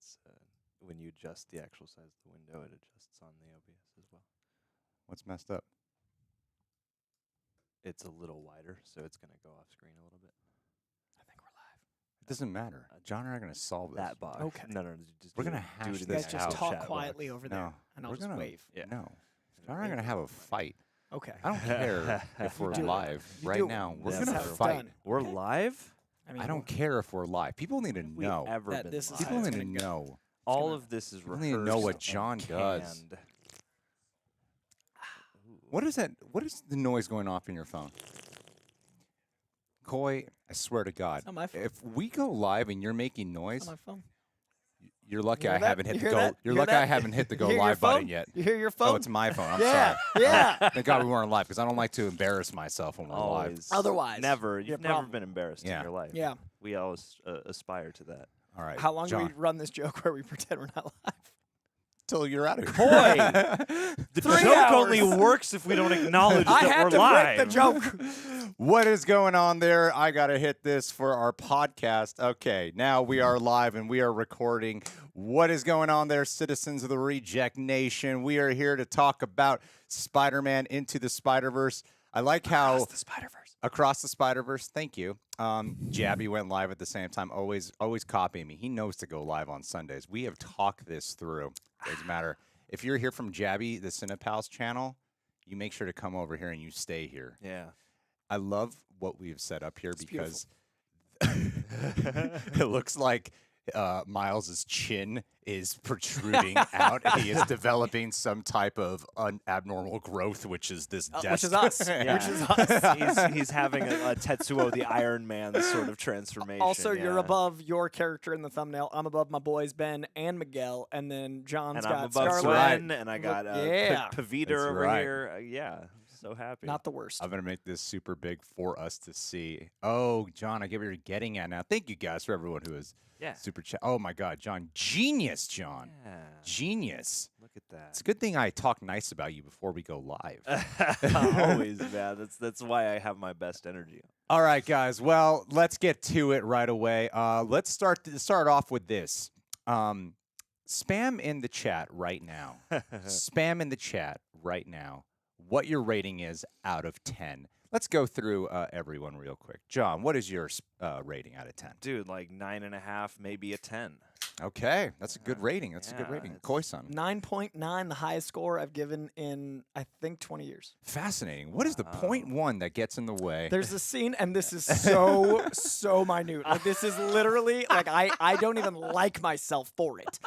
it's when you adjust the actual size of the window, it adjusts on the OBS as well. What's messed up? It's a little wider, so it's going to go off screen a little bit. I think we're live. It doesn't matter. John and I are going to solve this. That box. Okay. No, just We're do gonna it- hash do it this in You the guys just out. talk chat box. quietly over there, No, and I'll we're just gonna wave. Yeah. No. John and I are going to have a fight. Okay. I don't care if we're do it. live You right do it. now. We're That's going to how it's fight. done. We're live? mean, I don't care if we're live. People need to Have we know. ever that been this is live? People it's need to gonna go. know. All of this is People rehearsed. need to know what and John does. canned. What is that? What is the noise going off in your phone? Coy, I swear to God, It's not my phone. if we go live and you're making It's noise, on my phone. you're lucky You I hear that? haven't hit You the hear go. that? You're You hear lucky I that? haven't hit the You go hear your live button phone? yet. You hear your phone? Oh, it's my phone. I'm Yeah, sorry. yeah. Thank God we weren't live because I don't like to embarrass myself when we're live. Always. Otherwise, Never. you You've have never problem. been embarrassed Yeah. in your life. Yeah. We always aspire to that. All right. How long John, do we run this joke where we pretend we're not live? till you're out of Boy, here. the 3 joke hours. only works if we don't acknowledge I that had we're to live. break the joke. What is going on there? I got to hit this for our podcast. Okay, now we are live and we are recording. What is going on there, citizens of the Reject Nation? We are here to talk about Spider-Man Into the Spider-Verse. I like how Across the Spider-Verse. Across the Spider-Verse, thank you. Jabby went live at the same time, always copying me. He knows to go live on Sundays. We have talked this through. Doesn't matter. If you're here from Jabby, the Cinepals channel, you make sure to come over here and you stay here. Yeah. I love what we've set up here It's because it looks like Miles's chin is protruding out. He is developing some type of abnormal growth, which is this desk. Which is us. Yeah. Which is us. he's having a Tetsuo the Iron Man sort of transformation. Also, you're yeah. above your character in the thumbnail. I'm above my boys Ben and Miguel, and then John's And got I'm above Scarlet. Gwen, and I got Yeah. Pavita That's over right. here. Yeah, so happy. Not the worst. I'm going to make this super big for us to see. Oh, John, I get what you're getting at now. Thank you guys for everyone who is yeah. super chat. Oh, my God, John. Genius, John. Yeah. Genius. Look at It's that. a good thing I talk nice about you before we go live. Always, man. That's why I have my best energy. All right, guys. Well, let's get to it right away. Let's start off with this. Spam in the chat right now. Spam in the chat right now what your rating is out of 10. Let's go through everyone real quick. John, what is your rating out of 10? Dude, like 9.5, maybe a 10. Okay, that's a good rating. That's a good Yeah, rating. it's- Koi-san. 9.9, the highest score I've given in, I think, 20 years. Fascinating. What is the point one that gets in the way? There's a scene, and this is so minute. Like, this is literally, like, I don't even like myself for it.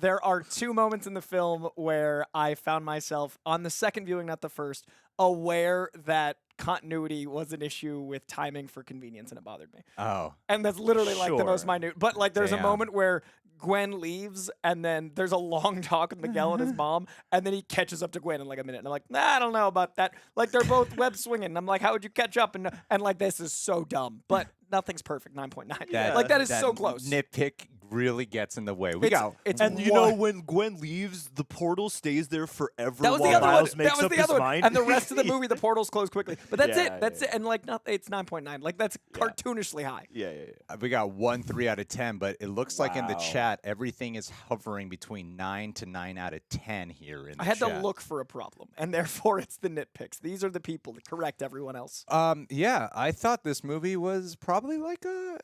There are 2 moments in the film where I found myself, on the second viewing, not the first, aware that continuity was an issue with timing for convenience, and it bothered me. Oh. And that's literally like the most Sure. minute. But like there's Damn. a moment where Gwen leaves and then there's a long talk with Miguel and his mom, and then he catches up to Gwen in like a minute. And I'm like, nah, I don't know about that. Like they're both web swinging. And I'm like, how would you catch up? And like this is so dumb. But nothing's perfect. 9.9. Like that is so close. Nitpick really gets in the way. We got it's And you one- know when Gwen leaves, the portal stays there forever that was while the other one. Miles That makes was up the his other one. mind. And the rest of the movie, the portals close quickly. But that's Yeah, it. That's yeah. it. And like it's 9.9. Like that's cartoonishly high. yeah. We got 1 3 out of 10, but it looks like in the Wow. chat everything is hovering between 9 to 9 out of 10 here in the I had to chat. look for a problem, and therefore it's the nitpicks. These are the people to correct everyone else. Yeah, I thought this movie was probably like a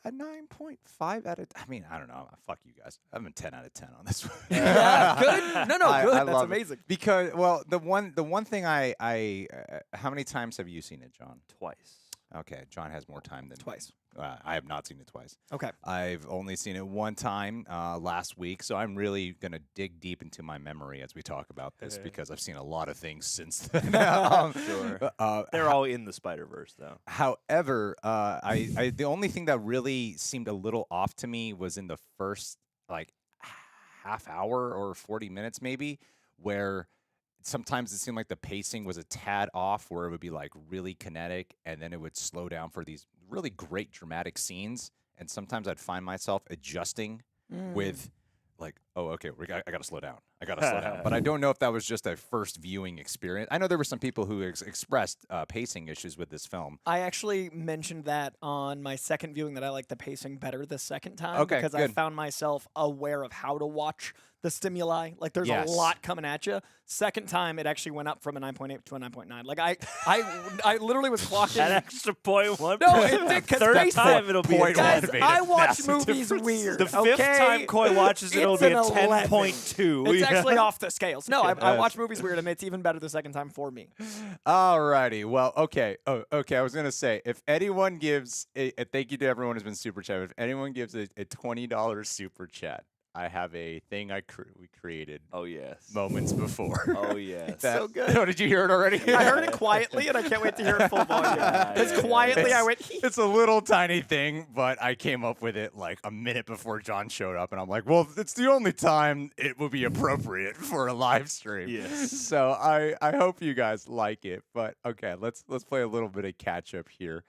9.5 out of. I mean, I don't know. Fuck you guys. I'm a 10 out of 10 on this one. Yeah, good. No, I good. That's love it. amazing. Because well, the one thing I how many times have you seen it, John? Twice. Okay, John has more time than me. Twice. I have not seen it twice. Okay. I've only seen it one time last week, so I'm really going to dig deep into my memory as we talk about this because I've seen a lot of things since then. Sure. Uh, They're all in the Spider-Verse, though. However, I the only thing that really seemed a little off to me was in the first like half hour or 40 minutes maybe, where sometimes it seemed like the pacing was a tad off, where it would be like really kinetic and then it would slow down for these really great dramatic scenes. And sometimes I'd find myself adjusting with like, oh, okay, I got to slow down. I got to slow down. But I don't know if that was just a first viewing experience. I know there were some people who expressed pacing issues with this film. I actually mentioned that on my second viewing that I like the pacing better the second time Okay, because I good. found myself aware of how to watch the stimuli. Like there's Yes. a lot coming at you. Second time, it actually went up from a 9.8 to a 9.9. Like I literally was clocking. An extra point one. No, it did, 'cause third basic- time it'll be a Point 10. Guys, Motivated. I watch Massive movies difference. weird. The fifth okay? time Coy watches it, it'll It's be a an 11. 10.2. It's Yeah. actually off the scales. No, I watch movies weird, and it's even better the second time for me. Alrighty. Well, okay. Oh, okay. I was gonna say, if anyone gives a thank you to everyone who's been super chat. If anyone gives a $20 super chat, I have a thing we created Oh, yes. moments before. Oh, yes. That- so good. Oh, did you hear it already? I heard it quietly, and I can't wait to hear it full volume. Because yeah, quietly, I went. It's a little tiny thing, but I came up with it like a minute before John showed up, and I'm like, well, it's the only time it will be appropriate for a live stream. Yes. So I hope you guys like it. But okay, let's play a little bit of catch up here.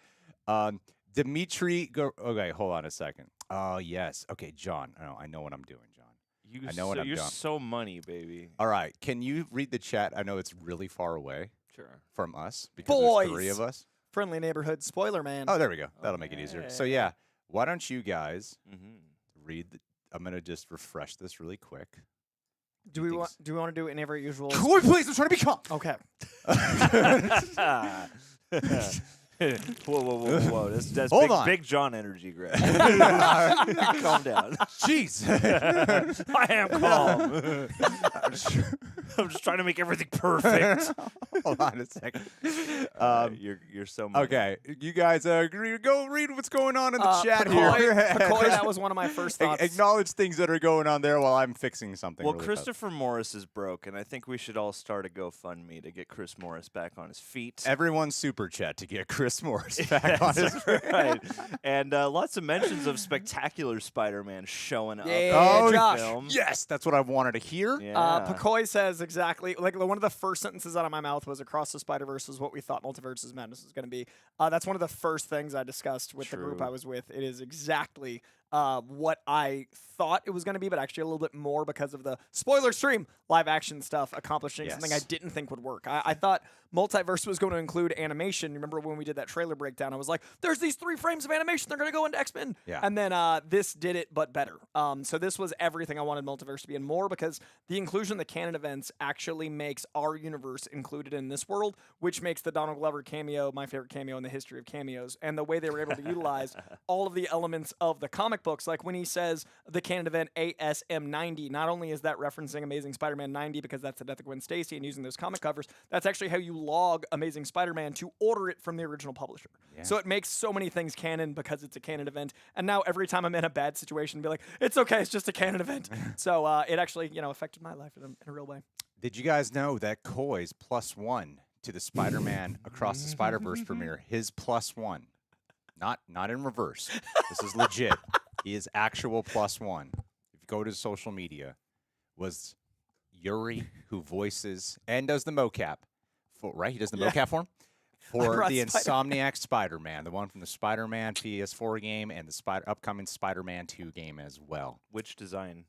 Dimitri, okay, hold on a second. Oh yes, okay, John. I know what I'm doing, John. I know what I'm You're doing. so money, baby. All right, can you read the chat? I know it's really far away Sure. from us because there's 3 Boys. of us. Friendly neighborhood spoiler man. Oh, there we go. That'll make it easier. So yeah, why don't you guys Mm-hmm. read? I'm gonna just refresh this really quick. do we want to do any of our usual? Coy, please! I'm trying to be calm. Okay. Whoa. That's Hold big, on. big John energy, Greg. Calm down. Jeez. I am calm. I'm just trying to make everything perfect. Hold on a second. You're so money. Okay, you guys go read what's going on in the chat Pacoy, here. Pacoy, that was one of my first thoughts. Acknowledge things that are going on there while I'm fixing something. Well, really fast. Christopher Morris is broke, and I think we should all start a GoFundMe to get Chris Morris back on his feet. Everyone super chat to get Chris Morris back on his right. And lots of mentions of spectacular Spider-Man showing up Yeah, in the Josh. film. Yes, that's what I wanted to hear. Yeah. Pacoy says exactly, like one of the first sentences out of my mouth was Across the Spider-Verse is what we thought Multiverses Madness was going to be. That's one of the first things I discussed with the group True. I was with. It is exactly what I thought it was going to be, but actually a little bit more because of the spoiler stream live action stuff accomplishing something I Yes. didn't think would work. I thought Multiverse was going to include animation. Remember when we did that trailer breakdown? I was like, there's these 3 frames of animation. They're going to go into X-Men. Yeah. And then this did it, but better. So this was everything I wanted Multiverse to be and more because the inclusion of the canon events actually makes our universe included in this world, which makes the Donald Glover cameo my favorite cameo in the history of cameos. And the way they were able to utilize all of the elements of the comic books, like when he says the canon event ASM90, not only is that referencing Amazing Spider-Man 90 because that's the death of Gwen Stacy and using those comic covers, that's actually how you log Amazing Spider-Man to order it from the original publisher. So it makes so many things canon because it's a canon event. And now every time I'm in a bad situation, be like, it's okay, it's just a canon event. So it actually, affected my life in a real way. Did you guys know that Coy's +1 to the Spider-Man Across the Spider-Verse premiere? His +1, not in reverse. This is legit. He is actual +1. If you go to social media, was Yuri, who voices and does the mocap, right? He does the mocap for him for Ross the Spider- Insomniac Spider-Man, the one from the Spider-Man PS4 game and the upcoming Spider-Man 2 game as well. Which design?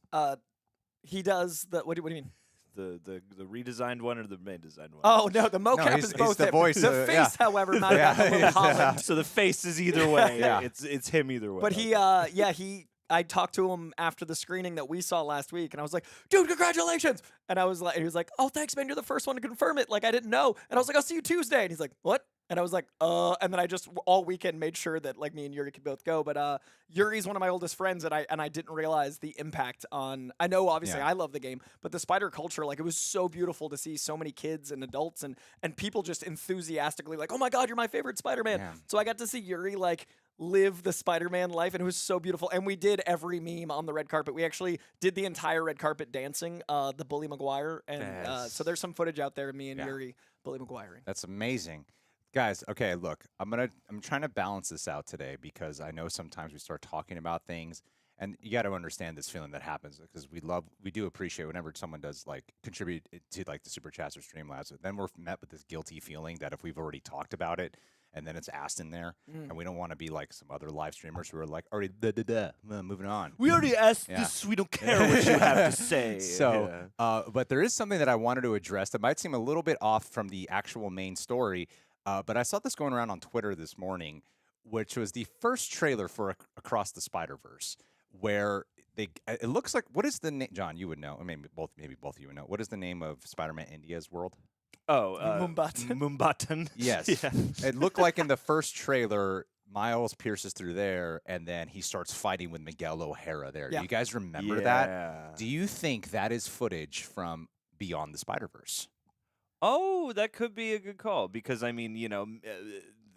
He does the, what do you mean? The redesigned one or the main designed one? Oh, no, the mocap he's- is he's both the him. voice, The face, yeah. however, might have a little Holland. So the face is either way. Yeah. It's him either way. But he, I talked to him after the screening that we saw last week, and I was like, "Dude, congratulations!" And he was like, "Oh, thanks, man. You're the first one to confirm it. Like, I didn't know." And I was like, "I'll see you Tuesday." And he's like, "What?" And I was like, And then I just all weekend made sure that like me and Yuri could both go. But Yuri's one of my oldest friends, and I didn't realize the impact on. I know obviously Yeah. I love the game, but the spider culture, like it was so beautiful to see so many kids and adults and people just enthusiastically like, "Oh my God, you're my favorite Spider-Man." Yeah. So I got to see Yuri like live the Spider-Man life, and it was so beautiful. And we did every meme on the red carpet. We actually did the entire red carpet dancing, the Bully Maguire, and Yes. so there's some footage out there of me and Yeah. Yuri Bully Maguire. That's amazing. Guys, okay, look, I'm trying to balance this out today because I know sometimes we start talking about things and you got to understand this feeling that happens because we do appreciate whenever someone does like contribute to like the super chats or Streamlabs. Then we're met with this guilty feeling that if we've already talked about it and then it's asked in there, Mm. and we don't want to be like some other live streamers who are like already moving on. We already asked Yeah. this. We don't care what you have to say. So, but there is something that I wanted to address that might seem a little bit off from the actual main story. But I saw this going around on Twitter this morning, which was the first trailer for Across the Spider-Verse, where it looks like, what is the name? John, you would know. I mean, maybe both of you would know. What is the name of Spider-Man India's world? Mumbatan. Mumbatan. Yes. Yeah. It looked like in the first trailer, Miles pierces through there, and then he starts fighting with Miguel O'Hara there. Yeah. Do you guys remember that? Do you think that is footage from Beyond the Spider-Verse? Oh, that could be a good call because I mean,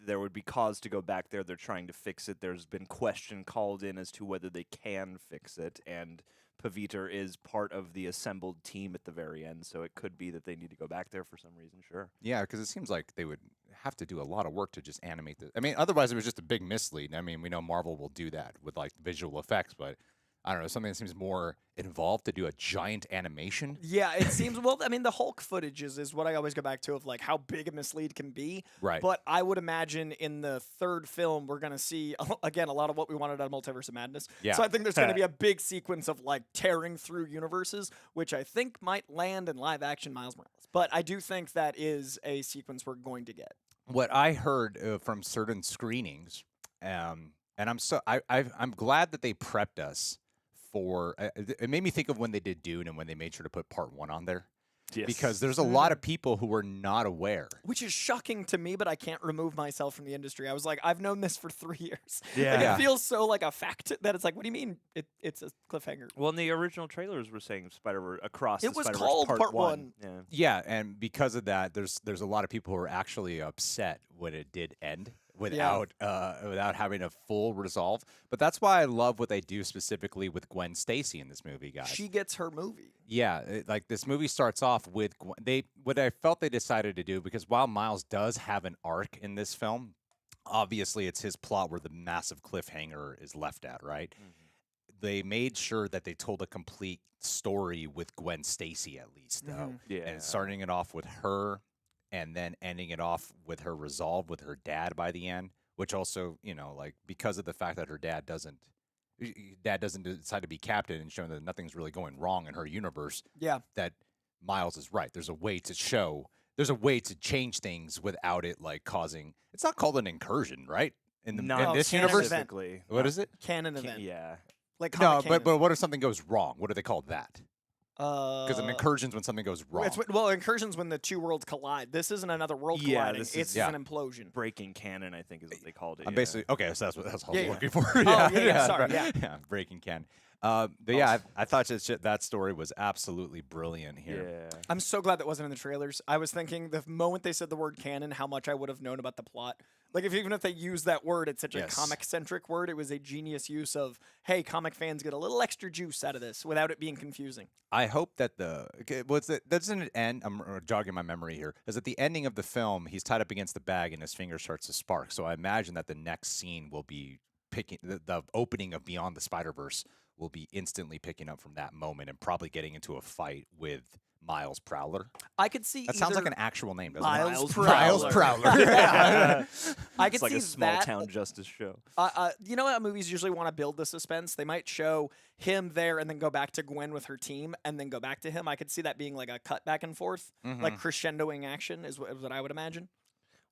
there would be cause to go back there. They're trying to fix it. There's been question called in as to whether they can fix it, and Paviter is part of the assembled team at the very end, so it could be that they need to go back there for some reason. Sure. Yeah, because it seems like they would have to do a lot of work to just animate this. I mean, otherwise it was just a big mislead. I mean, we know Marvel will do that with like visual effects, but I don't know, something that seems more involved to do a giant animation. Yeah, it seems. Well, I mean, the Hulk footage is what I always go back to of like how big a mislead can be. Right. But I would imagine in the third film we're gonna see again a lot of what we wanted out of Multiverse of Madness. Yeah. So I think there's gonna be a big sequence of like tearing through universes, which I think might land in live action Miles Morales. But I do think that is a sequence we're going to get. What I heard from certain screenings, and I'm glad that they prepped us for. It made me think of when they did Dune and when they made sure to put part 1 on there. Yes. Because there's a lot of people who were not aware. Which is shocking to me, but I can't remove myself from the industry. I was like, I've known this for 3 years. Yeah. Like, Yeah. it feels so like a fact that it's like, what do you mean it's a cliffhanger? Well, in the original trailers, we're saying Spider-Verse across. It the was Spider-Verse called part Part 1. One. Yeah. Yeah, and because of that, there's a lot of people who are actually upset when it did end without having a full resolve. But that's why I love what they do specifically with Gwen Stacy in this movie, guys. She gets her movie. Yeah, like this movie starts off with what I felt they decided to do, because while Miles does have an arc in this film, obviously it's his plot where the massive cliffhanger is left at, right? They made sure that they told a complete story with Gwen Stacy at least, though. Yeah. And starting it off with her and then ending it off with her resolve with her dad by the end, which also, like because of the fact that her dad doesn't decide to be captain and showing that nothing's really going wrong in her universe, Yeah. that Miles is right. There's a way to change things without it like causing. It's not called an incursion, right? In this canon universe, event. Specifically. what is it? Canon event. Yeah. Like No, comic canon. but what if something goes wrong? What do they call that? Because Because an incursion's when something goes wrong. incursions when the two worlds collide. This isn't another world Yeah, colliding. this It's is- an implosion. Breaking canon, I think, is what they called it. I'm yeah. basically okay. So that's what I was Yeah, yeah. looking for. yeah, sorry, yeah. Breaking can. But yeah, I thought that story was absolutely brilliant here. Yeah. I'm so glad that wasn't in the trailers. I was thinking the moment they said the word canon, how much I would have known about the plot. Like even if they used that word, it's such a Yes. comic-centric word. It was a genius use of, hey, comic fans get a little extra juice out of this without it being confusing. I hope that doesn't it end? I'm jogging my memory here. Is at the ending of the film, he's tied up against the bag and his finger starts to spark. So I imagine that the next scene will be picking the opening of Beyond the Spider-Verse will be instantly picking up from that moment and probably getting into a fight with Miles Prowler. I could see That sounds like either an actual name, doesn't Miles it? Prowler. Miles Prowler. Yeah. I could It's like see a small that. town justice show. You know how movies usually want to build the suspense? They might show him there and then go back to Gwen with her team and then go back to him. I could see that being like a cut back and forth, like crescendoing action is what I would imagine.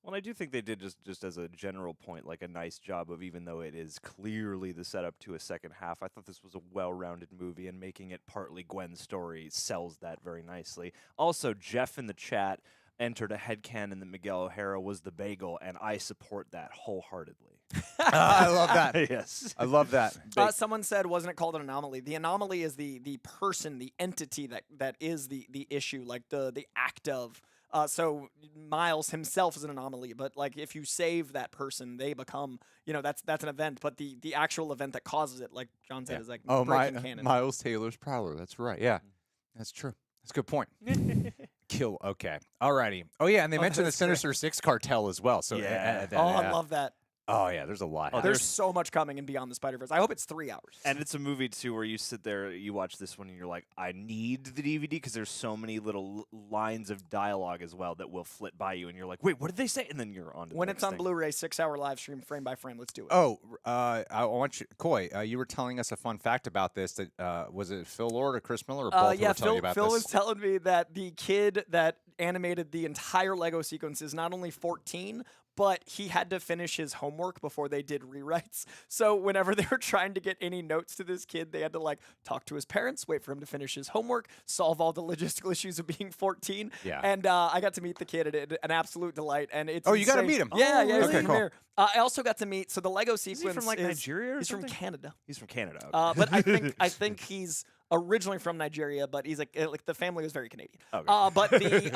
Well, I do think they did just as a general point, like a nice job of, even though it is clearly the setup to a second half, I thought this was a well-rounded movie, and making it partly Gwen's story sells that very nicely. Also, Jeff in the chat entered a headcanon that Miguel O'Hara was the bagel, and I support that wholeheartedly. I love that. Yes. I love that. Someone said, wasn't it called an anomaly? The anomaly is the person, the entity that is the issue, like the act of. So Miles himself is an anomaly, but like if you save that person, they become, that's an event. But the actual event that causes it, like John said, is like breaking canon. Miles Taylor's Prowler. That's right. Yeah, that's true. That's a good point. Okay. Alrighty. Oh yeah, and they mentioned the that's great. Sinister Six cartel as well. So Yeah. I love that. Oh yeah, there's a lot. Oh, happening. There's so much coming in Beyond the Spider-Verse. I hope it's 3 hours. And it's a movie too where you sit there, you watch this one, and you're like, I need the DVD because there's so many little lines of dialogue as well that will flit by you, and you're like, wait, what did they say? And then you're on to When the it's next on thing. Blu-ray, 6-hour live stream, frame by frame. Let's do it. Oh, I want you, Coy. You were telling us a fun fact about this. That was it Phil Lord or Chris Miller or both who Yeah, were telling you Phil, about Phil this? was telling me that the kid that animated the entire Lego sequence is not only 14, but he had to finish his homework before they did rewrites. So whenever they were trying to get any notes to this kid, they had to like talk to his parents, wait for him to finish his homework, solve all the logistical issues of being 14. Yeah. And I got to meet the kid, and an absolute delight. And it's Oh, you got to insane. meet him. Yeah, Oh, yeah. really? he's Okay, cool. there. I also got to meet. So the Lego Is sequence he from like is, Nigeria or he's something? from Canada. He's from Canada. But I think he's originally from Nigeria, but he's like the family was very Canadian. Okay. But the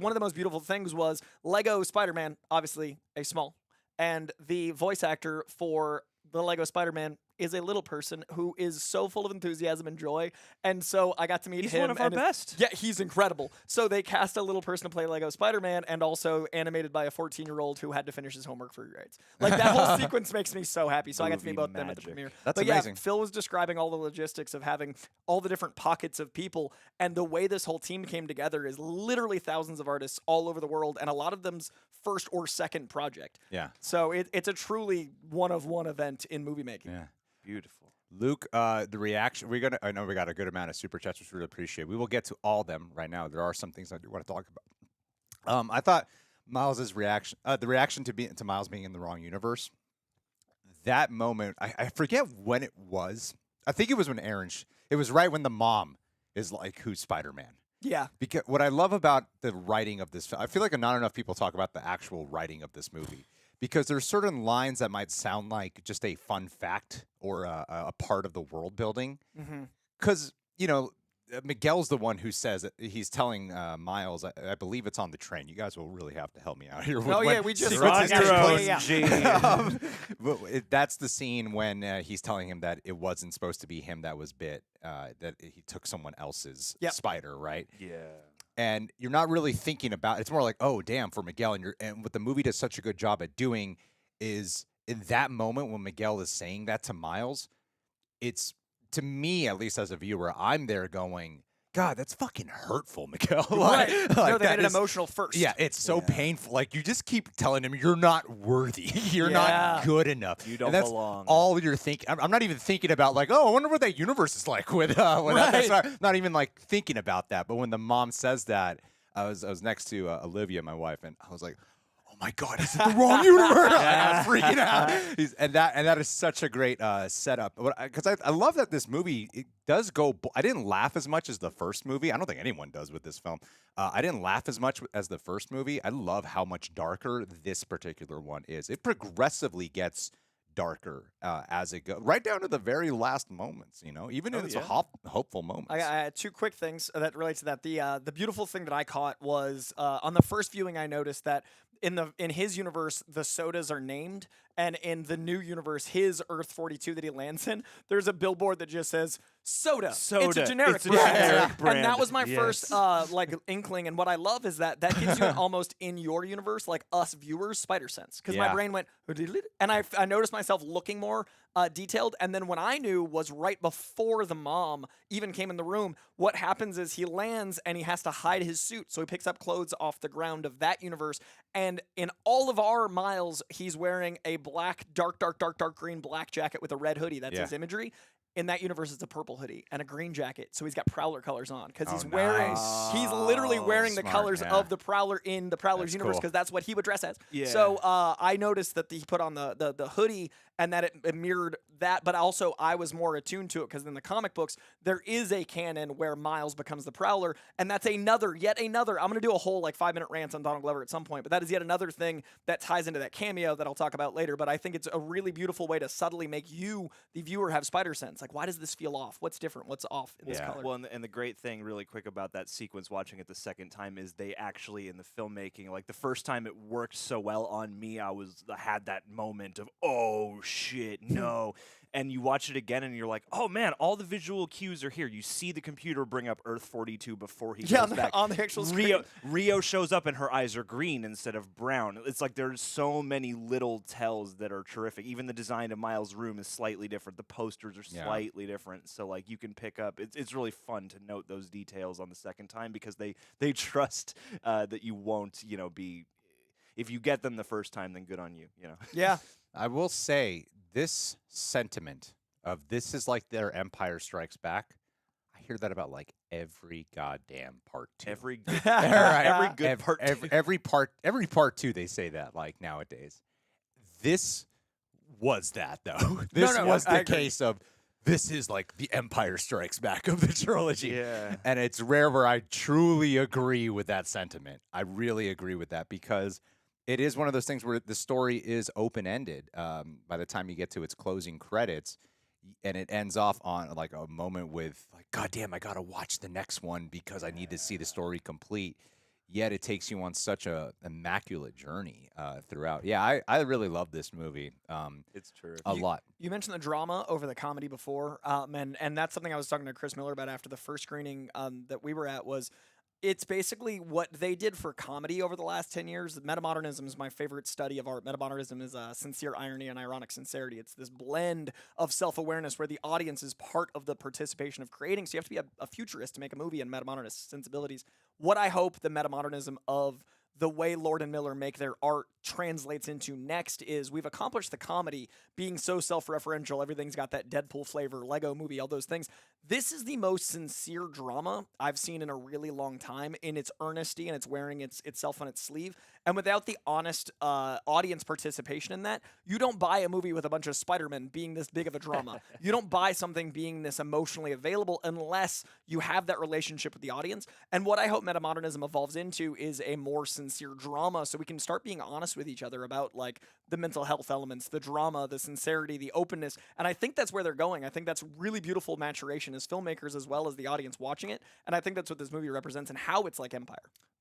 one of the most beautiful things was Lego Spider-Man, obviously a small, and the voice actor for the Lego Spider-Man is a little person who is so full of enthusiasm and joy. And so I got to meet He's him. one of our and best. Yeah, he's incredible. So they cast a little person to play Lego Spider-Man and also animated by a 14-year-old who had to finish his homework for rewrites. Like that whole sequence makes me so happy. So I got to meet Movie both them at the magic. premiere. That's but amazing. Yeah, Phil was describing all the logistics of having all the different pockets of people, and the way this whole team came together is literally thousands of artists all over the world, and a lot of them's first or second project. Yeah. So it's a truly one-of-one event in movie making. Yeah. Beautiful. Luke, the reaction I know we got a good amount of super chats, which we really appreciate. We will get to all of them right now. There are some things I do want to talk about. I thought Miles's reaction, the reaction to Miles being in the wrong universe, that moment, I forget when it was. I think it was when it was right when the mom is like, who's Spider-Man? Yeah. Because what I love about the writing of this, I feel like not enough people talk about the actual writing of this movie. Because there's certain lines that might sound like just a fun fact or a part of the world building. Because, Miguel's the one who says that he's telling Miles, I believe it's on the train. You guys will really have to help me out here. Oh, yeah, we just sequences saw it. take Yeah, place. yeah, But that's the scene when he's telling him that it wasn't supposed to be him that was bit, that he took someone else's spider, right? Yeah. And you're not really thinking about it's more like, oh damn, for Miguel, and what the movie does such a good job at doing is in that moment when Miguel is saying that to Miles, it's, to me at least as a viewer, I'm there going, God, that's fucking hurtful, Miguel. Right. No, they that made it is- emotional first. Yeah, it's so painful. Like you just keep telling him you're not worthy, you're not good enough. You don't and that's belong. all you're thinking. I'm not even thinking about like, oh, I wonder what that universe is like with. That's not even like thinking about that. But when the mom says that, I was next to Olivia, my wife, and I was like, oh my God, he's in the wrong universe. I was freaking out. And that is such a great setup. Because I love that this movie, it does go. I didn't laugh as much as the first movie. I don't think anyone does with this film. I didn't laugh as much as the first movie. I love how much darker this particular one is. It progressively gets darker as it goes, right down to the very last moments. Even in its hopeful moments. I had two quick things that relate to that. The beautiful thing that I caught was on the first viewing, I noticed that in his universe, the sodas are named, and in the new universe, his Earth 42 that he lands in, there's a billboard that just says soda. It's a generic It's a brand. generic brand. And that was my Yes. first inkling. And what I love is that gives you an almost in your universe, like us viewers, spider sense. Because my brain went, and I noticed myself looking more detailed. And then when I knew was right before the mom even came in the room, what happens is he lands and he has to hide his suit. So he picks up clothes off the ground of that universe. And in all of our Miles, he's wearing a black, dark green black jacket with a red hoodie. That's his imagery. In that universe, it's a purple hoodie and a green jacket. So he's got Prowler colors on because he's he's literally wearing the Smart, colors yeah. of the Prowler in the Prowler's That's universe cool. because that's what he would dress as. Yeah. So I noticed that he put on the hoodie and that it mirrored that, but also I was more attuned to it because in the comic books, there is a canon where Miles becomes the Prowler, and that's yet another. I'm going to do a whole 5-minute rant on Donald Glover at some point, but that is yet another thing that ties into that cameo that I'll talk about later. But I think it's a really beautiful way to subtly make you, the viewer, have spider sense. like, why does this feel off? What's different? What's off in this color? Well, and the great thing, really quick, about that sequence, watching it the second time, is they actually, in the filmmaking, like the first time it worked so well on me, I had that moment of, oh shit, no. And you watch it again, and you're like, "Oh man, all the visual cues are here." You see the computer bring up Earth 42 before he goes back. On the actual screen. Rio shows up, and her eyes are green instead of brown. It's like there's so many little tells that are terrific. Even the design of Miles' room is slightly different. The posters are slightly different, so like you can pick up. It's really fun to note those details on the second time because they trust that you won't be. If you get them the first time, then good on you. Yeah. I will say this sentiment of this is like their Empire Strikes Back. I hear that about like every goddamn part 2. Every good, Right. every part. Every part 2 they say that like nowadays. This was that though. This was the case of this is like the Empire Strikes Back of the trilogy. Yeah. And it's rare where I truly agree with that sentiment. I really agree with that because it is one of those things where the story is open-ended by the time you get to its closing credits, and it ends off on like a moment with like, God damn, I gotta watch the next one because I need to see the story complete. Yet it takes you on such a immaculate journey throughout. Yeah, I really love this movie. It's true. A lot. You mentioned the drama over the comedy before, and that's something I was talking to Chris Miller about after the first screening that we were at was it's basically what they did for comedy over the last 10 years. Metamodernism is my favorite study of art. Metamodernism is sincere irony and ironic sincerity. It's this blend of self-awareness where the audience is part of the participation of creating. So you have to be a futurist to make a movie in metamodernist sensibilities. What I hope the metamodernism of the way Lord and Miller make their art translates into next is we've accomplished the comedy being so self-referential. Everything's got that Deadpool flavor, Lego movie, all those things. This is the most sincere drama I've seen in a really long time in its earnesty, and it's wearing itself on its sleeve. And without the honest audience participation in that, you don't buy a movie with a bunch of Spider-Men being this big of a drama. You don't buy something being this emotionally available unless you have that relationship with the audience. And what I hope metamodernism evolves into is a more sincere drama so we can start being honest with each other about like the mental health elements, the drama, the sincerity, the openness. And I think that's where they're going. I think that's really beautiful maturation as filmmakers as well as the audience watching it. And I think that's what this movie represents and how it's like Empire.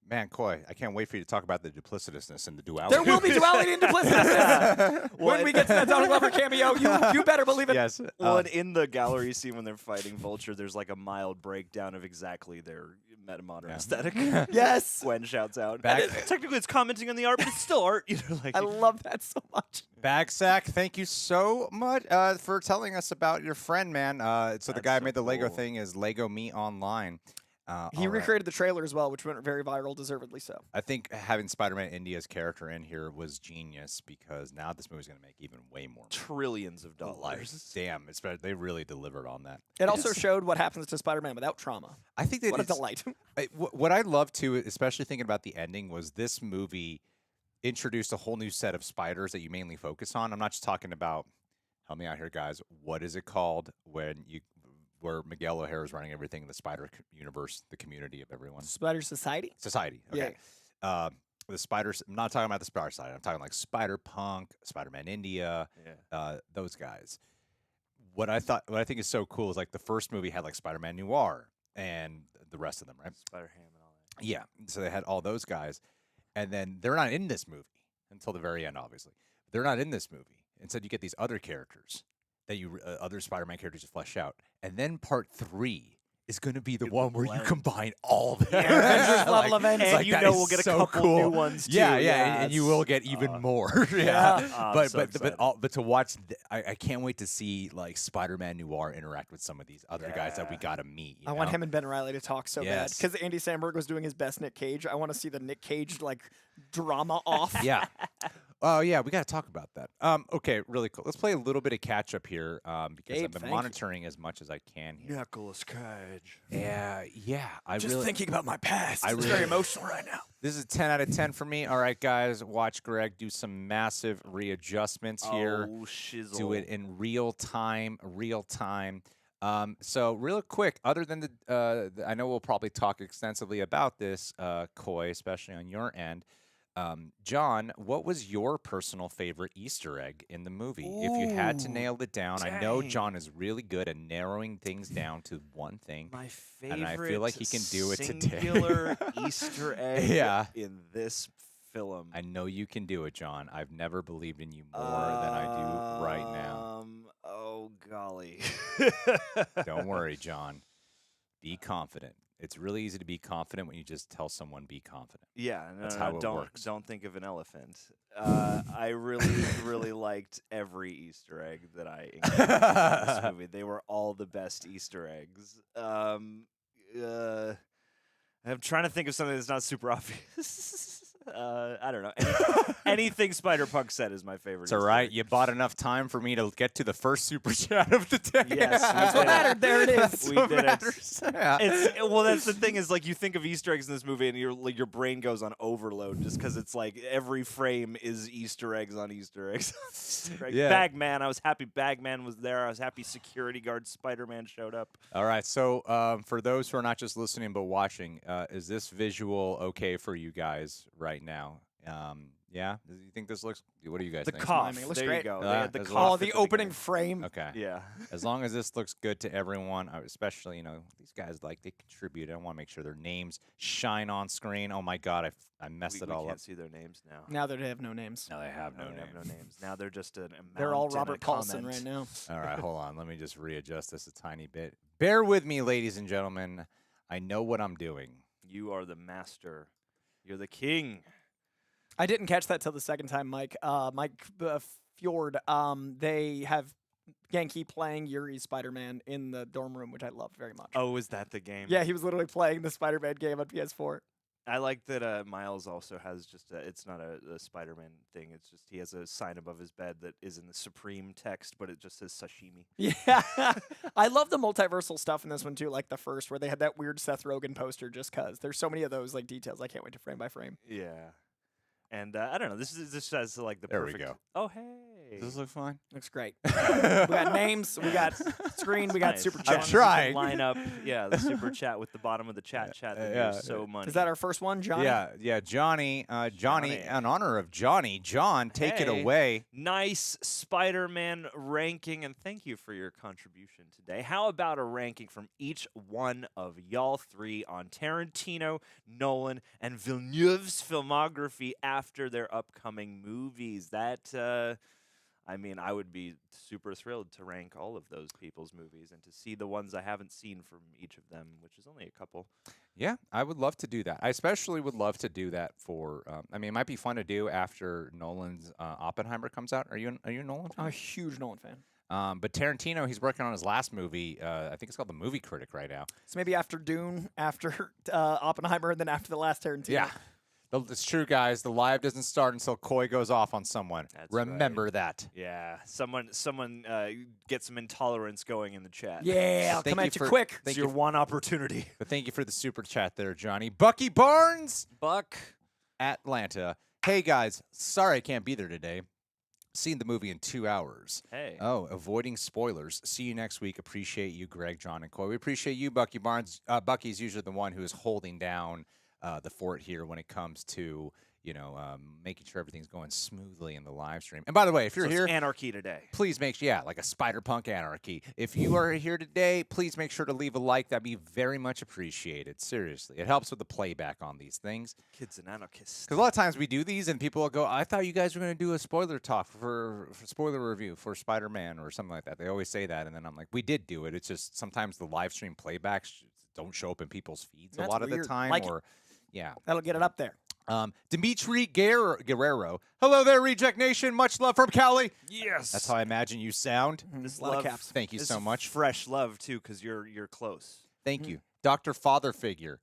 Man, Coy, I can't wait for you to talk about the duplicitousness and the duality. There will be duality and duplicitousness. When we get to that Donald Glover cameo, you better believe it. Yes. Well, and in the gallery scene when they're fighting Vulture, there's like a mild breakdown of exactly their metamodern aesthetic. Yes. Gwen shouts out. Back- Technically, it's commenting on the art, but it's still art. I love that so much. Bagsack, thank you so much for telling us about your friend, man. So the That's guy who so made the Lego cool. thing is Lego Me Online. He all right. recreated the trailer as well, which went very viral, deservedly so. I think having Spider-Man India's character in here was genius because now this movie's going to make even way more money. Trillions of Like, dollars. damn, they really delivered on that. It also showed what happens to Spider-Man without trauma. I think that What a it's- delight. What I love too, especially thinking about the ending, was this movie introduced a whole new set of spiders that you mainly focus on. I'm not just talking about, help me out here, guys. What is it called where Miguel O'Hara is running everything in the spider universe, the community of everyone? Spider Society? Society. Okay. The spiders. I'm not talking about the Spider Society. I'm talking like Spider Punk, Spider-Man India, those guys. What I think is so cool is like the first movie had like Spider-Man Noir and the rest of them, right? Spider-Ham and all that. Yeah. So they had all those guys, and then they're not in this movie until the very end. Obviously, they're not in this movie. Instead, you get these other characters that other Spider-Man characters you flesh out, and then part 3 is going to be the one where you combine all of them. Avengers level Avengers. And that we'll is get a so couple cool. new ones too. Yeah, and you will get even more. Yeah. But to watch, I can't wait to see like Spider-Man Noir interact with some of these other guys that we got to meet. I want him and Ben Reilly to talk so bad Yes. because Andy Samberg was doing his best Nick Cage. I want to see the Nick Cage like drama off. Yeah. Oh yeah, we got to talk about that. Okay, really cool. Let's play a little bit of catch up here because Gabe, I've been thank you. monitoring as much as I can here. Nicolas Cage. Yeah. I Just really, thinking about my past. I It's really- very emotional right now. This is a 10 out of 10 for me. All right, guys, watch Greg do some massive readjustments here. Oh, shizzle. Do it in real time. So real quick, other than I know we'll probably talk extensively about this, Coy, especially on your end. John, what was your personal favorite Easter egg in the movie? If you had to Ooh, nail it down, I know dang. John is really good at narrowing things down to one thing. My favorite And I feel like he can do it today. singular Easter egg Yeah. in this film. I know you can do it, John. I've never believed in you more than I do right now. Oh, golly. Don't worry, John. Be confident. It's really easy to be confident when you just tell someone be confident. Yeah, no, That's no, how no, it don't, works. Don't think of an elephant. I really liked every Easter egg that I encountered in this movie. They were all the best Easter eggs. I'm trying to think of something that's not super obvious. I don't know. Anything Spider-Punk said is my favorite. It's all right. You bought enough time for me to get to the first super chat of the day. Yes, we That's what did it. mattered. There it is. That's We what did it. matters. Yeah. Well, that's the thing is like you think of Easter eggs in this movie and your brain goes on overload just because it's like every frame is Easter eggs on Easter eggs. Easter eggs. Yeah. Bagman, I was happy Bagman was there. I was happy security guard Spider-Man showed up. All right. So for those who are not just listening but watching, is this visual okay for you guys right now? Yeah. Do you think this looks? What do you guys The think? cough. It looks There great. you go. Ah, They had the as cough. well. Oh, at the opening beginning. frame. Okay. Yeah. As long as this looks good to everyone, especially these guys they contribute. I want to make sure their names shine on screen. Oh my God, I messed it we all can't up. see their names now. Now they have no names. No, they have no They names. have no names. Now they're just an amount They're all and a Robert Paulson comment. right now. All right, hold on. Let me just readjust this a tiny bit. Bear with me, ladies and gentlemen. I know what I'm doing. You are the master. You're the king. I didn't catch that till the second time, Mike. Mike Fjord. They have Genki playing Yuri's Spider-Man in the dorm room, which I loved very much. Oh, is that the game? Yeah, he was literally playing the Spider-Man game on PS4. I like that Miles also has just it's not a Spider-Man thing. It's just he has a sign above his bed that is in the Supreme text, but it just says sashimi. Yeah. I love the multiversal stuff in this one too, like the first where they had that weird Seth Rogen poster just cuz. There's so many of those like details. I can't wait to frame by frame. Yeah. And I don't know. This has like the There we perfect. go. Oh hey. Does this look fine? Looks great. We got names, we got screen, we got Nice. super As chat. long as you trying. can line up, yeah, the super chat with the bottom of the chat. That yeah. is so money. Is that our first one, Johnny? Yeah, Johnny. Johnny, in honor of Johnny. John, take it Hey. away. Nice Spider-Man ranking, and thank you for your contribution today. How about a ranking from each one of y'all three on Tarantino, Nolan, and Villeneuve's filmography after their upcoming movies? That, I would be super thrilled to rank all of those people's movies and to see the ones I haven't seen from each of them, which is only a couple. Yeah, I would love to do that. I especially would love to do that for. It might be fun to do after Nolan's Oppenheimer comes out. Are you a Nolan I'm a fan? huge Nolan fan. But Tarantino, he's working on his last movie. I think it's called The Movie Critic right now. So maybe after Dune, after Oppenheimer, and then after the last Tarantino. Yeah. It's true, guys. The live doesn't start until Coy goes off on someone. That's right. Remember that. Yeah, someone get some intolerance going in the chat. Yeah, I'll Thank come you at you for- quick. It's Thank your you. one opportunity. But thank you for the super chat there, Johnny. Bucky Barnes, Buck. Atlanta. Hey, guys. Sorry I can't be there today. Seen the movie in 2 hours. Hey. Oh, avoiding spoilers. See you next week. Appreciate you, Greg, John, and Coy. We appreciate you, Bucky Barnes. Bucky's usually the one who is holding down the fort here when it comes to making sure everything's going smoothly in the live stream. And by the way, if you're So it's here, anarchy today. please make sure, like a Spider-Punk anarchy. If you are here today, please make sure to leave a like. That'd be very much appreciated. Seriously, it helps with the playback on these things. Kids and anarchists. Because a lot of times we do these, and people will go, "I thought you guys were going to do a spoiler talk for spoiler review for Spider-Man or something like that." They always say that, and then I'm like, "We did do it. It's just sometimes the live stream playbacks don't show up in people's feeds That's a lot of the weird. time, Like it. or yeah." That'll get it up there. Dimitri Guerrero. Hello there, Reject Nation. Much love from Cali. Yes. That's how I imagine you sound. This A lot of love- caps. Thank you this so much. Fresh love too, because you're close. Thank you. Dr. Father Figure.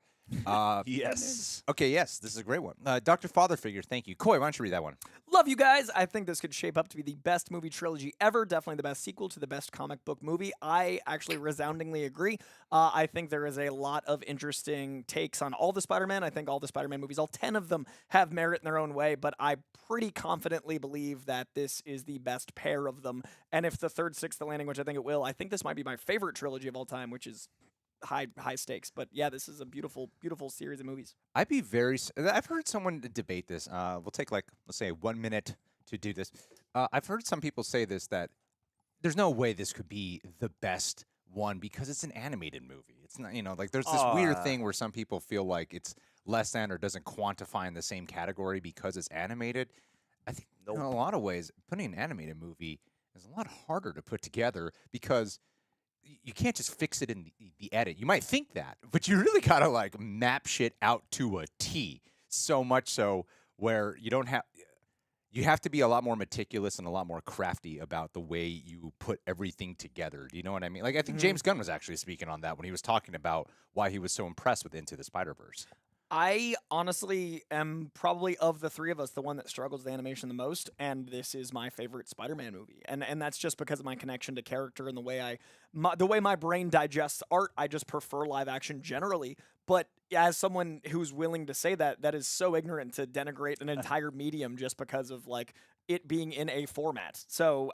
Yes. Okay, yes, this is a great one. Dr. Father Figure, thank you. Coy, why don't you read that one? Love you guys. I think this could shape up to be the best movie trilogy ever. Definitely the best sequel to the best comic book movie. I actually resoundingly agree. I think there is a lot of interesting takes on all the Spider-Man. I think all the Spider-Man movies, all 10 of them, have merit in their own way, but I pretty confidently believe that this is the best pair of them. And if the third, sixth, the landing, which I think it will, I think this might be my favorite trilogy of all time, which is high stakes. But yeah, this is a beautiful series of movies. I'd be I've heard someone debate this. We'll take let's say 1 minute to do this. I've heard some people say this, that there's no way this could be the best one because it's an animated movie. It's not, there's this weird thing where some people feel like it's less than or doesn't quantify in the same category because it's animated. I think in a lot of ways, putting an animated movie is a lot harder to put together because you can't just fix it in the edit. You might think that, but you really gotta map shit out to a T. So much so where you have to be a lot more meticulous and a lot more crafty about the way you put everything together. Do you know what I mean? I think James Gunn was actually speaking on that when he was talking about why he was so impressed with Into the Spider-Verse. I honestly am probably, of the three of us, the one that struggles with animation the most, and this is my favorite Spider-Man movie, and that's just because of my connection to character and the way my brain digests art. I just prefer live action generally, but as someone who's willing to say that is so ignorant to denigrate an entire medium just because of it being in a format. So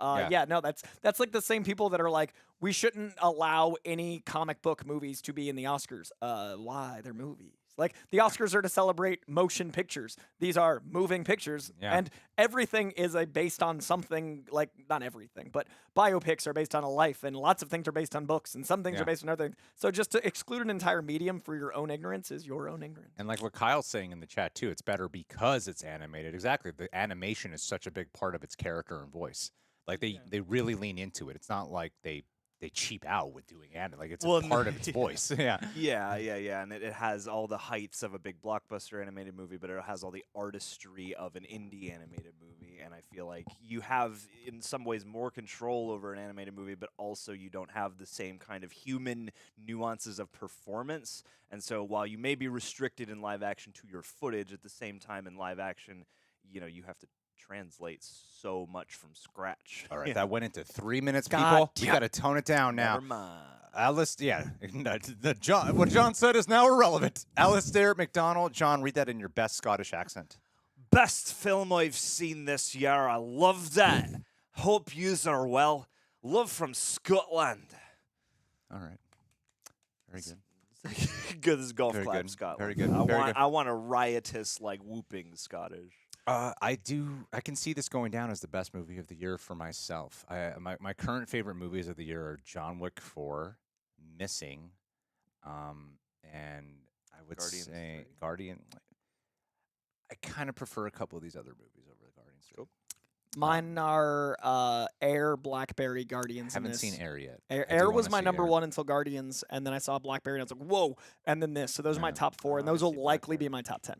that's like the same people that are like, we shouldn't allow any comic book movies to be in the Oscars. Why? They're movies. The Oscars are to celebrate motion pictures. These are moving pictures. Yeah. And everything is based on something, not everything, but biopics are based on a life, and lots of things are based on books, and some things are based on other things. So just to exclude an entire medium for your own ignorance is your own ignorance. And like what Kyle's saying in the chat too, it's better because it's animated. Exactly. The animation is such a big part of its character and voice. They really lean into it. It's not like they cheap out with doing anime. It's a part of its voice. Yeah. Yeah. And it has all the heights of a big blockbuster animated movie, but it has all the artistry of an indie animated movie. And I feel like you have, in some ways, more control over an animated movie, but also you don't have the same kind of human nuances of performance. And so while you may be restricted in live action to your footage, at the same time in live action, you have to translate so much from scratch. All right, that went into 3 minutes, God people. damn. We got to tone it down now. Never mind. What John said is now irrelevant. Alistair McDonald. John, read that in your best Scottish accent. Best film I've seen this year. I loved it. Hope yous are well. Love from Scotland. All right. Very good. Good as golf Very clap, good. Scotland. Very good. I want a riotous, whooping Scottish. I can see this going down as the best movie of the year for myself. My current favorite movies of the year are John Wick 4, Missing, and I would say Guardian. I kind of prefer a couple of these other movies over the Guardians. Cool. Mine are Air, Blackberry, Guardians. Haven't seen Air yet. Air was my number one until Guardians, and then I saw Blackberry, and I was like, whoa! And then this. So those are my top four, and those will likely be my top 10.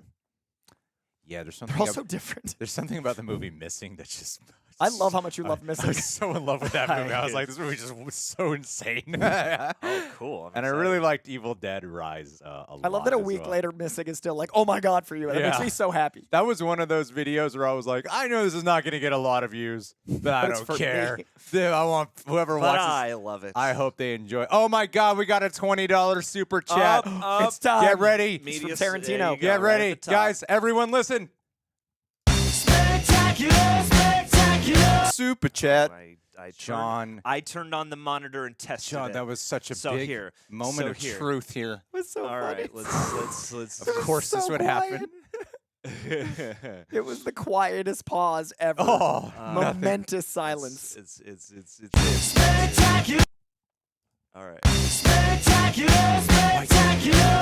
Yeah, there's something. They're all so different. There's something about the movie Missing that just. I love how much you love I Missing. was so in love with that movie. I was like, this movie just was so insane. Oh, cool. And I really liked Evil Dead Rise a lot. I love that a week later, Missing is still like, oh my God, for you. That makes me so happy. That was one of those videos where I was like, I know this is not going to get a lot of views, but I It's don't for care. me. Dude, I want whoever But watches. I love it. I hope they enjoy. Oh my God, we got a $20 super chat. Up. It's time. Get ready. It's from Media- Tarantino. there you go, Get right at ready. the top. Guys, everyone listen. Super chat. John, I turned on the monitor and tested John, it. that was such a So big here. moment So of here. truth here. It was so All funny. right, let's. Of course this would happen. It was the quietest pause ever. Oh, Momentous silence. It's all right.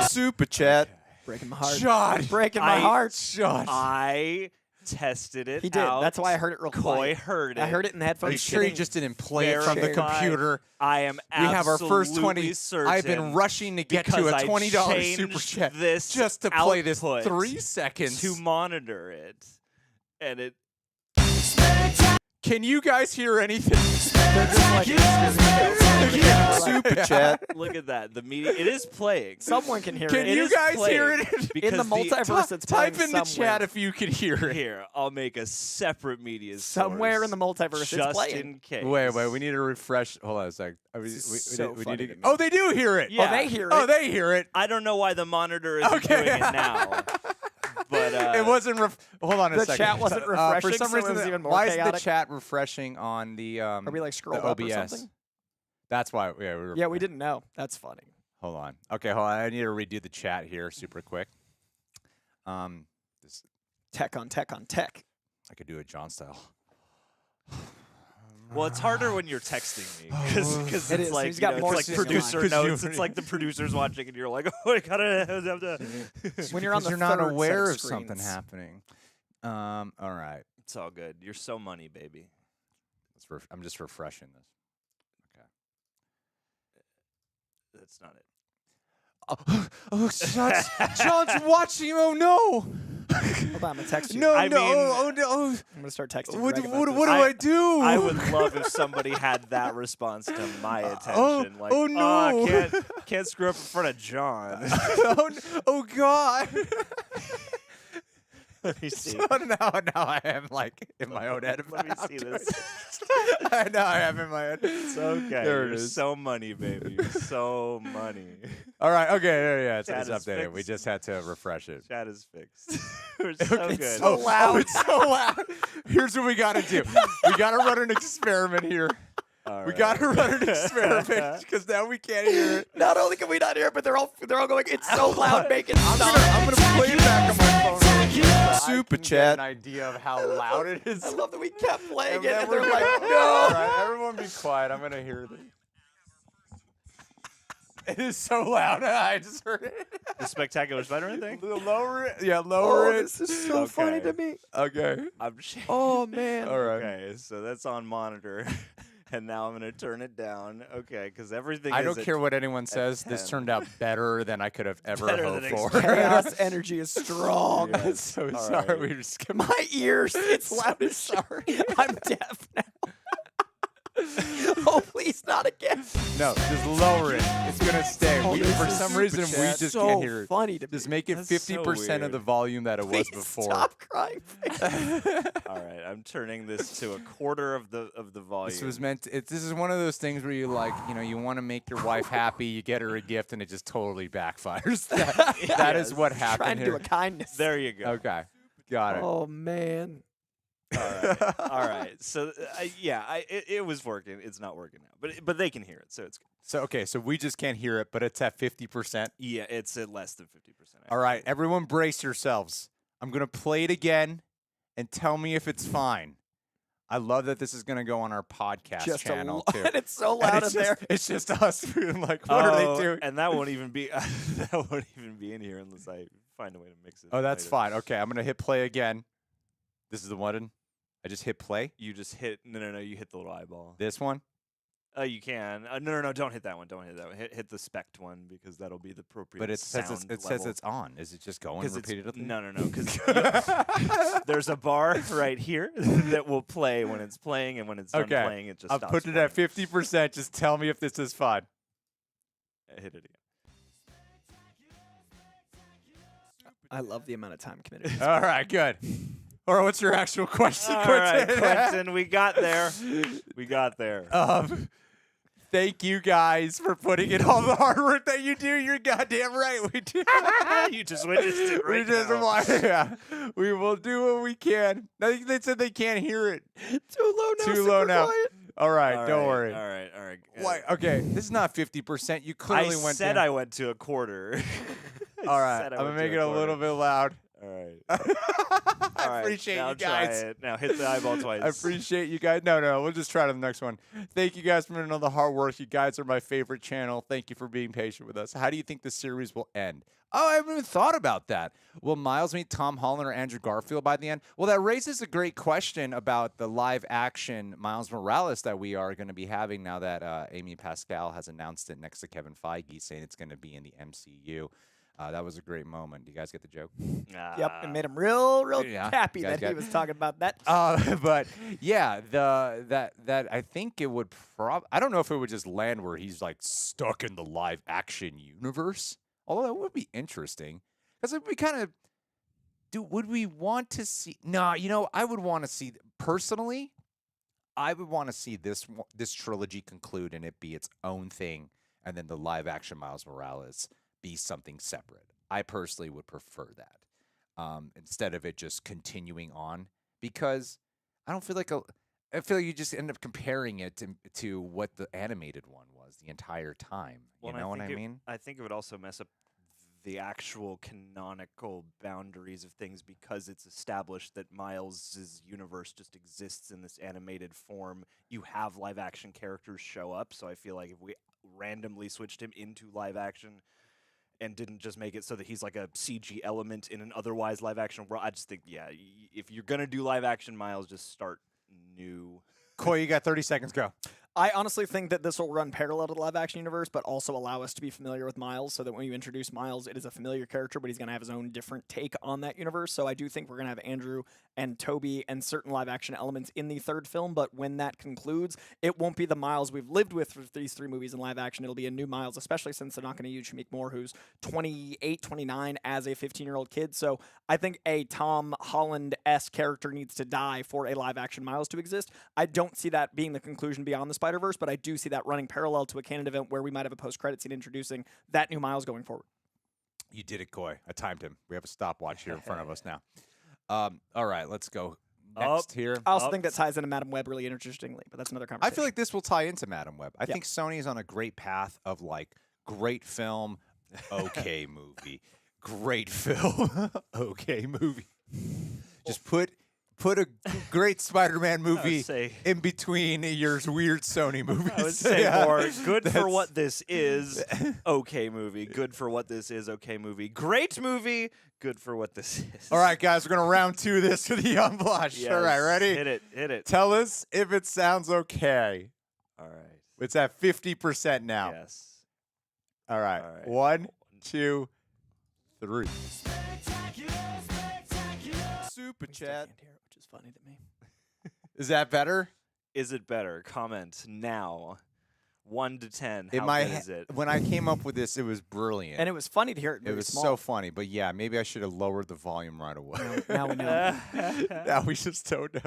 super chat. Breaking my heart. John. Breaking my heart. John. I tested it. He did. out. That's why I heard it real Coy quiet. heard it. I heard it in the Are headphones. you sure you sitting- just didn't play it from the Verified. computer? I am We have our first 20. absolutely certain I've been rushing to get to because a I $20 super changed chat this just to play this output 3 seconds. to monitor it, and it. Can you guys hear anything? They're just like, Super chat. Look at that. The media. It is playing. someone can hear Can it. you is guys hear playing it? because In the multiverse, it's Type playing in the somewhere. chat if you can hear it. Here, I'll make a separate media Somewhere source in the multiverse, it's just playing. in case. Wait, we need to refresh. Hold on a sec. This is so we funny need to me. Oh, they do hear it. Yeah. Oh, they hear it. Oh, they hear it. I don't know why the monitor isn't Okay. doing it now, but It wasn't. Hold on a The second. chat wasn't For refreshing, some so it reason, was even more why is the chaotic. chat refreshing on the Are we like scrolled the up or OBS? something? That's why. Yeah, we were. Yeah, we didn't know. That's funny. Hold on. Okay, hold on. I need to redo the chat here super quick. This Tech on tech on tech. I could do it John style. Well, it's harder when you're texting me because It it's is. like, He's got you know, more it's like shit going on. producer notes. It's like the producer's watching and you're like, oh, I gotta have to. When you're on the you're not third set aware of of something screens. happening. All right. It's all good. You're so money, baby. I'm just refreshing this. That's not it. John's watching. Oh no! Hold on, I'm gonna text you. No, I no! mean- Oh no! I'm gonna start texting you. What right do about this. I do? I would love if somebody had that response to my attention. oh, Like, oh, no. Can't screw up in front of John. oh God! Let me see. So now I am like in my own head. Let me about see it. this. Now I am in my head. It's okay. There it You're is. so money, baby. You're so money. All right. Okay. Yeah. It's Chat is updated. We fixed. just had to refresh it. Chat is fixed. We're so Okay, good. so loud. it's so loud. Here's what we gotta do. We gotta run an experiment here. All We right. gotta run an experiment because now we can't hear it. Not only can we not hear it, but they're all going. It's so loud, make it I'm stop. gonna play it back on my phone. Super I can get chat. an idea of how loud it is. I love that we kept playing And it, then and we're they're like, gonna- no. All right, everyone be quiet. I'm gonna hear this. It is so loud. I just heard it. The Spectacular Spider-Man thing? Lower it. Yeah, lower Oh, it. this is so funny to me. Okay. I'm Oh man. All right. Okay, so that's on monitor. And now I'm going to turn it down. Okay, because everything I is don't at- care what anyone says. 10. This turned out better than I could have ever Better hoped than for. expected. Chaos energy is strong. I'm so All sorry. right. We just My ears, it's loud as sorry. I'm deaf now. Oh, please, not again. no, just lower it. It's gonna stay. Oh, We, this for is some super reason, we chat. just so can't hear it. funny to me. Just make it That's so 50% of the weird. volume that it was Please before. stop crying. All right, I'm turning this to a quarter of the volume. This was meant. This is one of those things where you you want to make your wife happy. You get her a gift, and it just totally backfires. That is what happened Trying to do here. a kindness. There you go. Okay, got it. Oh man. All right. So it was working. It's not working now, but they can hear it, so it's good. So we just can't hear it, but it's at 50%. Yeah, it's at less than 50%. All right, everyone, brace yourselves. I'm gonna play it again, and tell me if it's fine. I love that this is gonna go on our podcast Just channel a too. and it's so And loud it's in there. It's just us being like, what are they doing? And that won't even be in here unless I find a way to mix it. Oh, that's later. fine. Okay, I'm gonna hit play again. This is the one. I just hit play. You just hit no. You hit the little eyeball. This one. You can. No. Don't hit that one. Don't hit that one. Hit the spect one because that'll be the appropriate. But it says sound it says level. it's on. Is it just going 'Cause it's- repeatedly? No. Because there's a bar right here that will play when it's playing, and when it's done Okay. playing, it just I'll stops put it at playing. 50%. Just tell me if this is fine. Hit it again. I love the amount of time committed. All right, good. Or what's your actual question, All Quentin? right, Quentin, we got there. We got there. Thank you guys for putting in all the hard work that you do. You're goddamn right. We do. You just witnessed it We right just now. yeah. We will do what we can. I think they said they can't hear it. Too low now. Too low super now. quiet. All right, All don't right, worry. All right. Why? Okay, this is not 50%. You I clearly went said down. I went to a quarter. All right, I'm gonna make it a little bit loud. All right. I appreciate now you guys. Try it. Now hit the eyeball twice. I appreciate you guys. No, we'll just try to the next one. Thank you guys for doing all the hard work. You guys are my favorite channel. Thank you for being patient with us. How do you think the series will end? Oh, I haven't even thought about that. Will Miles meet Tom Holland or Andrew Garfield by the end? Well, that raises a great question about the live action Miles Morales that we are going to be having now that Amy Pascal has announced it next to Kevin Feige, saying it's going to be in the MCU. That was a great moment. Do you guys get the joke? Yep, it made him real Yeah, happy you guys that he got- was talking about that. But yeah, that I think it would I don't know if it would just land where he's like stuck in the live action universe. Although that would be interesting because it would be kind of. Would we want to see? No, I would want to see personally. I would want to see this trilogy conclude and it be its own thing, and then the live action Miles Morales be something separate. I personally would prefer that instead of it just continuing on because I don't feel like I feel you just end up comparing it to what the animated one was the entire time. You know what I mean? I think it would also mess up the actual canonical boundaries of things because it's established that Miles' universe just exists in this animated form. You have live action characters show up, so I feel like if we randomly switched him into live action and didn't just make it so that he's like a CG element in an otherwise live action world, I just think, if you're going to do live action Miles, just start new. Coy, you got 30 seconds. Go. I honestly think that this will run parallel to the live-action universe, but also allow us to be familiar with Miles, so that when you introduce Miles, it is a familiar character, but he's going to have his own different take on that universe. So I do think we're going to have Andrew and Tobey and certain live-action elements in the third film, but when that concludes, it won't be the Miles we've lived with for these 3 movies in live action. It'll be a new Miles, especially since they're not going to use Shameik Moore, who's 28, 29 as a 15-year-old kid. So I think a Tom Holland-esque character needs to die for a live-action Miles to exist. I don't see that being the conclusion beyond the Spider-Verse, but I do see that running parallel to a canon event where we might have a post-credit scene introducing that new Miles going forward. You did it, Coy. I timed him. We have a stopwatch here in front of us now. All right, let's go next here. I also think that ties into Madam Web really interestingly, but that's another conversation. I feel like this will tie into Madam Web. I think Sony is on a great path of like great film, okay movie, great film, okay movie. Just put a great Spider-Man movie in between your weird Sony movies. I would say more good for what this is, okay movie. Good for what this is, okay movie. Great movie, good for what this is. All right, guys, we're going to round 2 this for the Unblush. Yes. All right, ready? Hit it. Tell us if it sounds okay. All right. It's at 50% now. Yes. All right. All right. 1, 2, 3. Super I still chat. can't hear it, which is funny to me. Is that better? Is it better? Comment now. 1 to 10. In How my good is it? When I came up with this, it was brilliant. And it was funny to hear it. it very was small. so funny. But yeah, maybe I should have lowered the volume right away. Now we know. Now we just don't know.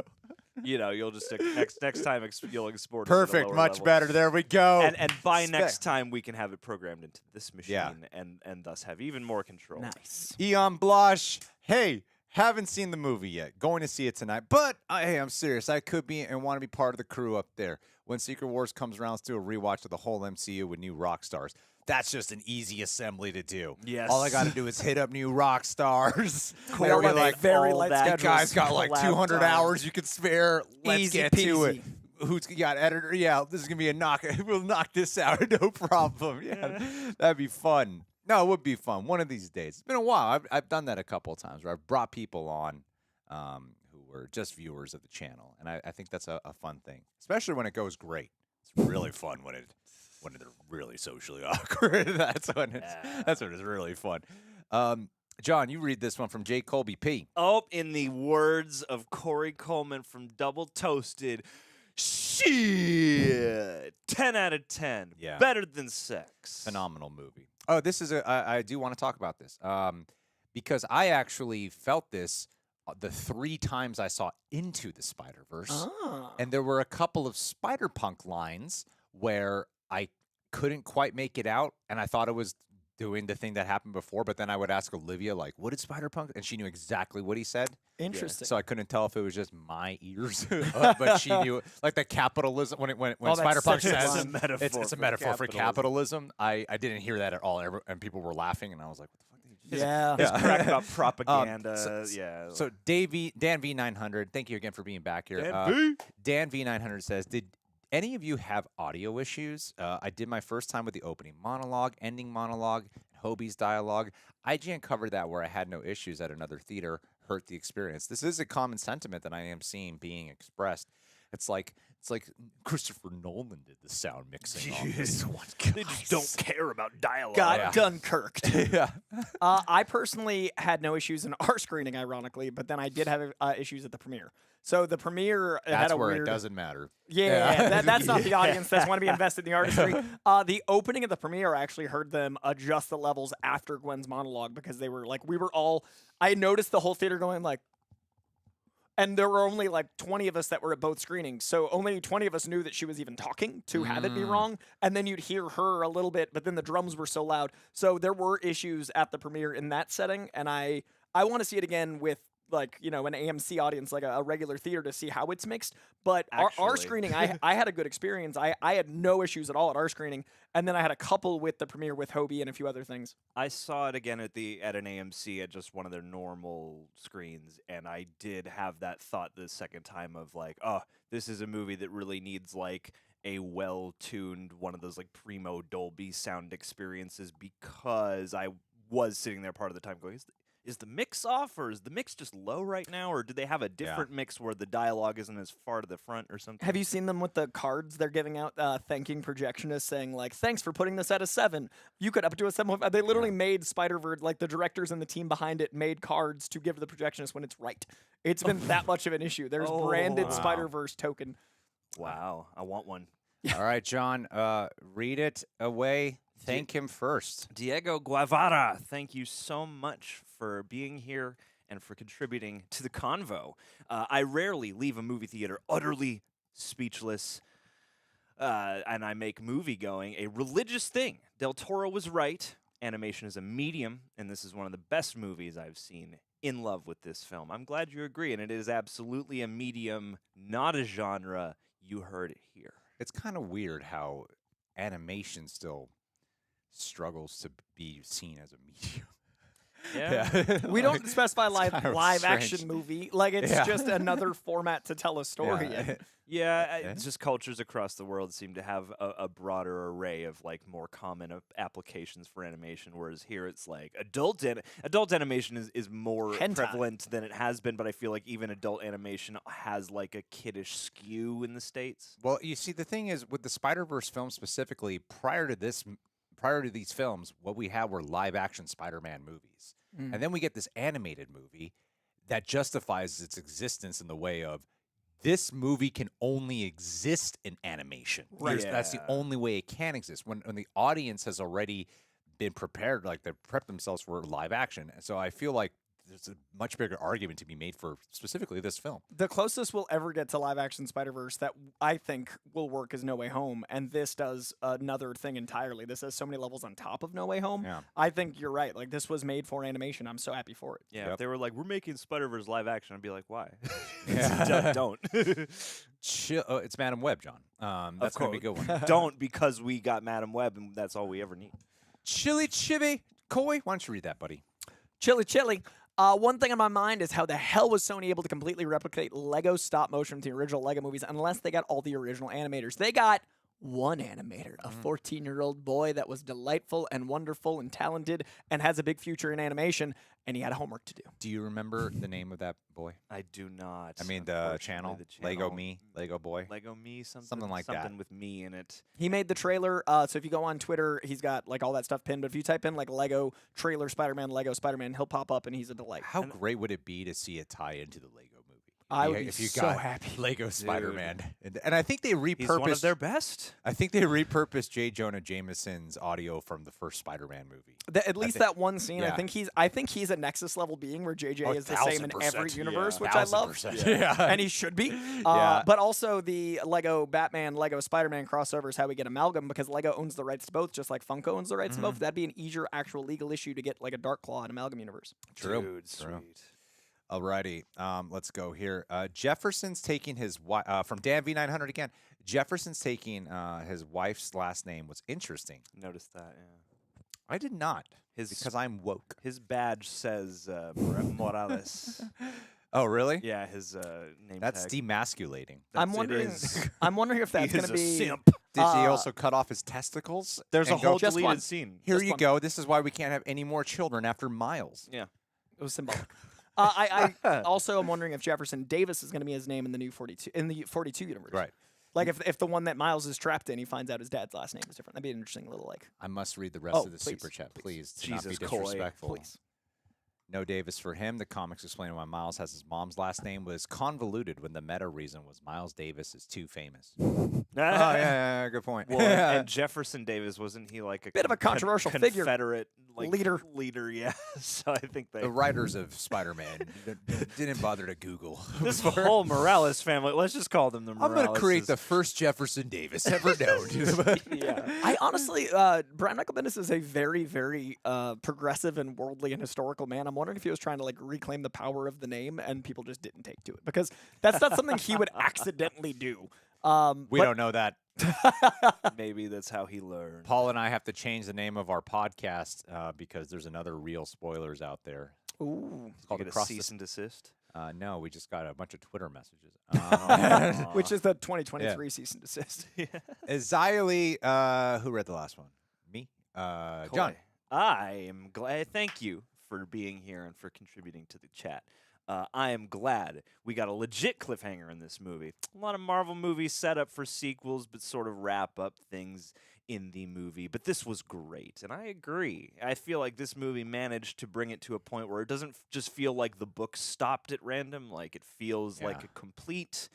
You know, you'll just next time you'll export it. Perfect. At a lower Much level. better. There we go. And by next time we can have it programmed into this machine Yeah. and thus have even more control. Nice. Eon Blush. Hey, haven't seen the movie yet. Going to see it tonight. But hey, I'm serious. I could be and want to be part of the crew up there. When Secret Wars comes around, let's do a rewatch of the whole MCU with new rock stars. That's just an easy assembly to do. Yes. All I got to do is hit up new rock stars. We all Be have like, very all light that you schedules. guys got like collab 200 time. hours you could spare. Let's Easy get to it. peasy. Who's got editor? Yeah, this is gonna be a knock. We'll knock this out, no problem. Yeah, that'd be fun. No, it would be fun one of these days. It's been a while. I've done that a couple of times where I've brought people on who were just viewers of the channel, and I think that's a fun thing, especially when it goes great. It's really fun when they're really socially awkward. That's when it's really fun. John, you read this one from J. Colby P. Oh, in the words of Corey Coleman from Double Toasted, shit, 10 out of 10. Yeah. Better than sex. Phenomenal movie. Oh, this is I do want to talk about this because I actually felt this the 3 times I saw Into the Spider-Verse. Ah. And there were a couple of Spider-Punk lines where I couldn't quite make it out, and I thought it was doing the thing that happened before, but then I would ask Olivia, like, what did Spider-Punk? And she knew exactly what he said. Interesting. So I couldn't tell if it was just my ears, but she knew, like the capitalism, when Oh, that's Spider-Punk such a says line. metaphor it's a for metaphor for capitalism. capitalism. I didn't hear that at all, and people were laughing, and I was like, what the fuck did you just Yeah. His crack about propaganda. So Dan V900, thank you again for being back here. Dan V900 says, did any of you have audio issues? I did my first time with the opening monologue, ending monologue, Hobie's dialogue. IGN covered that where I had no issues at another theater, hurt the experience. This is a common sentiment that I am seeing being expressed. It's like Christopher Nolan did the sound mixing on this one. They just don't care about dialogue. Got Dunkirked. Yeah. I personally had no issues in our screening, ironically, but then I did have issues at the premiere. So the premiere had That's a where weird. it doesn't matter. Yeah. That's not the audience that's want to be invested in the artistry. The opening of the premiere, I actually heard them adjust the levels after Gwen's monologue because they were like, I noticed the whole theater going like, and there were only like 20 of us that were at both screenings. So only 20 of us knew that she was even talking to have it be wrong. And then you'd hear her a little bit, but then the drums were so loud. So there were issues at the premiere in that setting. And I want to see it again with like an AMC audience, like a regular theater, to see how it's mixed. But our Actually. screening, I had a good experience. I had no issues at all at our screening, and then I had a couple with the premiere with Hobie and a few other things. I saw it again at an AMC at just one of their normal screens, and I did have that thought the second time of like, oh, this is a movie that really needs like a well-tuned one of those like primo Dolby sound experiences, because I was sitting there part of the time going, is the mix off, or is the mix just low right now, or do they have a different mix where the dialogue isn't as far to the front or something? Have you seen them with the cards they're giving out, thanking projectionists, saying like, "Thanks for putting this at a 7. You could up it to a 7.5." They literally made Spider-Verse, like the directors and the team behind it made cards to give to the projectionists when it's right. It's been that much of an issue. There's branded wow. Spider-Verse token. Wow, I want one. All right, John, read it away. Thank him first. Diego Guevara, thank you so much for being here and for contributing to the convo. I rarely leave a movie theater utterly speechless, and I make movie going a religious thing. Del Toro was right. Animation is a medium, and this is one of the best movies I've seen. In love with this film. I'm glad you agree, and it is absolutely a medium, not a genre. You heard it here. It's kind of weird how animation still struggles to be seen as a medium. Yeah. We don't specify live strange. action movie. Like, it's just another format to tell a story in. It's just cultures across the world seem to have a broader array of like more common applications for animation, whereas here it's like adult animation is more Hentai. prevalent than it has been, but I feel like even adult animation has like a kiddish skew in the States. Well, you see, the thing is, with the Spider-Verse film specifically, prior to these films, what we had were live-action Spider-Man movies. And then we get this animated movie that justifies its existence in the way of, this movie can only exist in animation. Right. That's the only way it can exist. When the audience has already been prepared, like they've prepped themselves for live action. And so I feel like there's a much bigger argument to be made for specifically this film. The closest we'll ever get to live action Spider-Verse that I think will work is No Way Home, and this does another thing entirely. This has so many levels on top of No Way Home. Yeah. I think you're right. Like, this was made for animation. I'm so happy for it. Yeah, if they were like, we're making Spider-Verse live action, I'd be like, why? Yeah. Don't. Chill, it's Madam Web, John. That's going to be a good one. Don't, because we got Madam Web, and that's all we ever need. Chili Chibi. Coy, why don't you read that, buddy? Chili. One thing on my mind is how the hell was Sony able to completely replicate Lego stop motion from the original Lego movies unless they got all the original animators? They got one animator, a 14-year-old boy that was delightful and wonderful and talented and has a big future in animation, and he had homework to do. Do you remember the name of that boy? I do not. I mean, the unfortunately, channel, the Lego channel. Me, Lego Boy. Lego Me, something, Something like that. Something with me in it. He made the trailer, so if you go on Twitter, he's got like all that stuff pinned, but if you type in like Lego trailer Spider-Man, Lego Spider-Man, he'll pop up and he's a delight. How great would it be to see it tie into the Lego movie? I would Yeah, be if you so got happy. Lego Spider-Man, and I think they repurposed. He's one of their best. I think they repurposed J. Jonah Jameson's audio from the first Spider-Man movie. At least that one scene, yeah. I think he's a Nexus level being where JJ Oh, is the same in every 1000%, universe, yeah. which I love. 1000%. Yeah. And he should be. Yeah. But also the Lego Batman, Lego Spider-Man crossover is how we get amalgam, because Lego owns the rights to both, just like Funko owns the rights to both. That'd be an easier actual legal issue to get like a Dark Claw and amalgam universe. True. Dude, True. sweet. Alrighty, let's go here. Jefferson's taking his from Dan V900 again. Jefferson's taking his wife's last name was interesting. Noticed that, yeah. I did not, His because I'm woke. His badge says Morales. Oh, really? Yeah, his name That's tag. demasculating. I'm It wondering. is. I'm wondering if that's He going is to a be. simp. Did he Uh, also cut off his testicles? There's a and go, whole just deleted one. scene. Here just you one. go. This is why we can't have any more children after Miles. Yeah. It was symbolic. I also am wondering if Jefferson Davis is going to be his name in the new 42 universe. Right. Like if the one that Miles is trapped in, he finds out his dad's last name is different. That'd be an interesting little like. I must read the rest Oh, of the please, super chat, please. please. To not be Jesus, Coy, disrespectful. Please. No Davis for him. The comics explaining why Miles has his mom's last name was convoluted when the meta reason was Miles Davis is too famous. Oh, yeah, Good point. Well, and Jefferson Davis, wasn't he like a Bit of a controversial figure. Confederate Leader. Leader, yeah. So I think they. The writers of Spider-Man didn't bother to Google. This whole Morales family, let's just call them the Morales. I'm going to create the first Jefferson Davis ever known. Yeah. I honestly, Brian Michael Bendis is a very, very progressive and worldly and historical man. I'm wondering if he was trying to like reclaim the power of the name, and people just didn't take to it because that's not something he would accidentally do. We don't know that. Maybe that's how he learned. Paul and I have to change the name of our podcast because there's another real spoilers out there. Ooh, It's called Get a Across cease and desist. No, we just got a bunch of Twitter messages. which is the 2023 cease and desist. Xylee, who read the last one? Me? John. Coy. I am glad. Thank you for being here and for contributing to the chat. I am glad we got a legit cliffhanger in this movie. A lot of Marvel movies set up for sequels, but sort of wrap up things in the movie. But this was great, and I agree. I feel like this movie managed to bring it to a point where it doesn't just feel like the book stopped at random. Like it feels like a complete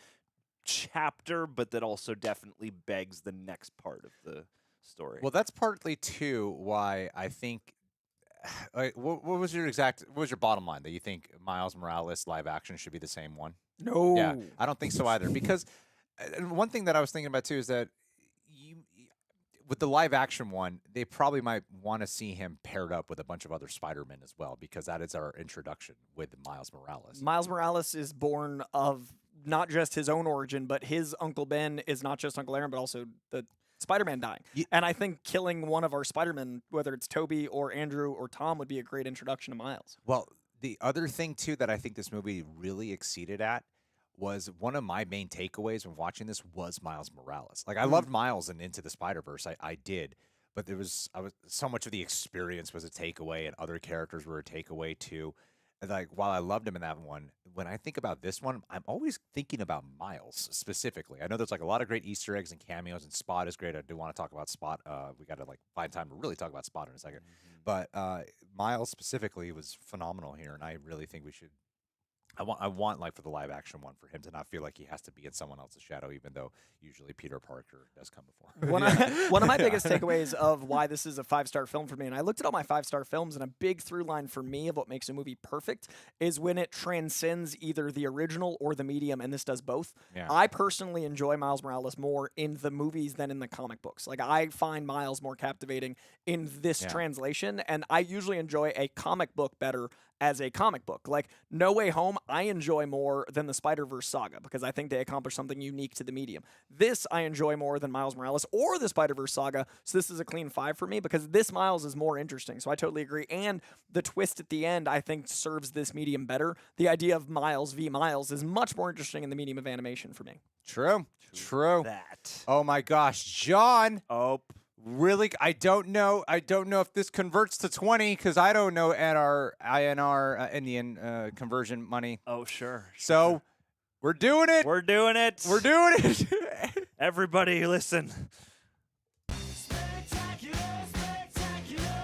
chapter, but that also definitely begs the next part of the story. Well, that's partly too why I think. What was your bottom line that you think Miles Morales live action should be the same one? No. Yeah, I don't think so either. Because one thing that I was thinking about too is that with the live action one, they probably might want to see him paired up with a bunch of other Spider-Men as well, because that is our introduction with Miles Morales. Miles Morales is born of not just his own origin, but his Uncle Ben is not just Uncle Aaron, but also the Spider-Man dying. And I think killing one of our Spider-Men, whether it's Tobey or Andrew or Tom, would be a great introduction to Miles. Well, the other thing, too, that I think this movie really exceeded at was one of my main takeaways when watching this was Miles Morales. Like, I loved Miles and Into the Spider-Verse. I did. But so much of the experience was a takeaway, and other characters were a takeaway, too. And like, while I loved him in that one, when I think about this one, I'm always thinking about Miles specifically. I know there's like a lot of great Easter eggs and cameos, and Spot is great. I do want to talk about Spot. We got to like find time to really talk about Spot in a second. But Miles specifically was phenomenal here, and I really think we should. I want like for the live action one for him to not feel like he has to be in someone else's shadow, even though usually Peter Parker does come before. One of my biggest takeaways of why this is a 5-star film for me, and I looked at all my 5-star films, and a big through line for me of what makes a movie perfect is when it transcends either the original or the medium, and this does both. Yeah. I personally enjoy Miles Morales more in the movies than in the comic books. Like, I find Miles more captivating in this translation, and I usually enjoy a comic book better as a comic book. Like, No Way Home, I enjoy more than the Spider-Verse saga because I think they accomplish something unique to the medium. This I enjoy more than Miles Morales or the Spider-Verse saga, so this is a clean 5 for me because this Miles is more interesting, so I totally agree. And the twist at the end, I think, serves this medium better. The idea of Miles v. Miles is much more interesting in the medium of animation for me. True. That. Oh my gosh, John. Oh. Really, I don't know if this converts to 20 because I don't know at our INR Indian conversion money. Oh, sure. So we're doing it. We're doing it. We're doing it. Everybody, listen.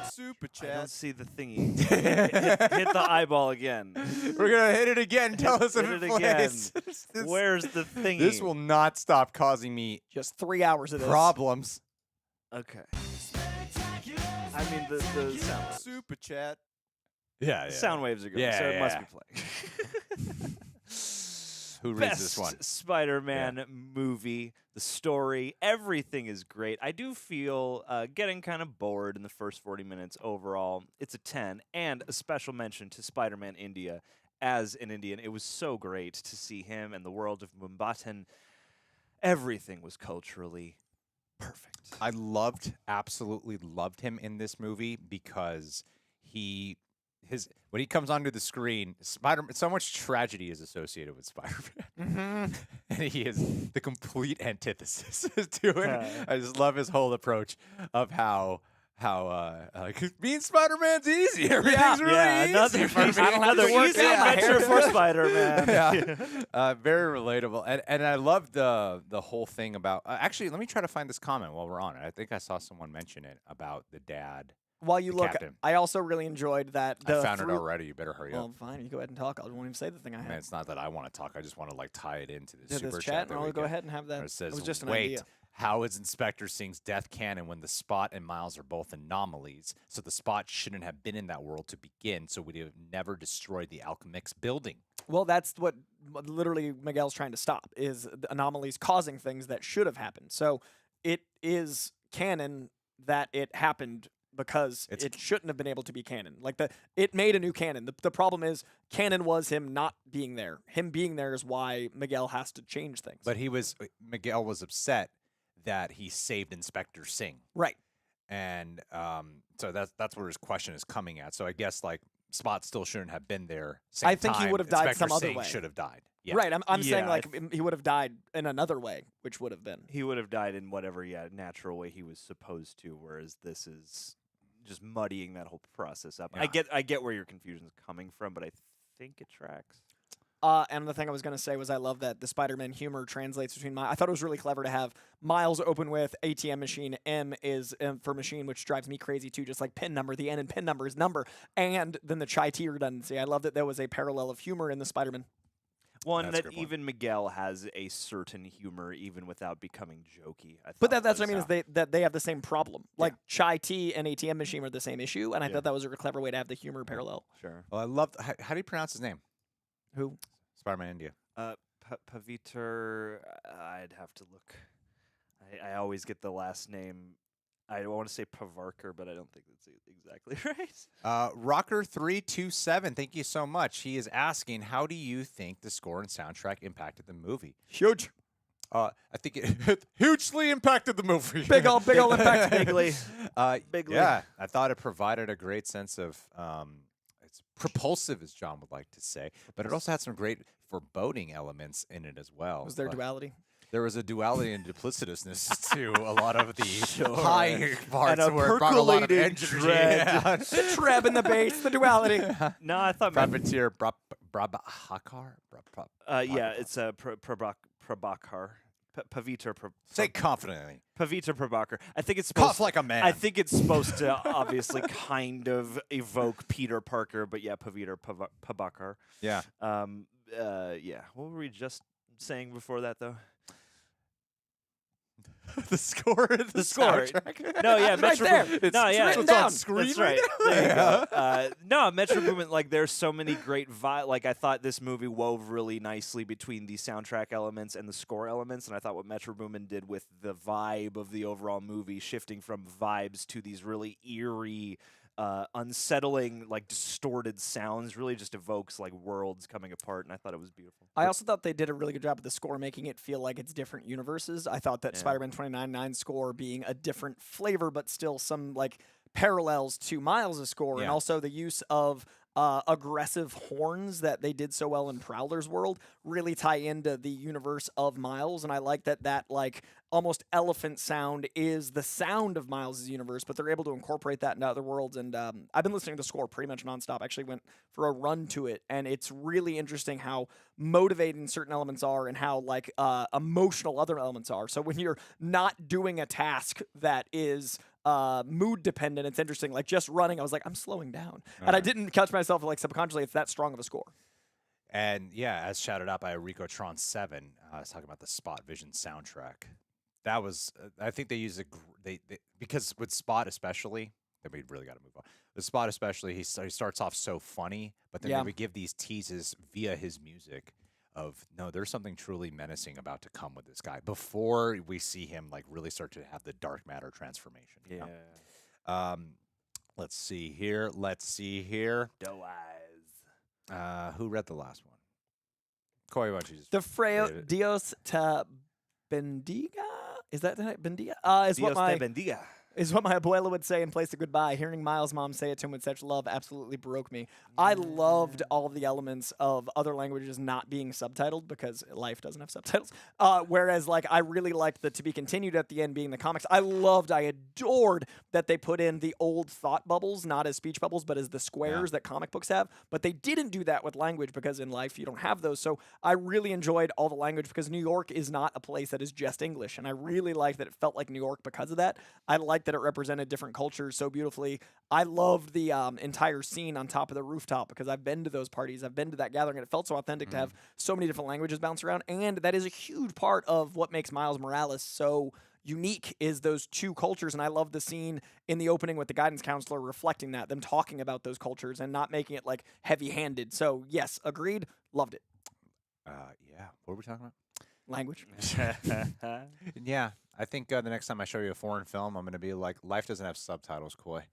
Super I don't chat. see the thingy. hit the eyeball again. We're gonna hit it again. Tell us if Hit it it again. plays. Where's the thingy? This will not stop causing me Just 3 hours of this. problems. Okay. I mean, the sound waves. Super chat. Yeah, The sound waves are good, Yeah, so it must yeah. be playing. Who reads Best this one? Spider-Man movie, the story, everything is great. I do feel getting kind of bored in the first 40 minutes overall. It's a 10, and a special mention to Spider-Man India. As an Indian, it was so great to see him and the world of Mumbattan. Everything was culturally perfect. I absolutely loved him in this movie because when he comes onto the screen, so much tragedy is associated with Spider-Man, and he is the complete antithesis to it. I just love his whole approach of how being Spider-Man's easy. Everything's really easy. Another easy adventure for Spider-Man. Very relatable, and I love the whole thing about. Actually, let me try to find this comment while we're on it. I think I saw someone mention it about the dad. While you The look, captain. I also really enjoyed that. I found it already. You better hurry up. Well, fine. You go ahead and talk. I won't even say the thing I Man, had. it's not that I want to talk. I just want to like tie it into the To super this chat. chat, There and we I'll go ahead and have that. It says, it was just an wait, idea. How is Inspector Singh's death canon when the Spot and Miles are both anomalies? So the Spot shouldn't have been in that world to begin, so we'd have never destroyed the Alchemix building. Well, that's what literally Miguel's trying to stop, is the anomalies causing things that should have happened. So it is canon that it happened because it shouldn't have been able to be canon. Like it made a new canon. The problem is canon was him not being there. Him being there is why Miguel has to change things. But Miguel was upset that he saved Inspector Singh. Right. And so that's where his question is coming at. So I guess like Spot still shouldn't have been there. I think he would have died some other Singh way. Should have died. Yeah. Right. I'm saying Yeah, like he would have died in another way, which would have been. He would have died in whatever natural way he was supposed to, whereas this is just muddying that whole process up. Yeah. I get where your confusion is coming from, but I think it tracks. And the thing I was going to say was I love that the Spider-Man humor translates between I thought it was really clever to have Miles open with ATM machine. M is for machine, which drives me crazy too, just like pin number. The N in pin number is number. And then the chai tea redundancy. I love that there was a parallel of humor in the Spider-Man. One That's a that good point. even Miguel has a certain humor, even without becoming jokey. But that's what I mean is that they have the same problem. Like chai tea and ATM machine are the same issue, and I thought that was a clever way to have the humor parallel. Sure. Well, I love. How do you pronounce his name? Who? Spider-Man India. Paviter, I'd have to look. I always get the last name. I want to say Pavarkar, but I don't think that's exactly right. Rocker327, thank you so much. He is asking, how do you think the score and soundtrack impacted the movie? Huge. I think it hugely impacted the movie. Big ol' impact. Bigly. Bigly. Yeah, I thought it provided a great sense of it's propulsive, as John would like to say, but it also had some great foreboding elements in it as well. Was there Like, duality? there was a duality and duplicitousness to a lot of the Sure. high parts And a where it brought a lot of percolated energy. dread. Yeah. The treb and the bass, the duality. No, I thought. Privateer Brabhakar? Yeah, it's Prabhakar. Paviter. Say confidently. Paviter Prabhakar. I think it's supposed. Cough like a man. I think it's supposed to obviously kind of evoke Peter Parker, but yeah, Paviter Prabhakar. Yeah. Yeah. What were we just saying before that, though? The score. The score. soundtrack. No, yeah, It's right Metro there. Boomin. It's No, yeah, written it's on down. screen. That's right. There you go. No, Metro Boomin, like, there's so many great like, I thought this movie wove really nicely between the soundtrack elements and the score elements, and I thought what Metro Boomin did with the vibe of the overall movie, shifting from vibes to these really eerie, unsettling, like, distorted sounds, really just evokes, like, worlds coming apart, and I thought it was beautiful. I also thought they did a really good job with the score, making it feel like it's different universes. I thought that Yeah. Spider-Man 29.9 score being a different flavor, but still some like parallels to Miles' score, and Yeah. also the use of aggressive horns that they did so well in Prowler's world really tie into the universe of Miles. And I like that like almost elephant sound is the sound of Miles' universe, but they're able to incorporate that into other worlds. And I've been listening to the score pretty much nonstop. I actually went for a run to it, and it's really interesting how motivating certain elements are and how like emotional other elements are. So when you're not doing a task that is mood dependent, it's interesting. Like just running, I was like, I'm slowing down, and I didn't catch myself like subconsciously. It's that strong of a score. And yeah, as shouted out by Ricotron7, I was talking about the Spot Vision soundtrack. That was, I think they use they because with Spot especially, then we really got to move on. With Spot especially, he starts off so funny, but then Yeah. they would give these teases via his music of no, there's something truly menacing about to come with this guy before we see him like really start to have the dark matter transformation. you Yeah. know? Let's see here. Doe eyes. Who read the last one? Corey, why don't you just The Freo read it? Dios te bendiga. Is that the bendiga? Is Dios what te bendiga. is what my abuela would say in place of goodbye. Hearing Miles' mom say it to him with such love absolutely broke me. I loved all of the elements of other languages not being subtitled because life doesn't have subtitles. Whereas, like, I really liked the to be continued at the end being the comics. I adored that they put in the old thought bubbles, not as speech bubbles, but as the squares that comic books have. But they didn't do that with language because in life you don't have those. So I really enjoyed all the language because New York is not a place that is just English. And I really liked that it felt like New York because of that. I liked that it represented different cultures so beautifully. I loved the entire scene on top of the rooftop because I've been to those parties. I've been to that gathering, and it felt so authentic to have so many different languages bounce around. And that is a huge part of what makes Miles Morales so unique is those two cultures. And I love the scene in the opening with the guidance counselor reflecting that, them talking about those cultures and not making it like heavy-handed. So yes, agreed, loved it. Yeah. What were we talking about? Language. Yeah, I think the next time I show you a foreign film, I'm going to be like, life doesn't have subtitles, Koi.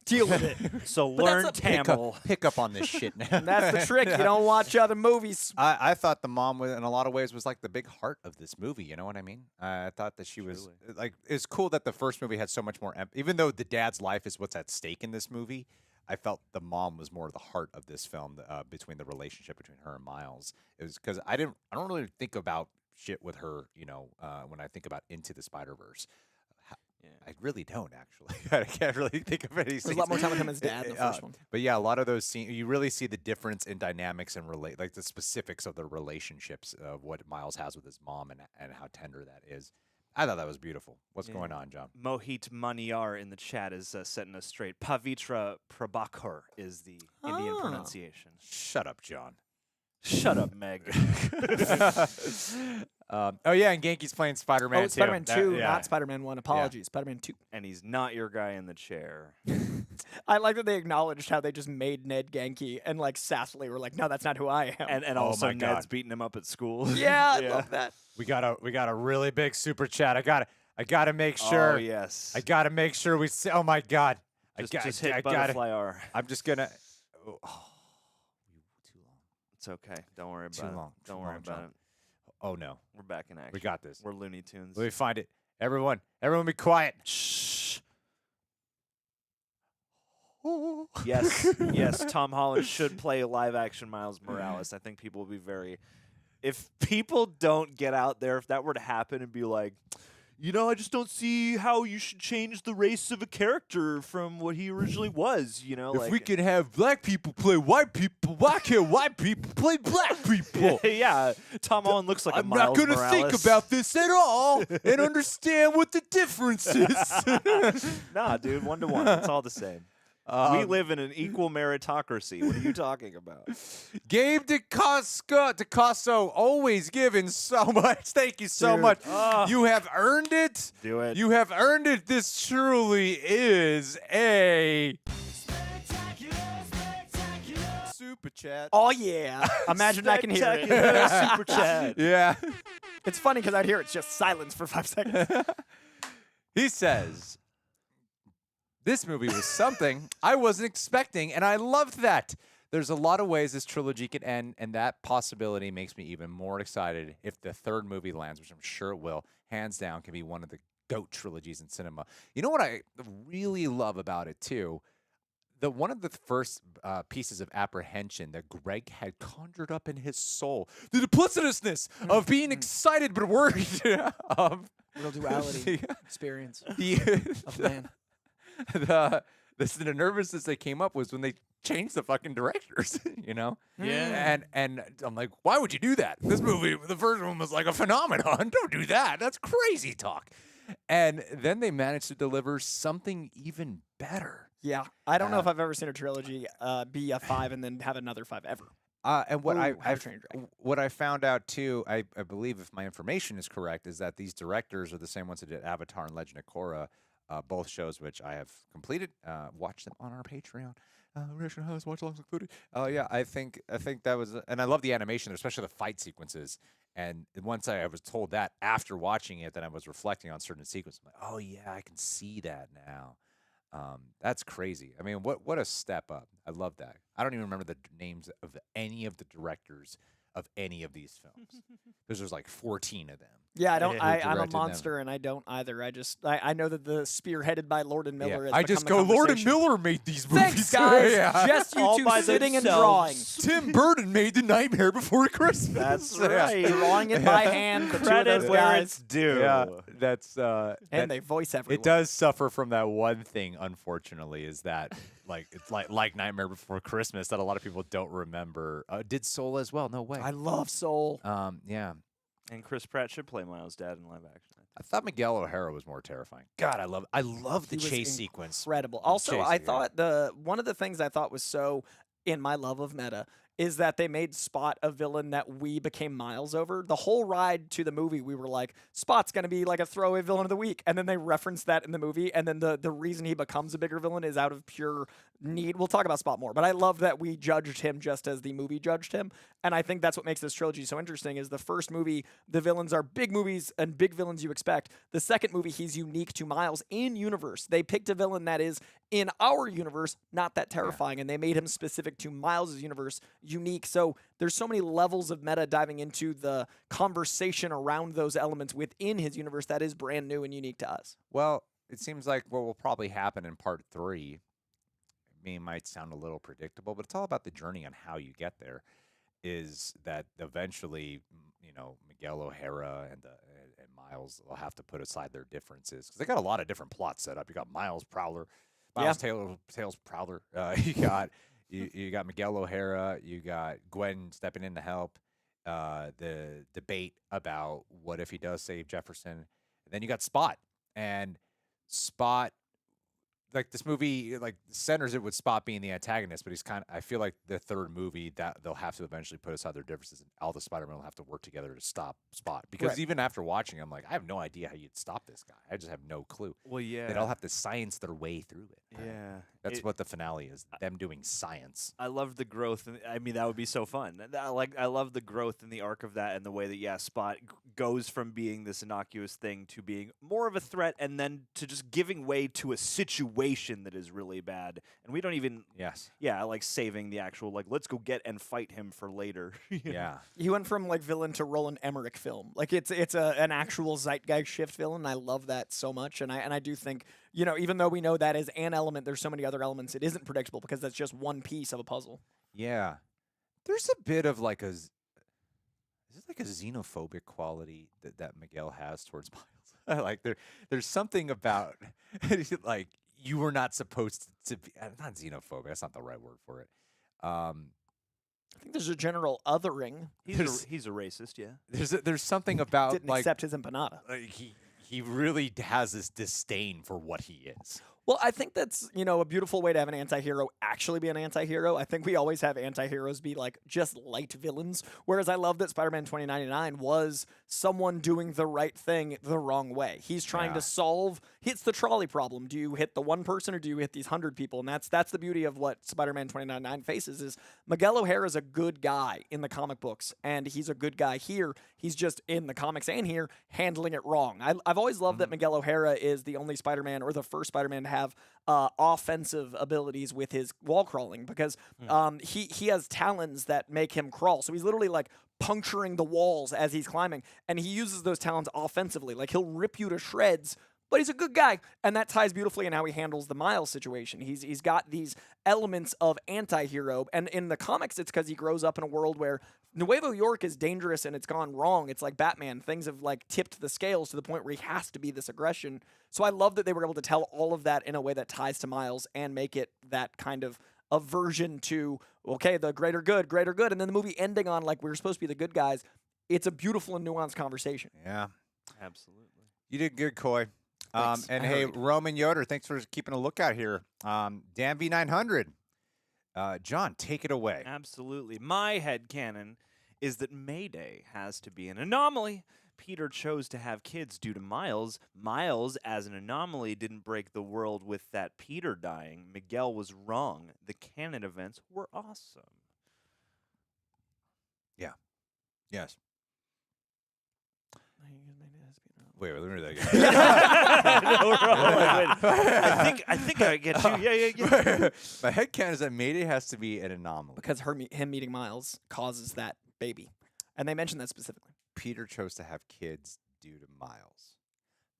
Deal with it. So But learn that's a Tamil. Pick up on this shit now. And that's the trick. You don't watch other movies. I thought the mom, was, in a lot of ways, was like the big heart of this movie. You know what I mean? I thought that she was like. It's cool that the first movie had so much more. Even though the dad's life is what's at stake in this movie, I felt the mom was more the heart of this film. Between the relationship between her and Miles, it was because I don't really think about shit with her. You know, when I think about Into the Spider-Verse. I really don't, actually. I can't really think of any scenes. There's a lot more time with him as dad in the first one. But yeah, a lot of those scenes, you really see the difference in dynamics and like the specifics of the relationships of what Miles has with his mom and how tender that is. I thought that was beautiful. What's going on, John? Mohit Maniar in the chat is setting us straight. Pavitra Prabhakar is the Indian pronunciation. Shut up, John. Shut up, Meg. Oh yeah, and Genki's playing Spider-Man. Oh, it's Spider-Man 2, yeah. not Spider-Man 1. Apologies, Spider-Man 2. And he's not your guy in the chair. I like that they acknowledged how they just made Ned Genki and like sassily were like, no, that's not who I am. And Oh also my Ned's God. beating him up at school. yeah, I love that. We got a really big super chat. I gotta make sure. Oh, yes. I gotta make sure we see. Oh my God. Just hit I gotta. Butterfly R. I'm just gonna. Oh, too long. It's okay. Don't worry Too about long. it. Don't Too worry long, about John. it. Oh no. We're back in action. We got this. We're Looney Tunes. Let me find it. Everyone be quiet. Shh. Yes, Tom Holland should play live action Miles Morales. I think people will be very. If people don't get out there, if that were to happen and be like, you know, I just don't see how you should change the race of a character from what he originally was, you know? If we could have black people play white people, why can't white people play black people? yeah, Tom Holland looks like a I'm Miles not going to think Morales. about this at all and understand what the difference is. Nah, dude, 1-to-1. It's all the same. We live in an equal meritocracy. What are you talking about? Gabe DeCasso, always giving so much. Thank you so Dude. much. You have earned it. Do it. You have earned it. This truly is a super chat. Oh, yeah. Imagine I can hear it. Spectacular super chat. Yeah. It's funny because I'd hear it's just silence for 5 seconds. He says, this movie was something I wasn't expecting, and I loved that. There's a lot of ways this trilogy can end, and that possibility makes me even more excited if the third movie lands, which I'm sure it will. Hands down, can be one of the GOAT trilogies in cinema. You know what I really love about it, too? One of the first pieces of apprehension that Greg had conjured up in his soul, the duplicitousness of being excited but worried. Real duality experience the of man. the nervousness they came up was when they changed the fucking directors, you know? Yeah. And I'm like, why would you do that? This movie, the first one was like a phenomenon. Don't do that. That's crazy talk. And then they managed to deliver something even better. Yeah. I don't know if I've ever seen a trilogy be a 5 and then have another 5 ever. And what Ooh, How to Train Your Dragon. what I found out too, I believe if my information is correct, is that these directors are the same ones that did Avatar and Legend of Korra. Both shows which I have completed. Watch them on our Patreon. Reaction House, watch alongs included. Yeah, I think that was, and I love the animation, especially the fight sequences. And once I was told that after watching it, then I was reflecting on certain sequences. I'm like, oh yeah, I can see that now. That's crazy. I mean, what a step up. I love that. I don't even remember the names of any of the directors of any of these films. There's like 14 of them. Yeah, I don't. Who I'm a directed them. monster, and I don't either. I know that the spearheaded by Lord and Miller. Yeah. Has I just become go, a Lord and conversation. Miller made these movies. Thanks, guys. Yeah. Just you All two by sitting and themselves. drawing. Tim Burton made The Nightmare Before Christmas. That's Yeah. right. Drawing it by hand. The two of Credit those where guys. it's due. Yeah, that's And that- they voice everyone. it does suffer from that one thing, unfortunately, is that it's like Nightmare Before Christmas that a lot of people don't remember. Did Soul as well? No way. I love Soul. Yeah. And Chris Pratt should play Miles' dad in live action. I thought Miguel O'Hara was more terrifying. God, I love the He was chase sequence. Incredible. Also, chase I sequence. thought one of the things I thought was so in my love of meta is that they made Spot a villain that we became Miles over. The whole ride to the movie, we were like, Spot's going to be like a throwaway villain of the week. And then they referenced that in the movie. And then the reason he becomes a bigger villain is out of pure need. We'll talk about Spot more, but I love that we judged him just as the movie judged him. And I think that's what makes this trilogy so interesting is the first movie, the villains are big movies and big villains you expect. The second movie, he's unique to Miles in universe. They picked a villain that is in our universe, not that terrifying, and they made him specific to Miles' universe, unique. So there's so many levels of meta diving into the conversation around those elements within his universe that is brand new and unique to us. Well, it seems like what will probably happen in part 3, I mean, it might sound a little predictable, but it's all about the journey on how you get there, is that eventually, you know, Miguel O'Hara and Miles will have to put aside their differences because they got a lot of different plots set up. You got Miles Prowler, Tails Prowler. You got Miguel O'Hara. You got Gwen stepping in to help. The debate about what if he does save Jefferson, and then you got Spot, and Spot. Like this movie, like centers it with Spot being the antagonist, but he's kind of. I feel like the third movie that they'll have to eventually put aside their differences, and all the Spider-Man will have to work together to stop Spot. Because even after watching, I'm like, I have no idea how you'd stop this guy. I just have no clue. Well, yeah, they'd all have to science their way through it. Yeah, that's what the finale is. Them doing science. I love the growth. I mean, that would be so fun. I love the growth in the arc of that, and the way that Spot goes from being this innocuous thing to being more of a threat, and then to just giving way to a situation that is really bad. And we don't even like saving the actual let's go get and fight him for later. He went from villain to Roland Emmerich film. Like it's an actual zeitgeist shift villain. I love that so much, and I do think even though we know that is an element, there's so many other elements. It isn't predictable because that's just one piece of a puzzle. Yeah, there's a bit of is it like a xenophobic quality that Miguel has towards Miles? There's something about you were not supposed to be not xenophobic. That's not the right word for it. I think there's a general othering. He's a racist. Yeah. There's something about didn't accept his empanada. He really has this disdain for what he is. Well, I think that's, a beautiful way to have an anti-hero actually be an anti-hero. I think we always have anti-heroes be just light villains, whereas I love that Spider-Man 2099 was someone doing the right thing the wrong way. He's trying to solve, it's the trolley problem. Do you hit the one person or do you hit these 100 people? And that's the beauty of what Spider-Man 2099 faces is Miguel O'Hara is a good guy in the comic books, and he's a good guy here. He's just in the comics and here handling it wrong. I've always loved that Miguel O'Hara is the only Spider-Man or the first Spider-Man to have offensive abilities with his wall crawling because he has talons that make him crawl. So he's literally puncturing the walls as he's climbing, and he uses those talons offensively. He'll rip you to shreds, but he's a good guy, and that ties beautifully in how he handles the Miles situation. He's got these elements of anti-hero, and in the comics, it's because he grows up in a world where Nuevo York is dangerous and it's gone wrong. It's like Batman. Things have tipped the scales to the point where he has to be this aggression. So I love that they were able to tell all of that in a way that ties to Miles and make it that kind of aversion to, okay, the greater good. And then the movie ending on we're supposed to be the good guys. It's a beautiful and nuanced conversation. Yeah, absolutely. You did good, Coy. And hey, Roman Yoder, thanks for keeping a lookout here. Dan V900. John, take it away. Absolutely. My headcanon is that Mayday has to be an anomaly. Peter chose to have kids due to Miles. Miles, as an anomaly, didn't break the world with that Peter dying. Miguel was wrong. The canon events were awesome. Yeah. Yes. Wait, let me read that again. I think I get you. Yeah. My headcanon is that Mayday has to be an anomaly. Because him meeting Miles causes that baby. And they mentioned that specifically. Peter chose to have kids due to Miles.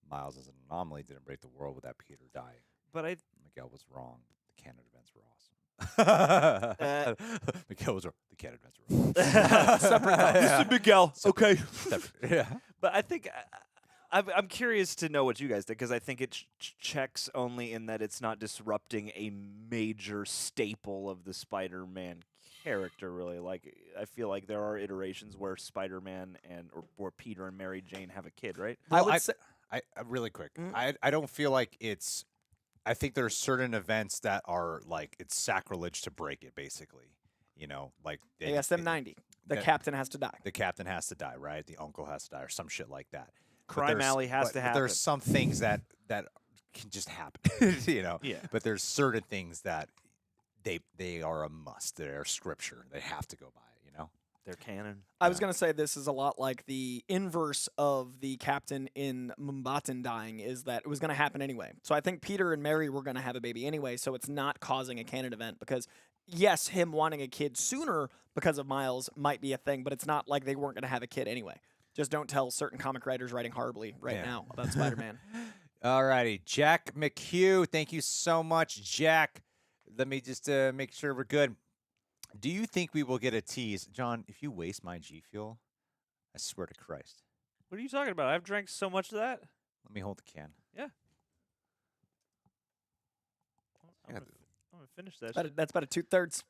Miles as an anomaly didn't break the world without Peter dying. But Miguel was wrong. The canon events were awesome. Miguel was wrong. The canon events were awesome. Separate. This is Miguel. Okay. Yeah. But I think I'm curious to know what you guys think, because I think it checks only in that it's not disrupting a major staple of the Spider-Man character, really. I feel like there are iterations where Spider-Man or Peter and Mary Jane have a kid, right? Well, I really quick. I don't feel like it's. I think there are certain events that are it's sacrilege to break it, basically. You know, like ASM 90. The Yeah. captain has to die. the captain has to die, right? The uncle has to die, or some shit like that. But Crime there's- Alley has but to happen. There's some things that can just happen, you know. Yeah. But there's certain things that they are a must. They're scripture. They have to go by it, you know. They're canon. I was going to say this is a lot like the inverse of the captain in Mumbattan dying, is that it was going to happen anyway. So I think Peter and Mary were going to have a baby anyway, so it's not causing a canon event because, yes, him wanting a kid sooner because of Miles might be a thing, but it's not like they weren't going to have a kid anyway. Just don't tell certain comic writers writing horribly right Yeah. now about Spider-Man. All righty, Jack McHugh. Thank you so much, Jack. Let me just make sure we're good. Do you think we will get a tease, John? If you waste my G Fuel, I swear to Christ. What are you talking about? I've drank so much of that. Let me hold the can. I'm Yeah. gonna finish that. That's about a 2/3.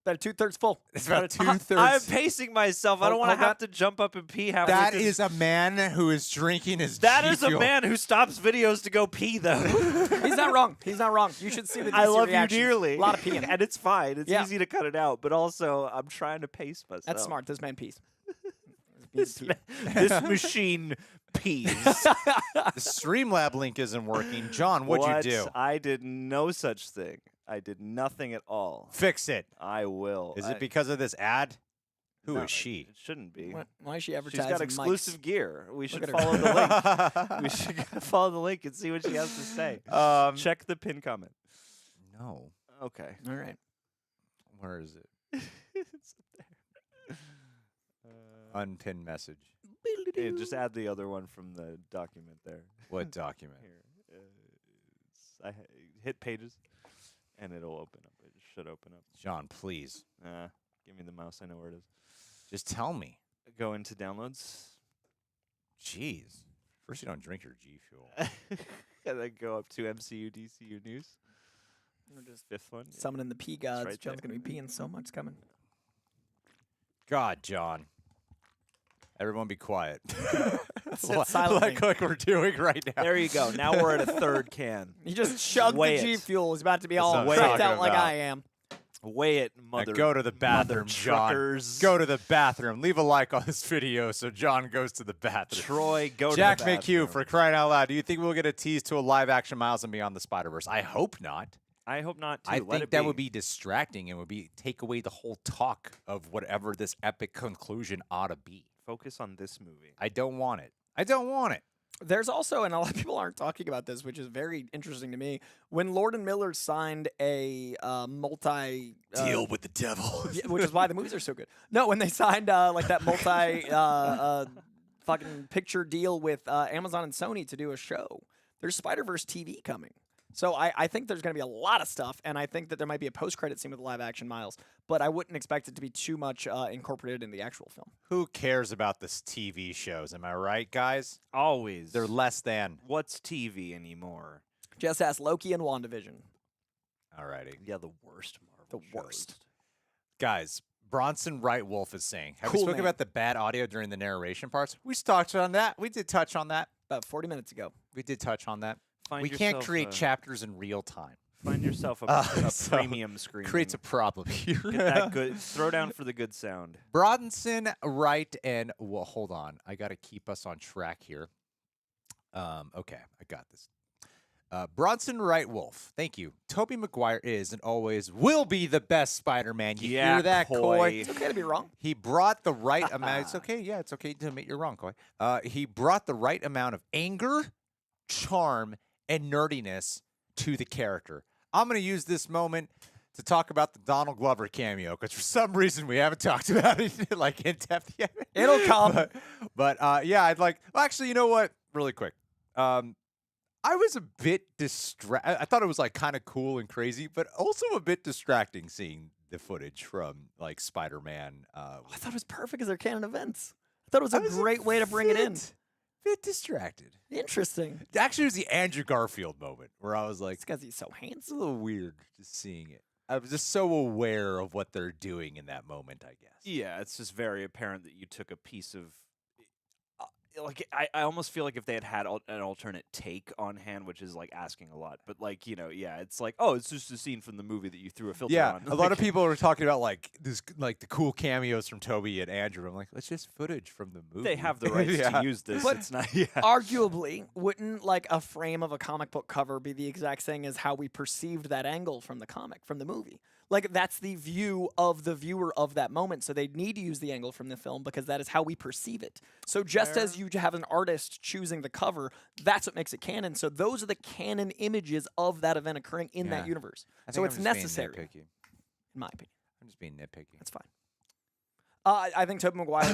About a 2/3 full. It's about I'm 2/3. pacing myself. I don't Hold- want to hold have to jump up and pee halfway That through is a man who is drinking his That G is a Fuel. man who stops videos to go pee, though. He's not wrong. He's not wrong. You should see the DC I love reactions. you dearly. A lot of peeing. And it's fine. It's Yeah. easy to cut it out, but also I'm trying to pace myself. That's smart. This man pees. This, this machine pees. The Streamlab link isn't working. John, what'd What? you do? I did no such thing. I did nothing at all. Fix it. I will. Is it because of this ad? Who is No, she? It shouldn't be. Why is she She's advertising got mics? exclusive gear. We should at her. follow the link. We should follow the link and see what she has to say. Check the pin comment. No. Okay. All right. Where is it? It's up there. Unpinned message. Yeah, just add the other one from the document there. What document? Here. Hit pages, and it'll open up. It should open up. John, please. Give me the mouse. I know where it is. Just tell me. Go into downloads. Jeez. First, you don't drink your G Fuel. And then go up to MCU, DCU News. We're just Fifth one. Yeah. summoning the pee gods. right John's there. going to be peeing so much coming. God, John. Everyone be quiet. Sit silently. like we're doing right now. There you go. Now we're at a third can. He just chugged Weigh the it. G Fuel. He's about to be That's all what I'm tricked talking out like about. I am. Weigh it, Now mother. go to the bathroom, John. truckers. Go to the bathroom. Leave a like on this video so John goes to the bathroom. Troy, go Jack to the bathroom. McHugh, for crying out loud, do you think we'll get a tease to a live-action Miles and Beyond the Spider-Verse? I hope not. I hope not, too. I Let think it that would be distracting and would be take away the whole talk of whatever this epic conclusion ought to be. Focus on this movie. I don't want it. I don't want it. There's also, and a lot of people aren't talking about this, which is very interesting to me. When Lord and Miller signed a multi with the devil. yeah, which is why the movies are so good. No, when they signed like that multi fucking picture deal with Amazon and Sony to do a show, there's Spider-Verse TV coming. So I think there's going to be a lot of stuff, and I think that there might be a post-credit scene with live-action Miles, but I wouldn't expect it to be too much incorporated in the actual film. Who cares about this TV shows? Am I right, guys? Always. They're less than. What's TV anymore? Just ask Loki and WandaVision. Alrighty. Yeah, the worst Marvel The worst. shows. Guys, Bronson Wright Wolf is saying, have Cool we spoken name. about the bad audio during the narration parts? We touched on that. We did touch on that. About 40 minutes ago. We did touch on that. Find We can't yourself create a- chapters in real time. Find yourself a So, premium screen. Creates a problem here. Get that good. Throw down for the good sound. Bronson Wright and well, hold on. I got to keep us on track here. Okay, I got this. Bronson Wright Wolf, thank you. Tobey Maguire is and always will be the best Spider-Man. You Yeah, hear that, Coy? It's okay to be wrong. He brought the right amount. It's okay. Yeah, it's okay to admit you're wrong, Coy. He brought the right amount of anger, charm, and nerdiness to the character. I'm going to use this moment to talk about the Donald Glover cameo because for some reason we haven't talked about it like in depth yet. It'll come. But yeah, I'd like. Well, actually, you know what? Really quick. I was a bit I thought it was like kind of cool and crazy, but also a bit distracting seeing the footage from like Spider-Man. I thought it was perfect as their canon events. I thought it was a great way to bring it in. Bit distracted. Interesting. Actually, it was the Andrew Garfield moment where I was like, It's because he's so it's handsome. a little weird just seeing it. I was just so aware of what they're doing in that moment, I guess. Yeah, it's just very apparent that you took a piece of. like I almost feel like if they had an alternate take on hand, which is like asking a lot, but like it's like, oh, it's just a scene from the movie that you threw a filter Yeah, on. a lot of people are talking about like this, like the cool cameos from Tobey and Andrew. I'm like, it's just footage from the movie. They have the rights Yeah. to use this. But it's not. Arguably, wouldn't like a frame of a comic book cover be the exact thing as how we perceived that angle from the comic, from the movie? Like that's the view of the viewer of that moment. So they need to use the angle from the film because that is how we perceive it. So just as you have an artist choosing the cover, that's what makes it canon. So those are the canon images of that event occurring in that universe. I So think it's I'm just being necessary, nitpicky. in my opinion. I'm just being nitpicky. That's fine. I think Tobey Maguire,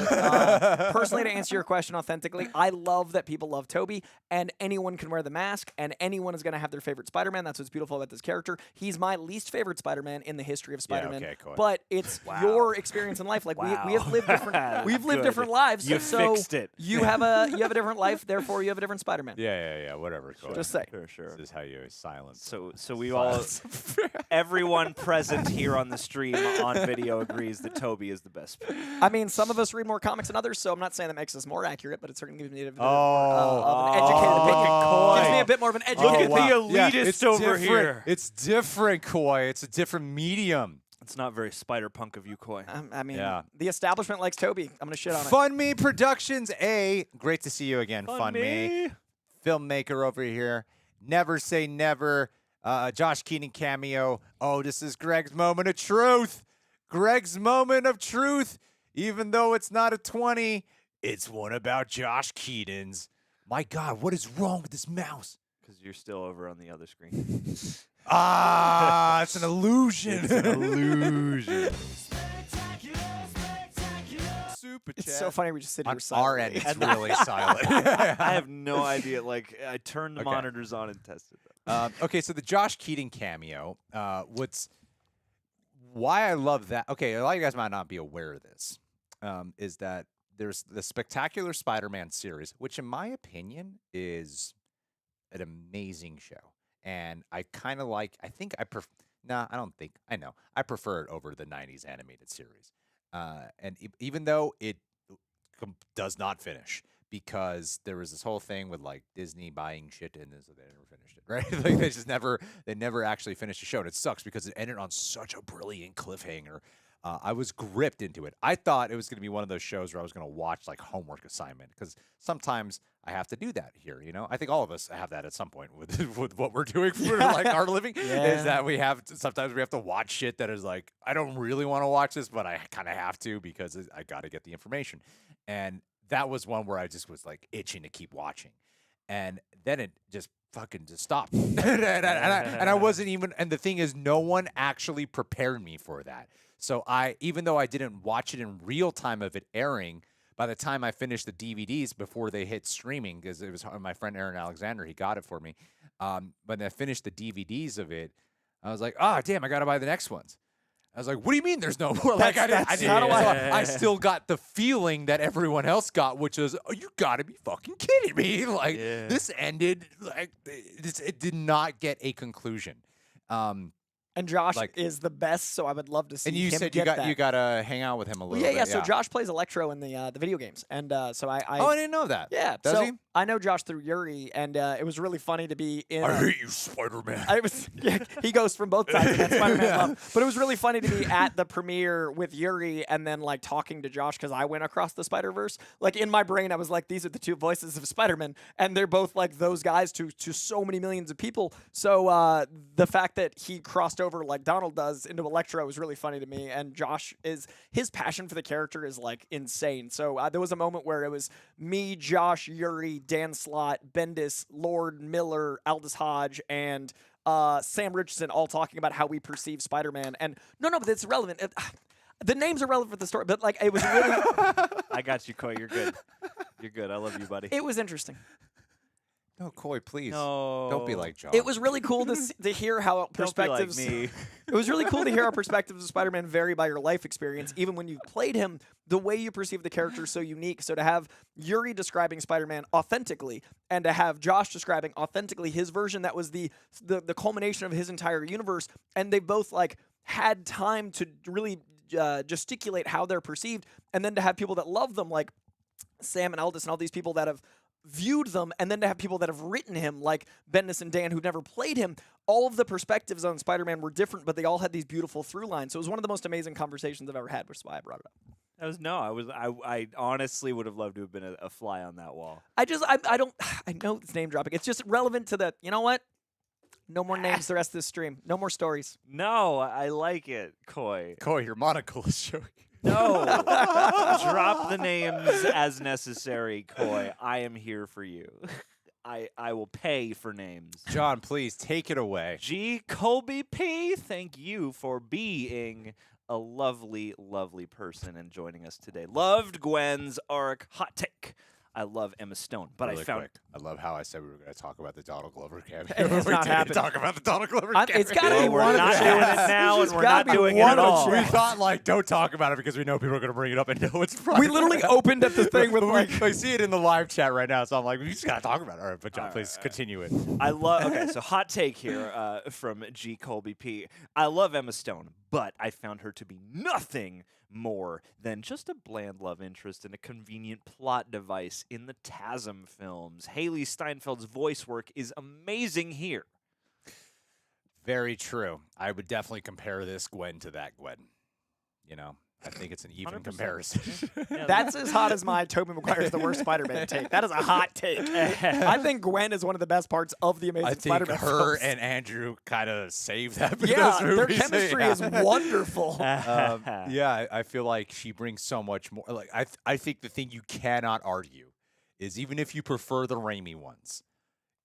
personally, to answer your question authentically, I love that people love Tobey, and anyone can wear the mask, and anyone is going to have their favorite Spider-Man. That's what's beautiful about this character. He's my least favorite Spider-Man in the history of Spider-Man. okay, cool. But it's your experience in life. Like we have lived different, we've lived different lives. You so fixed it. You have a different life. Therefore, you have a different Spider-Man. Yeah, whatever. Cool. Just say. Sure. This is how you silence. So we all, everyone present here on the stream on video agrees that Tobey is the best. I mean, some of us read more comics than others, so I'm not saying that makes us more accurate, but it certainly gives me a bit more of an educated opinion. Gives me a bit more of an educated Look at opinion. the elitist it's over different. here. It's different, Koi. It's a different medium. It's not very Spider-Punk of you, Coy. I mean, Yeah. the establishment likes Tobey. I'm gonna shit on it. Fun Me Productions. Great to see you again, Fun Me. Filmmaker over here. Never say never. Josh Keaton cameo. Oh, this is Greg's moment of truth. Greg's moment of truth. Even though it's not a 20, it's one about Josh Keaton's. My God, what is wrong with this mouse? Because you're still over on the other screen. It's an illusion. It's an illusion. Super It's so funny we just sit here On our silently. end, it's really silent. I have no idea. Like, I turned the Okay. monitors on and tested them. Okay, so the Josh Keaton cameo. Why I love that? Okay, a lot of you guys might not be aware of this. Is that there's the Spectacular Spider-Man series, which in my opinion is an amazing show, and I kind of like. I think I prefer. Nah, I don't think. I know. I prefer it over the '90s animated series, and even though it does not finish. Because there was this whole thing with like Disney buying shit and so they never finished it, right? Like they never actually finished the show, and it sucks because it ended on such a brilliant cliffhanger. I was gripped into it. I thought it was going to be one of those shows where I was going to watch like homework assignment because sometimes I have to do that here. I think all of us have that at some point with what we're doing for like our living. Is that sometimes we have to watch shit that is like I don't really want to watch this, but I kind of have to because I got to get the information. And that was one where I just was like itching to keep watching, and then it just fucking just stopped. and I wasn't even. And the thing is, no one actually prepared me for that. So even though I didn't watch it in real time of it airing, by the time I finished the DVDs before they hit streaming, because it was my friend Aaron Alexander, he got it for me. When I finished the DVDs of it, I was like, oh damn, I got to buy the next ones. I was like, what do you mean there's no more? Like, I still got the feeling that everyone else got, which is, oh, you got to be fucking kidding me. Like, this ended, like, it did not get a conclusion. And Josh is the best, so I would love to see him. And you said get that. you got to hang out with him a little bit. Yeah. So Josh plays Electro in the video games, and so I I didn't know that. Yeah, Does so he? I know Josh through Yuri, and it was really funny to be in. I hate you, Spider-Man. He goes from both sides of that Spider-Man love. But it was really funny to be at the premiere with Yuri and then like talking to Josh because I went across the Spider-Verse. Like in my brain, I was like, these are the two voices of Spider-Man, and they're both like those guys to so many millions of people. So the fact that he crossed over like Donald does into Electro was really funny to me, and his passion for the character is like insane. So there was a moment where it was me, Josh, Yuri, Dan Slott, Bendis, Lord, Miller, Aldous Hodge, and Sam Richardson all talking about how we perceive Spider-Man. And no, but it's relevant. The names are relevant for the story, but like it was really. I got you, Coy. You're good. You're good. I love you, buddy. It was interesting. No, Coy, please. No. Don't be like Josh. It was really cool to hear how perspectives. Don't be like me. It was really cool to hear how perspectives of Spider-Man vary by your life experience, even when you played him. The way you perceive the character is so unique. So to have Yuri describing Spider-Man authentically, and to have Josh describing authentically his version, that was the culmination of his entire universe, and they both like had time to really gesticulate how they're perceived, and then to have people that love them like Sam and Aldis and all these people that have viewed them, and then to have people that have written him, like Bendis and Dan, who never played him, all of the perspectives on Spider-Man were different, but they all had these beautiful through lines. So it was one of the most amazing conversations I've ever had, which is why I brought it up. I honestly would have loved to have been a fly on that wall. I know it's name dropping. It's just relevant to the, you know what? No more names the rest of this stream. No more stories. No, I like it, Coy. Coy, your monocle is showing. No. Drop the names as necessary, Coy. I am here for you. I will pay for names. John, please take it away. G. Colby P., thank you for being a lovely, lovely person and joining us today. Loved Gwen's arc. Hot take. I love Emma Stone, but Really I found quick. I love how I said we were going to talk about the Donald Glover cameo. It has We not didn't happened. talk about the Donald Glover cameo. It's got to be we're one of not the doing chats. it now, It's and we're gotta not be doing it one at of the all. We chats. thought, like, don't talk about it because we know people are going to bring it up and know it's probably We literally opened at the thing with like, I see it in the live chat right now, so I'm like, we just got to talk about it. All right, but John, All right, please all right. continue it. I love. Okay, so hot take here from G. Colby P. I love Emma Stone, but I found her to be nothing more than just a bland love interest and a convenient plot device in the TASM films. Hailee Steinfeld's voice work is amazing here. Very true. I would definitely compare this Gwen to that Gwen. You know, I think it's an even 100%. comparison. that's as hot as my Tobey Maguire is the worst Spider-Man take. That is a hot take. I think Gwen is one of the best parts of the Amazing I think Spider-Man her films. and Andrew kind of saved that. for Yeah, those their movies. chemistry Yeah. is wonderful. Yeah, I feel like she brings so much more. Like I think the thing you cannot argue is even if you prefer the Raimi ones,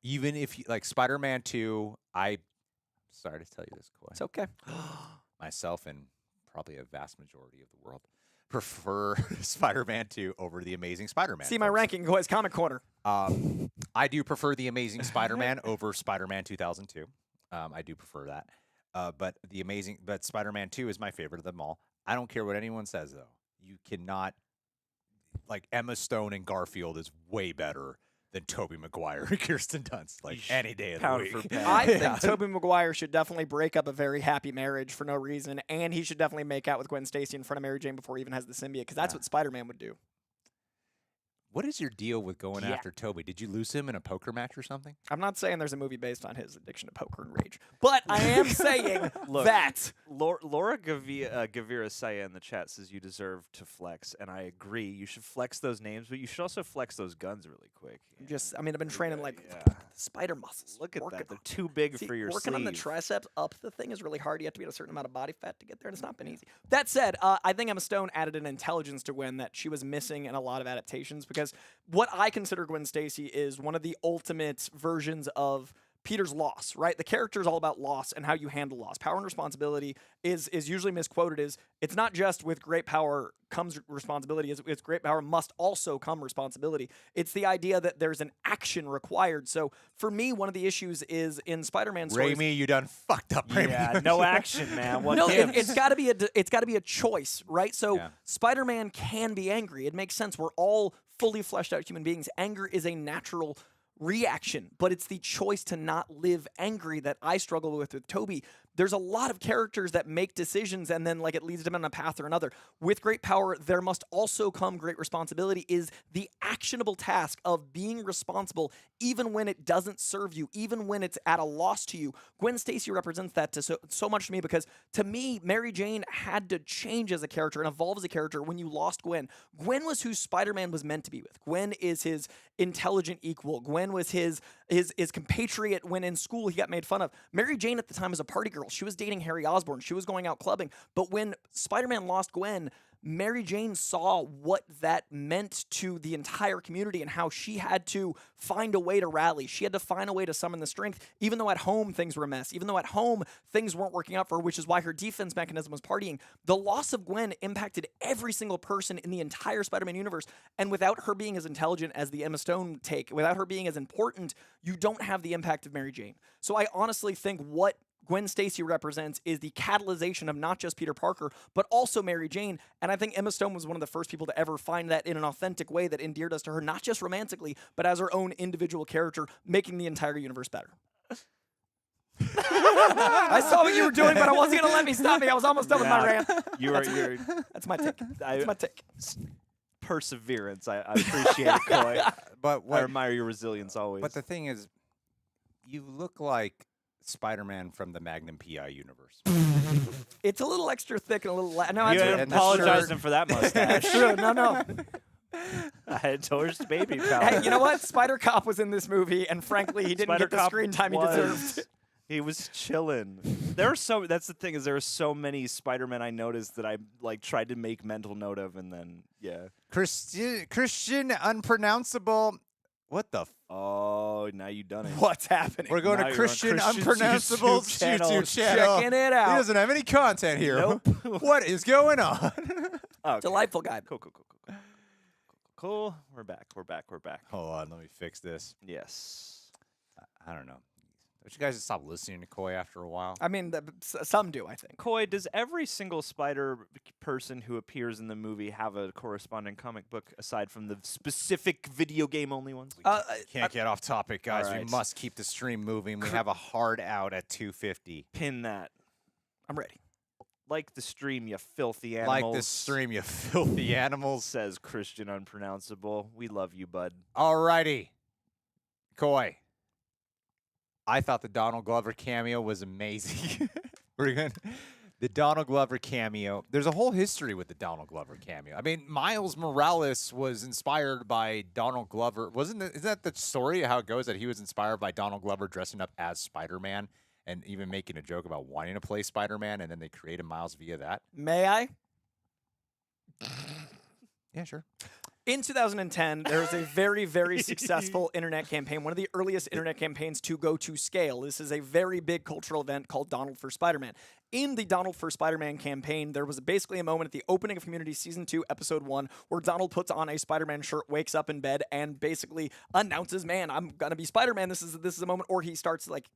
even if you like Spider-Man 2, sorry to tell you this, Coy. It's okay. Myself and probably a vast majority of the world prefer Spider-Man 2 over the Amazing Spider-Man. See my films. ranking, Goy's Comic Corner. I do prefer the Amazing Spider-Man over Spider-Man 2002. I do prefer that. But Spider-Man 2 is my favorite of them all. I don't care what anyone says though. You cannot like Emma Stone and Garfield is way better than Tobey Maguire and Kirsten Dunst. Like any day of the Pound week. for pound. I Yeah. think Tobey Maguire should definitely break up a very happy marriage for no reason, and he should definitely make out with Gwen Stacy in front of Mary Jane before he even has the symbiote, because that's Yeah. what Spider-Man would do. What is your deal with going Yeah. after Toby? Did you lose him in a poker match or something? I'm not saying there's a movie based on his addiction to poker and rage, but I am saying Look, that. Laura Gavira Saya in the chat says you deserve to flex, and I agree. You should flex those names, but you should also flex those guns really quick. I've been training like Yeah. spider muscles. Look at Working that. They're on- too big See, for your working on the sleeve. triceps up the thing is really hard. You have to be at a certain amount of body fat to get there, and it's not been easy. That said, I think Emma Stone added an intelligence to Gwen that she was missing in a lot of adaptations, because what I consider Gwen Stacy is one of the ultimate versions of Peter's loss, right? The character is all about loss and how you handle loss. Power and responsibility is usually misquoted as it's not just with great power comes responsibility, it's with great power must also come responsibility. It's the idea that there's an action required. So for me, one of the issues is in Spider-Man stories, Raimi, you done fucked up, Raimi. Yeah, no action, man. What no, gives? it's got to be a choice, right? So Yeah. Spider-Man can be angry. It makes sense. We're all fully fleshed out human beings. Anger is a natural reaction, but it's the choice to not live angry that I struggle with Toby. There's a lot of characters that make decisions and then like it leads them on a path or another. With great power, there must also come great responsibility, is the actionable task of being responsible even when it doesn't serve you, even when it's at a loss to you. Gwen Stacy represents that to so much to me, because to me, Mary Jane had to change as a character and evolve as a character when you lost Gwen. Gwen was who Spider-Man was meant to be with. Gwen is his intelligent equal. Gwen was his compatriot when in school he got made fun of. Mary Jane at the time was a party girl. She was dating Harry Osborn. She was going out clubbing. But when Spider-Man lost Gwen, Mary Jane saw what that meant to the entire community and how she had to find a way to rally. She had to find a way to summon the strength, even though at home things were a mess, even though at home things weren't working out for her, which is why her defense mechanism was partying. The loss of Gwen impacted every single person in the entire Spider-Man universe, and without her being as intelligent as the Emma Stone take, without her being as important, you don't have the impact of Mary Jane. So I honestly think what Gwen Stacy represents is the catalyzation of not just Peter Parker, but also Mary Jane. And I think Emma Stone was one of the first people to ever find that in an authentic way that endeared us to her, not just romantically, but as her own individual character, making the entire universe better. I saw what you were doing, but I wasn't going to let me stop me. I was almost done with my rant. You're That's my take. That's my take. perseverance. I appreciate it, Coy. But I what? admire your resilience always. But the thing is, you look like Spider-Man from the Magnum PI universe. It's a little extra thick and a little. No, you that's and the apologizing shirt- for that mustache. That's true. No. I had torched baby power. Hey, you know what? Spider Cop was in this movie, and frankly, he didn't Spider get the Cop screen time he was. deserved. He was chilling. There are so. That's the thing is there are so many Spider-Men I noticed that I like tried to make mental note of, and then Christian unpronounceable. What the? Oh, now you done it. What's happening? We're going Now to you're on Christian Christian's unpronounceable YouTube channel. YouTube channel. Checking it He out. doesn't have any content here. Nope. What is going on? Okay. Delightful guy. Cool. We're back. Hold on, let me fix this. Yes. I don't know. Don't you guys just stop listening to Coy after a while? I mean, some do, I think. Coy, does every single Spider person who appears in the movie have a corresponding comic book aside from the specific video game only ones? Can't get off topic, guys. All right. We must keep the stream moving. We have a hard out at 2:50. Pin that. I'm ready. Like the stream, you filthy animals. Like this stream, you filthy animals. Says Christian Unpronounceable. We love you, bud. Alrighty. Coy. I thought the Donald Glover cameo was amazing. The Donald Glover cameo. There's a whole history with the Donald Glover cameo. I mean, Miles Morales was inspired by Donald Glover. Isn't that the story how it goes that he was inspired by Donald Glover dressing up as Spider-Man and even making a joke about wanting to play Spider-Man, and then they created Miles via that? May I? Yeah, sure. In 2010, there was a very, very successful internet campaign, one of the earliest internet campaigns to go to scale. This is a very big cultural event called Donald for Spider-Man. In the Donald for Spider-Man campaign, there was basically a moment at the opening of Community Season 2, Episode 1, where Donald puts on a Spider-Man shirt, wakes up in bed, and basically announces, man, I'm going to be Spider-Man. This is a moment, or he starts like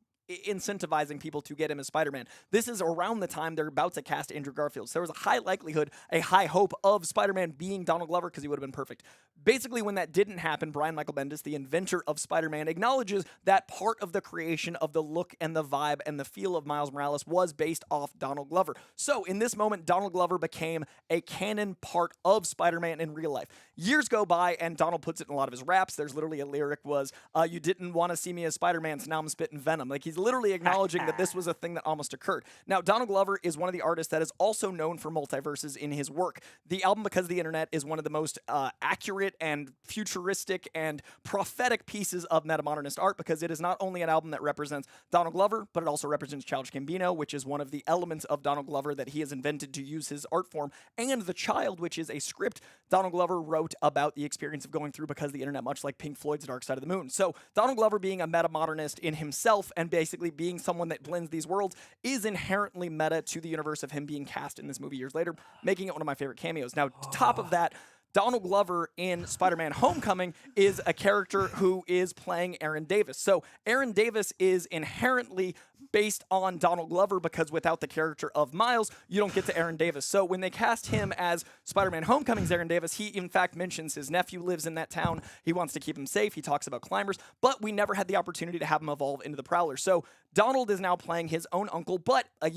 incentivizing people to get him as Spider-Man. This is around the time they're about to cast Andrew Garfield. So there was a high likelihood, a high hope of Spider-Man being Donald Glover because he would have been perfect. Basically, when that didn't happen, Brian Michael Bendis, the inventor of Spider-Man, acknowledges that part of the creation of the look and the vibe and the feel of Miles Morales was based off Donald Glover. So in this moment, Donald Glover became a canon part of Spider-Man in real life. Years go by, and Donald puts it in a lot of his raps. There's literally a lyric was, you didn't want to see me as Spider-Man, so now I'm spitting venom. Like, he's literally acknowledging that this was a thing that almost occurred. Now, Donald Glover is one of the artists that is also known for multiverses in his work. The album Because of the Internet is one of the most accurate and futuristic and prophetic pieces of metamodernist art because it is not only an album that represents Donald Glover, but it also represents Childish Gambino, which is one of the elements of Donald Glover that he has invented to use his art form, and The Child, which is a script Donald Glover wrote about the experience of going through Because of the Internet, much like Pink Floyd's Dark Side of the Moon. So Donald Glover being a metamodernist in himself and basically being someone that blends these worlds is inherently meta to the universe of him being cast in this movie years later, making it one of my favorite cameos. Now, top of that, Donald Glover in Spider-Man Homecoming is a character who is playing Aaron Davis. So Aaron Davis is inherently based on Donald Glover because without the character of Miles, you don't get to Aaron Davis. So when they cast him as Spider-Man Homecoming's Aaron Davis, he in fact mentions his nephew lives in that town. He wants to keep him safe. He talks about climbers, but we never had the opportunity to have him evolve into the Prowler. So Donald is now playing his own uncle, but a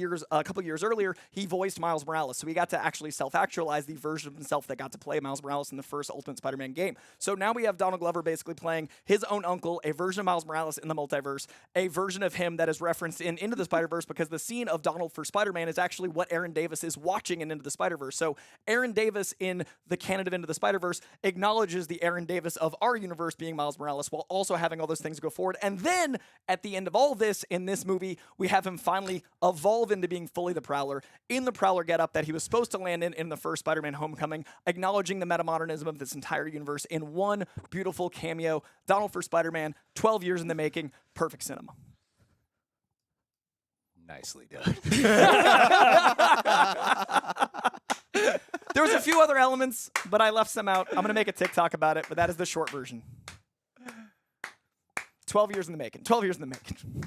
couple years earlier, he voiced Miles Morales. So he got to actually self-actualize the version of himself that got to play Miles Morales in the first Ultimate Spider-Man game. So now we have Donald Glover basically playing his own uncle, a version of Miles Morales in the multiverse, a version of him that is referenced in Into the Spider-Verse because the scene of Donald for Spider-Man is actually what Aaron Davis is watching in Into the Spider-Verse. So Aaron Davis in the canon of Into the Spider-Verse acknowledges the Aaron Davis of our universe being Miles Morales while also having all those things go forward. And then at the end of all this, in this movie, we have him finally evolve into being fully the Prowler in the Prowler getup that he was supposed to land in the first Spider-Man Homecoming, acknowledging the metamodernism of this entire universe in one beautiful cameo. Donald for Spider-Man, 12 years in the making, perfect cinema. Nicely done. There was a few other elements, but I left some out. I'm going to make a TikTok about it, but that is the short version. 12 years in the making. 12 years in the making.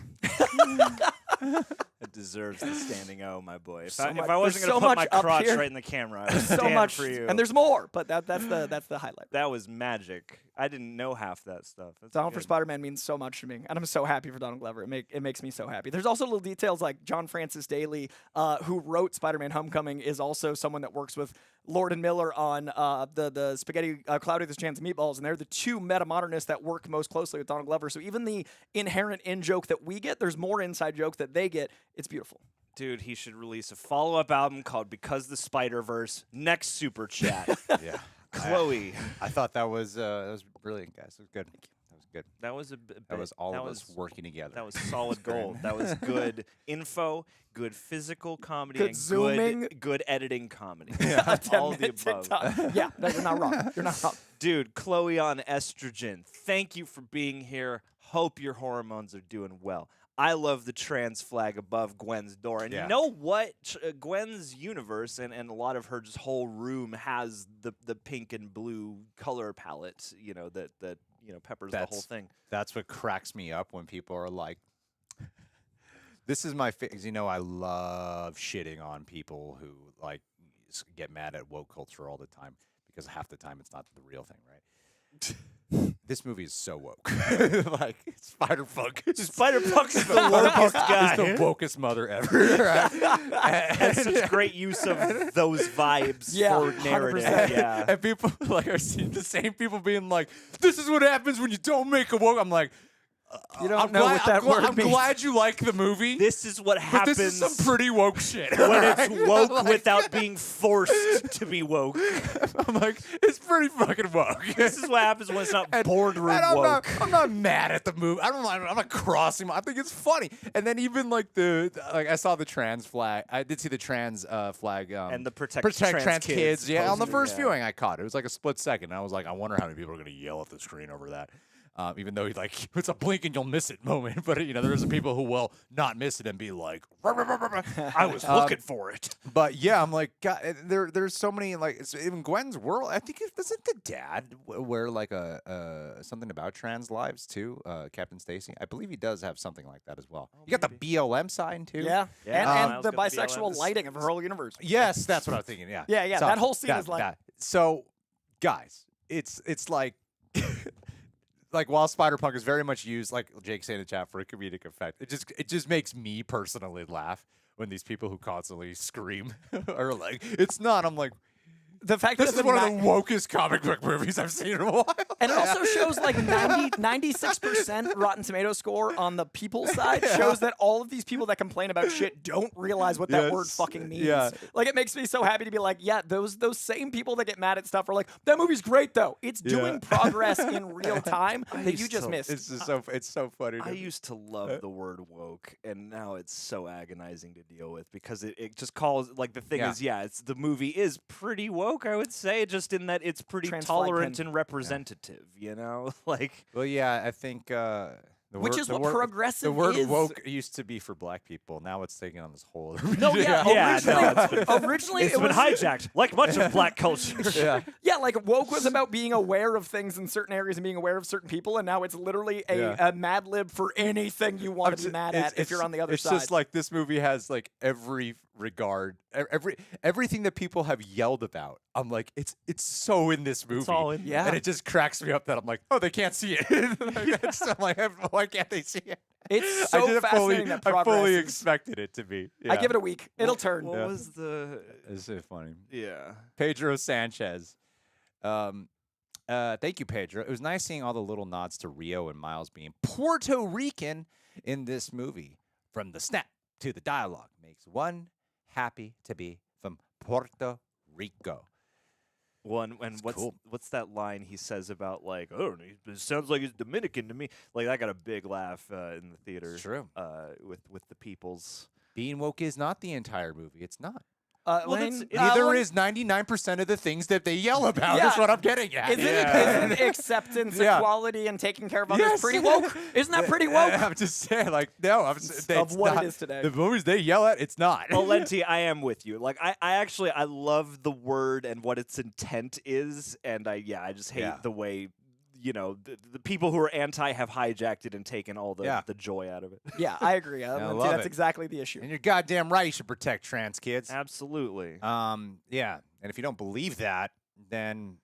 It deserves the standing O, my boy. If So I much- wasn't there's going to so put my much up crotch here. right in the camera, I would So stand much, for you. and there's more, but that's the highlight. That was magic. I didn't know half that stuff. That's Donald for good. Spider-Man means so much to me, and I'm so happy for Donald Glover. It makes me so happy. There's also little details like John Francis Daly, who wrote Spider-Man: Homecoming, is also someone that works with Lord and Miller on the Spaghetti Cloudy with a Chance of Meatballs, and they're the two meta-modernists that work most closely with Donald Glover. So even the inherent in-joke that we get, there's more inside jokes that they get. It's beautiful. Dude, he should release a follow-up album called Because the Spider-Verse. Next super chat. Yeah. Chloe. I thought that was brilliant, guys. It was good. That was good. That was a bit. That was all that of was, us working together. That was solid gold. That was good info, good physical comedy, Good and zooming. good editing comedy. God damn All the it, above. TikTok. Yeah, no, you're not wrong. You're not wrong. Dude, Chloe on estrogen. Thank you for being here. Hope your hormones are doing well. I love the trans flag above Gwen's door. And Yeah. you know what? Gwen's universe and a lot of her just whole room has the pink and blue color palette, that peppers the whole That's- thing. That's what cracks me up when people are like, this is my because I love shitting on people who like get mad at woke culture all the time because half the time it's not the real thing, right? This movie is so woke. Like Spider-Punk. Spider-Punk's the wokest guy. Is the wokest mother ever. Right? Has such great use of those vibes Yeah, for narrative. 100%. Yeah. And people like are seeing the same people being like, "This is what happens when you don't make a woke." I'm like, You don't know what that word I'm means. glad you like the movie. This is what but happens this is some pretty woke shit. when right? it's woke Like, without being forced to be woke. I'm like, it's pretty fucking woke. This is what happens when it's not And- boardroom and I'm woke. I'm not mad at the movie. I'm not crossing. I think it's funny. And then even like I saw the trans flag. I did see the trans flag. And the protect trans kids. Yeah, on the poster, first yeah. viewing, I caught it. It was like a split second. And I was like, I wonder how many people are going to yell at the screen over that. Even though it's a blink and you'll miss it moment, but there's people who will not miss it and be like, "Rah, rah, rah, rah, rah." I was looking for it. But yeah, I'm like, God, there's so many in Gwen's world. I think doesn't the dad wear like a something about trans lives too, Captain Stacy? I believe he does have something like that as well. You got the BLM sign too. Yeah, Yeah, and Miles the got the bisexual BLM. lighting of her whole universe. Yes, that's what I was thinking. Yeah. Yeah, yeah, So, that whole scene is like- So, guys, it's like. Like while Spider-Punk is very much used, like Jake saying in the chat, for a comedic effect, it just makes me personally laugh when these people who constantly scream are like, "It's not." I'm like, The fact this that is one of the wokest comic book movies I've seen in a while. And it also shows like 96% Rotten Tomato score on the people side shows that all of these people that complain about shit don't realize what that word Yes. fucking means. Yeah. Like it makes me so happy to be like, yeah, those same people that get mad at stuff are like, that movie's great though. It's doing progress in real time that you used just to- missed. It's just it's so funny. to I me. used to love the word woke, and now it's so agonizing to deal with because it just calls, like, the thing Yeah. is, it's the movie is pretty woke, I would say, just in that it's pretty Trans flag tolerant pin. and representative, Like, Well, yeah, I think Which is what progressive The word is. woke used to be for black people. Now it's taking on this whole. No, yeah, Yeah, originally, no, it's been- originally it's it been was hijacked, like much of black culture. yeah. Yeah, like woke was about being aware of things in certain areas and being aware of certain people, and now it's literally a Mad Lib for anything you want to be mad at if you're on the other it's side. just like this movie has like every regard, everything that people have yelled about. I'm like, it's so in this movie. all in Yeah. And it just cracks me up that I'm like, oh, they can't see it. I'm like, why can't they see it? It's I so didn't fascinating that I progress fully is- expected it to be. I Yeah. give it a week. It'll turn. What was the? It's so funny. Yeah. Pedro Sanchez. Thank you, Pedro. It was nice seeing all the little nods to Rio and Miles being Puerto Rican in this movie. From the snap to the dialogue makes one happy to be from Puerto Rico. One and cool. what's that line he says about, like, oh, it sounds like he's Dominican to me. Like, I got a big laugh in the theater. It's true. With the peoples. Being woke is not the entire movie. It's not. Well, Lane, Neither Lane, is 99% of the things that they yell about. Yeah. That's what I'm getting at. Isn't acceptance, Yeah. equality, and taking care of others Yes. pretty woke? Isn't that pretty woke? I'm just saying, like, no, Of it's what it not. is today. The movies they yell at, it's not. Well, Lenti, I am with you. Like, I actually I love the word and what its intent is, and I just hate Yeah. the way the people who are anti have hijacked it and taken all the joy out of it. Yeah, I agree. I Lindsay, love that's it. exactly the issue. And you're goddamn right. You should protect trans kids. Absolutely. Yeah. And if you don't believe that, then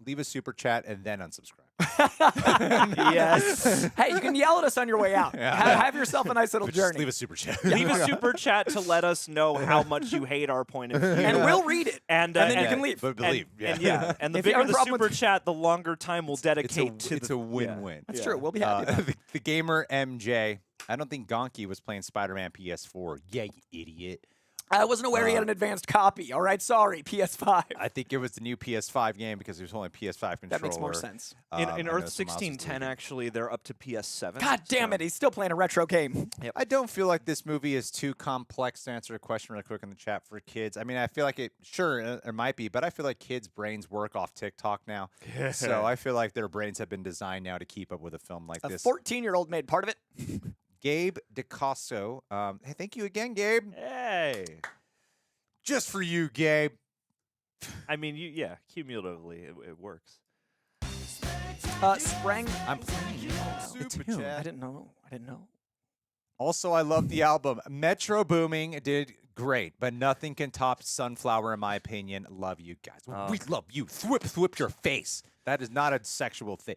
leave a super chat and then unsubscribe. Yes. Hey, you can yell at us on your way out. Yeah. Have yourself a nice little But just journey. leave a super chat. Leave a super chat to let us know how much you hate our point of view. and we'll read it. And then you Yeah, can leave. But believe, and the If you bigger have a the problem super with- chat, the longer time we'll dedicate to it's the a win-win. That's true. We'll be happy about it. The gamer MJ. I don't think Gonky was playing Spider-Man PS4. Yeah, you idiot. I wasn't aware he had an advanced copy. All right, sorry, PS5. I think it was the new PS5 game because there's only a PS5 controller. That makes more sense. in I know Earth some mouse was 1610, leaking. actually, they're up to PS7. God damn so- it, he's still playing a retro game. I don't feel like this movie is too complex to answer a question really quick in the chat for kids. I mean, I feel like it might be, but I feel like kids' brains work off TikTok now. So I feel like their brains have been designed now to keep up with a film like A this. 14-year-old made part of it. Gabe DeCasso. Hey, thank you again, Gabe. Hey. Just for you, Gabe. I mean, cumulatively, it works. Sprang. I'm playing Oh, the tune. I didn't know. Also, I love the album. Metro Booming did great, but nothing can top Sunflower in my opinion. Love you guys. We love you. Thwip your face. That is not a sexual thing.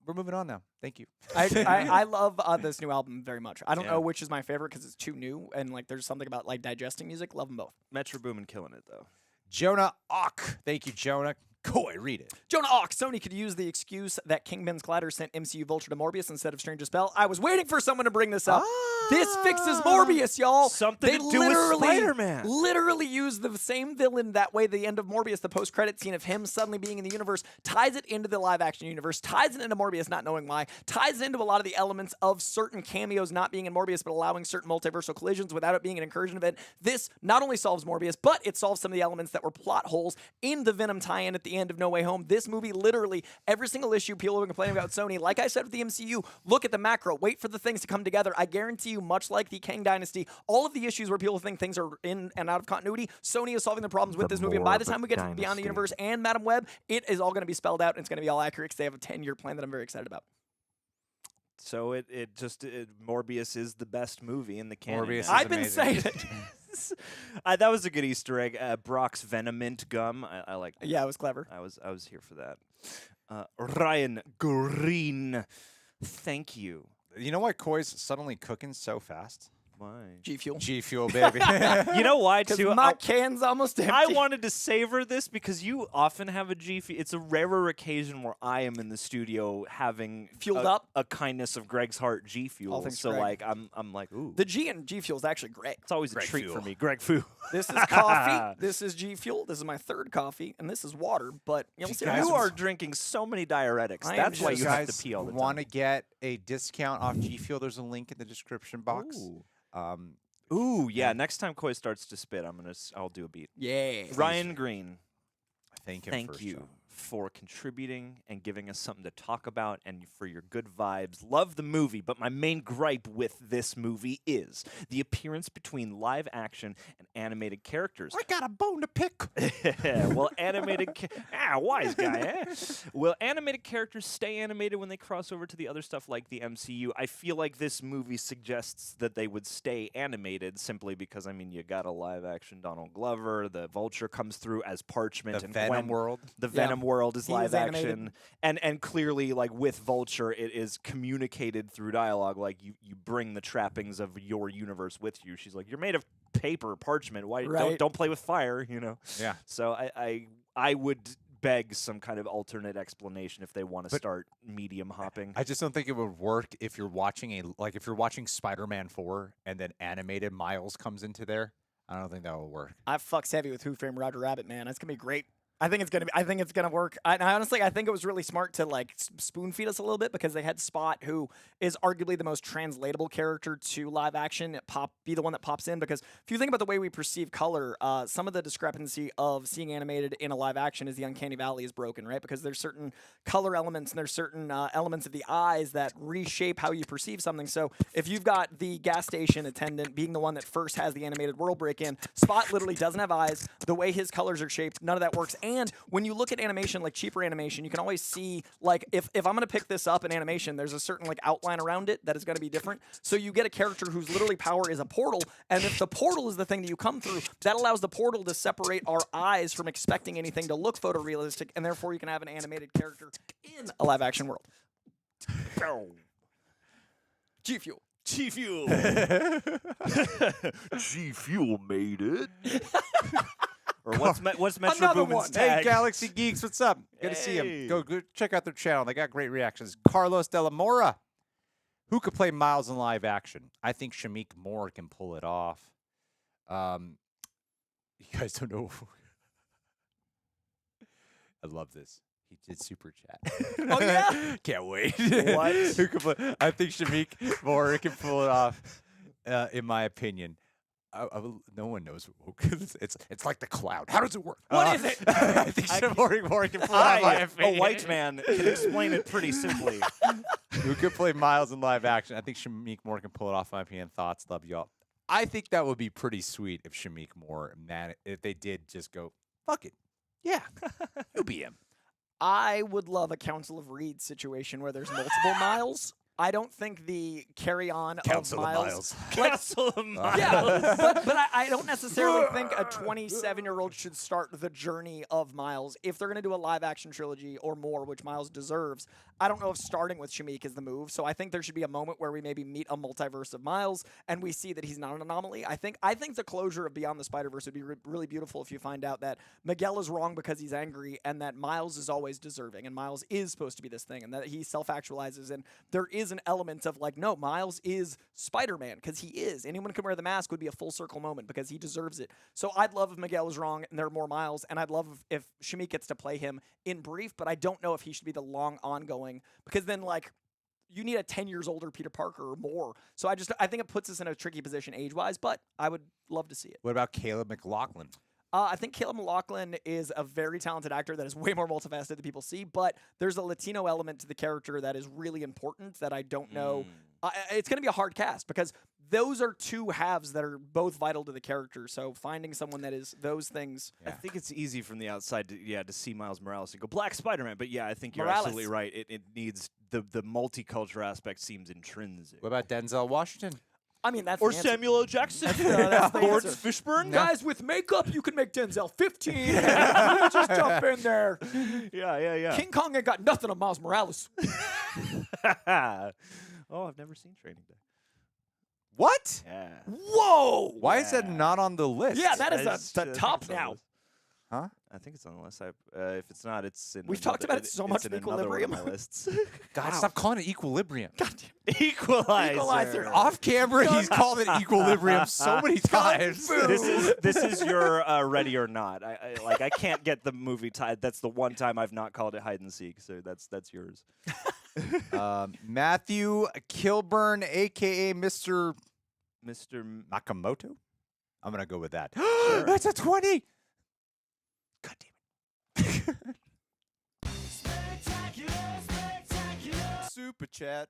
We're moving on now. Thank you. I love this new album very much. I don't Yeah. know which is my favorite because it's too new and like there's something about like digesting music. Love them both. Metro Boomin killing it, though. Jonah Ock. Thank you, Jonah. Coy, read it. Jonah Ox, Sony could use the excuse that Kingpin's Collider sent MCU Vulture to Morbius instead of Strange Spell. I was waiting for someone to bring this up. This fixes Morbius, y'all. Something they to do with literally, Spider-Man. Literally use the same villain. That way, the end of Morbius, the post-credit scene of him suddenly being in the universe, ties it into the live-action universe, ties it into Morbius not knowing why, ties it into a lot of the elements of certain cameos not being in Morbius, but allowing certain multiversal collisions without it being an incursion event. This not only solves Morbius, but it solves some of the elements that were plot holes in the Venom tie-in at the end of No Way Home. This movie, literally, every single issue people have been complaining about Sony, like I said with the MCU, look at the macro, wait for the things to come together. I guarantee you, much like the Kang Dynasty, all of the issues where people think things are in and out of continuity, Sony is solving the problems with this movie. And by the time we get to Beyond the Universe and Madam Web, it is all going to be spelled out and it's going to be all accurate because they have a 10-year plan that I'm very excited about. So Morbius is the best movie in the canon. Morbius now. is I've been amazing. saying it. That was a good Easter egg. Brock's Venomint gum. I like that. Yeah, it was clever. I was here for that. Ryan Green, thank you. You know why Coy's suddenly cooking so fast? Why? G Fuel. G Fuel, baby. You know why Because too? my can's almost empty. I wanted to savor this because you often have a G Fuel. It's a rarer occasion where I am in the studio having Fueled a, up? a kindness of Greg's heart G Fuel. things So Greg. like I'm like, ooh, The G in G Fuel is actually great. it's always Greg a treat Fuel. for me. Greg Fu. This is coffee. This is G Fuel. This is my third coffee, and this is water. But you'll see. guys You are drinking so many diuretics. I am That's why just- you have to guys pee all the time. want to get a discount off G Fuel? There's a link in the description box. Ooh. Ooh, yeah. Next time Koi starts to spit, I'll do a beat. Yeah. Ryan Green, Thank him. thank first, you though. for contributing and giving us something to talk about and for your good vibes. Love the movie, but my main gripe with this movie is the appearance between live action and animated characters. I got a bone to pick. Well, wise guy, eh? Will animated characters stay animated when they cross over to the other stuff like the MCU? I feel like this movie suggests that they would stay animated simply because, I mean, you got a live action Donald Glover, the Vulture comes through as Parchment, The and Venom Gwen, world. the Venom world is He live is animated. action, and clearly, like with Vulture, it is communicated through dialogue. Like you bring the trappings of your universe with you. She's like, you're made of paper, parchment. Why Right. don't play with fire? You know. Yeah. So I would beg some kind of alternate explanation if they want to But- start medium hopping. I just don't think it would work if you're watching if you're watching Spider-Man 4 and then animated Miles comes into there. I don't think that will work. I fucks heavy with Who Framed Roger Rabbit, man. That's gonna be great. I think it's gonna work. I honestly, I think it was really smart to like spoon feed us a little bit because they had Spot, who is arguably the most translatable character to live action, be the one that pops in. Because if you think about the way we perceive color, some of the discrepancy of seeing animated in a live action is the uncanny valley is broken, right? Because there's certain color elements and there's certain elements of the eyes that reshape how you perceive something. So if you've got the gas station attendant being the one that first has the animated world break in, Spot literally doesn't have eyes. The way his colors are shaped, none of that works. And when you look at animation, like cheaper animation, you can always see, like, if I'm going to pick this up in animation, there's a certain, like, outline around it that is going to be different. So you get a character whose literally power is a portal, and if the portal is the thing that you come through, that allows the portal to separate our eyes from expecting anything to look photorealistic, and therefore you can have an animated character in a live-action world. G Fuel. G Fuel. G Fuel made it. Or what's Metro Another Boomin's one. tag? Hey, Galaxy Geeks, what's up? Good to see Hey. them. Go check out their channel. They got great reactions. Carlos De La Mora. Who could play Miles in live action? I think Shameik Moore can pull it off. You guys don't know. I love this. He did super chat. Oh, yeah? Can't wait. What? Who could play? I think Shameik Moore can pull it off, in my opinion. No one knows. It's like the cloud. How does it work? What is it? I think Shameik Moore can pull it off. in my A opinion. white man can explain it pretty simply. Who could play Miles in live action? I think Shameik Moore can pull it off. In my opinion. Thoughts? Love y'all. I think that would be pretty sweet if Shameik Moore, if they did just go, fuck it. Yeah, you'll be him. I would love a Council of Reed situation where there's multiple Miles. I don't think the carry-on of Miles. Council of Miles. Yeah, but I don't necessarily think a 27-year-old should start the journey of Miles. If they're going to do a live-action trilogy or more, which Miles deserves, I don't know if starting with Shameik is the move. So I think there should be a moment where we maybe meet a multiverse of Miles and we see that he's not an anomaly. I think the closure of Beyond the Spider-Verse would be really beautiful if you find out that Miguel is wrong because he's angry and that Miles is always deserving and Miles is supposed to be this thing and that he self-actualizes and there is an element of like, no, Miles is Spider-Man because he is. Anyone can wear the mask would be a full circle moment because he deserves it. So I'd love if Miguel is wrong and there are more Miles, and I'd love if Shameik gets to play him in brief, but I don't know if he should be the long ongoing because then like you need a 10 years older Peter Parker or more. So I think it puts us in a tricky position age-wise, but I would love to see it. What about Caleb McLaughlin? I think Caleb McLaughlin is a very talented actor that is way more multifaceted than people see, but there's a Latino element to the character that is really important that I don't know. It's going to be a hard cast because those are two halves that are both vital to the character. So finding someone that is those things. I think it's easy from the outside to see Miles Morales and go Black Spider-Man, but yeah, I think you're Morales. absolutely right. It needs the multicultural aspect seems intrinsic. What about Denzel Washington? I mean, that's Or the answer. Samuel L. Jackson, that's the Lawrence answer. Fishburne. Guys, with makeup, you can make Denzel 15. Just jump in there. Yeah. King Kong ain't got nothing on Miles Morales. Oh, I've never seen Training Day. What? Yeah. Whoa! Why is that not on the list? Yeah, that is It's- the I think top it's on the now. list. Huh? I think it's on the list. If it's not, it's in. We've talked another- about it so it's much in in another one of Equilibrium. my lists. God, stop calling it equilibrium. God damn. Equalizer. Equalizer. Off camera, he's called it equilibrium so many times. This is your Ready or Not. I can't get the movie tied. That's the one time I've not called it hide and seek. So that's yours. Matthew Kilburn, a.k.a. Mr. Nakamoto? I'm going to go with that. That's a 20. God damn it. Super chat.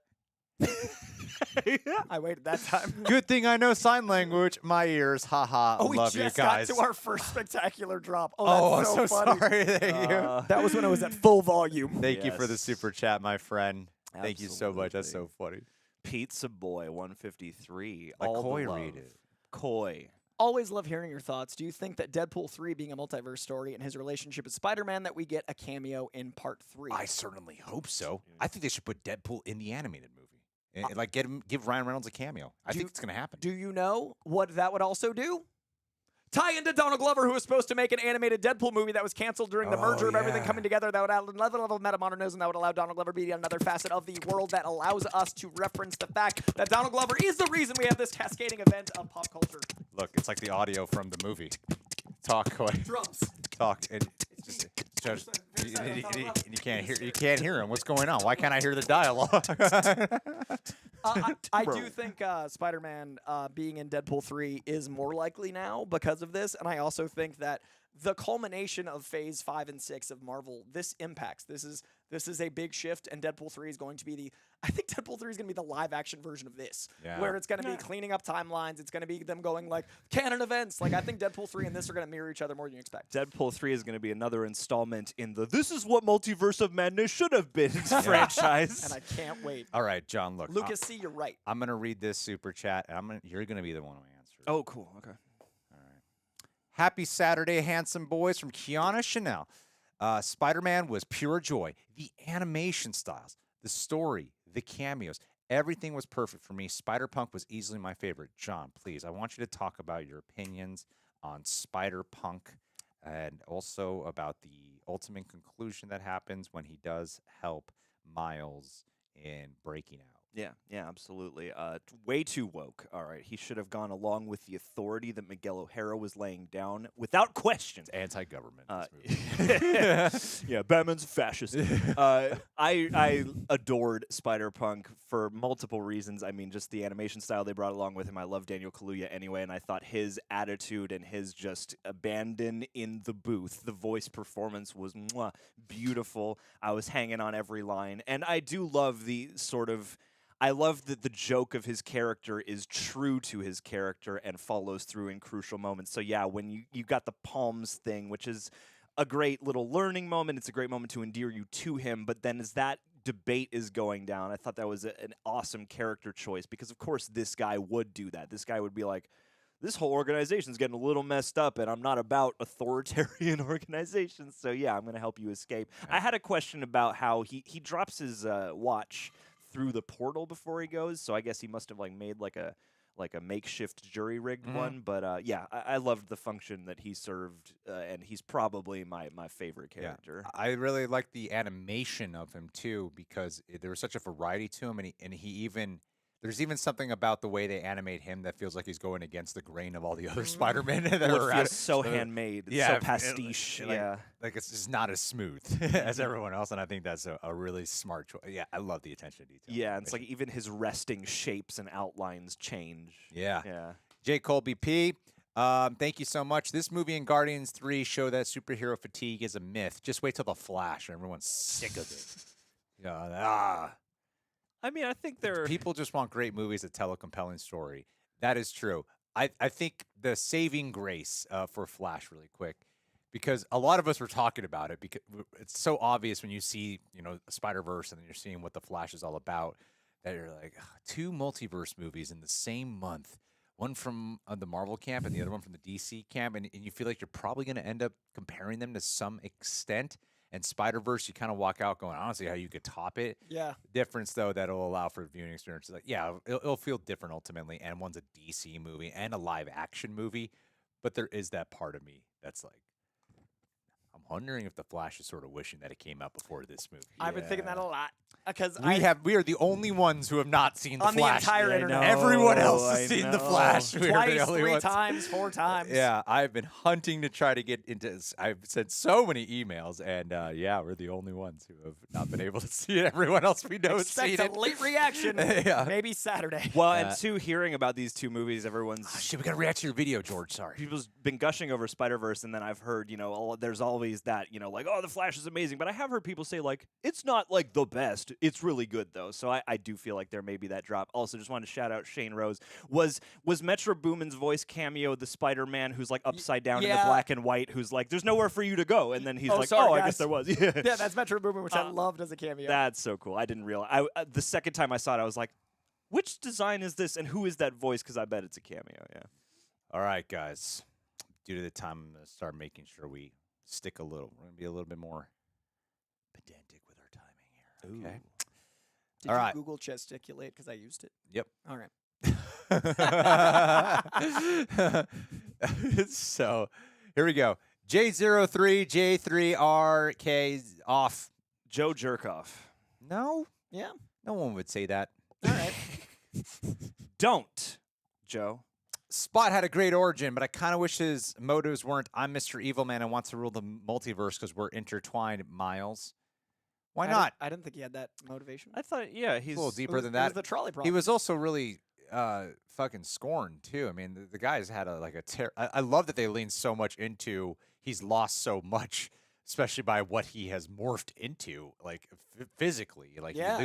I waited that time. Good thing I know sign language. My ears. Haha. Oh, we Love just you guys. got to our first spectacular drop. Oh, Oh, I'm that's so funny. sorry. Thank you. That was when it was at full volume. Thank you for the Yes. super chat, my friend. Thank you so much. That's so Absolutely. funny. Pizza Boy 153. Like all Coy the love. read it. Coy. Always love hearing your thoughts. Do you think that Deadpool 3 being a multiverse story and his relationship with Spider-Man that we get a cameo in part 3? I certainly hope so. I think they should put Deadpool in the animated movie. And, like give Ryan Reynolds a cameo. I think it's going to happen. Do you know what that would also do? Tie into Donald Glover, who was supposed to make an animated Deadpool movie that was canceled during the merger of everything yeah. coming together. That would add another level of metamodernism that would allow Donald Glover to be another facet of the world that allows us to reference the fact that Donald Glover is the reason we have this cascading event of pop culture. Look, it's like the audio from the movie. Talk, Coy. Drums. Talk. And you can't hear him. What's going on? Why can't I hear the dialogue? I do think Spider-Man being in Deadpool 3 is more likely now because of this, and I also think that the culmination of Phase 5 and 6 of Marvel. This impacts. This is a big shift, and Deadpool 3 is going to be the. I think Deadpool 3 is going to be the live action version of this, where it's going to be cleaning up timelines. It's going to be them going like canon events. Like I think Deadpool 3 and this are going to mirror each other more than you expect. Deadpool 3 is going to be another installment in the "This is what Multiverse of Madness should have been" franchise. And I can't wait. All right, John. Look, Lucas C, you're right. I'm gonna read this super chat, and you're gonna be the one who answers. Oh, cool. Okay. All right. Happy Saturday, handsome boys from Kiana Chanel. Spider-Man was pure joy. The animation styles, the story, the cameos, everything was perfect for me. Spider-Punk was easily my favorite. John, please, I want you to talk about your opinions on Spider-Punk and also about the ultimate conclusion that happens when he does help Miles in breaking out. Yeah, absolutely. Way too woke. All right, he should have gone along with the authority that Miguel O'Hara was laying down without question. It's anti-government. This movie. Yeah, Batman's a fascist. I adored Spider-Punk for multiple reasons. I mean, just the animation style they brought along with him. I love Daniel Kaluuya anyway, and I thought his attitude and his just abandon in the booth, the voice performance was beautiful. I was hanging on every line, and I do love the sort of. I love that the joke of his character is true to his character and follows through in crucial moments. So yeah, when you got the palms thing, which is a great little learning moment, it's a great moment to endear you to him. But then as that debate is going down, I thought that was an awesome character choice because, of course, this guy would do that. This guy would be like, this whole organization's getting a little messed up, and I'm not about authoritarian organizations. So yeah, I'm going to help you escape. I had a question about how he drops his watch through the portal before he goes, so I guess he must have made like a makeshift jury rigged one. But yeah, I loved the function that he served, and he's probably my favorite character. Yeah. I really like the animation of him too because there was such a variety to him, and he even. There's even something about the way they animate him that feels like he's going against the grain of all the other Spider-Men that Well, are it out. feels so handmade, so pastiche. Like it's just not as smooth as everyone else, and I think that's a really smart choice. Yeah, I love the attention to detail. Yeah, and it's like even his resting shapes and outlines change. Yeah. J. Colby P. Thank you so much. This movie and Guardians 3 show that superhero fatigue is a myth. Just wait till the Flash, and everyone's sick of it. I mean, I think people just want great movies that tell a compelling story. That is true. I think the saving grace for Flash, really quick, because a lot of us were talking about it because it's so obvious when you see, Spider-Verse and then you're seeing what the Flash is all about that you're like, two multiverse movies in the same month, one from the Marvel camp and the other one from the DC camp, and you feel like you're probably going to end up comparing them to some extent. And Spider-Verse, you kind of walk out going, I don't see how you could top it. Yeah. Difference, though, that'll allow for viewing experience. Like, yeah, it'll feel different ultimately. And one's a DC movie and a live-action movie. But there is that part of me that's like, I'm wondering if The Flash is sort of wishing that it came out before this movie. I've been thinking that a lot. Because we are the only ones who have not seen The on Flash. The entire internet. Everyone else has seen The Flash. Twice, 3 times, 4 times. Yeah, I've been hunting to try to get into this. I've sent so many emails, and yeah, we're the only ones who have not been able to see it. Everyone else we know has seen it. Expect a late reation. Yeah. Maybe Saturday. Well, and two, hearing about these two movies, everyone's shit. We gotta react to your video, George. Sorry. People's been gushing over Spider-Verse, and then I've heard, there's always that, like, oh, The Flash is amazing. But I have heard people say, like, it's not like the best. It's really good, though. So I do feel like there may be that drop. Also, just wanted to shout out Shane Rose. Was Metro Boomin's voice cameo the Spider-Man who's like upside down in the black and white, who's like, there's nowhere for you to go, and then he's like, sorry, I guys. guess there was. Yeah, that's Metro Boomin, which I loved as a cameo. That's so cool. I didn't realize. The second time I saw it, I was like, which design is this, and who is that voice? Because I bet it's a cameo. Yeah. All right, guys. Due to the time, I'm going to start making sure we stick a little. We're going to be a little bit more pedantic with our timing here. Okay. Did All you right. Google gesticulate because I used it? Yep. All right. So here we go. J03, J3RK off. Joe Jerkoff. No, Yeah. no one would say that. All right. Don't, Joe. Spot had a great origin, but I kind of wish his motives weren't I'm Mr. Evil Man and want to rule the multiverse because we're intertwined, Miles. Why not? I didn't think he had that motivation. I thought, yeah, he's a little deeper than It that. was the trolley problem. He was also really fucking scorned too. I mean, the guy's had a I love that they leaned so much into he's lost so much, especially by what he has morphed into, like physically. Like Yeah.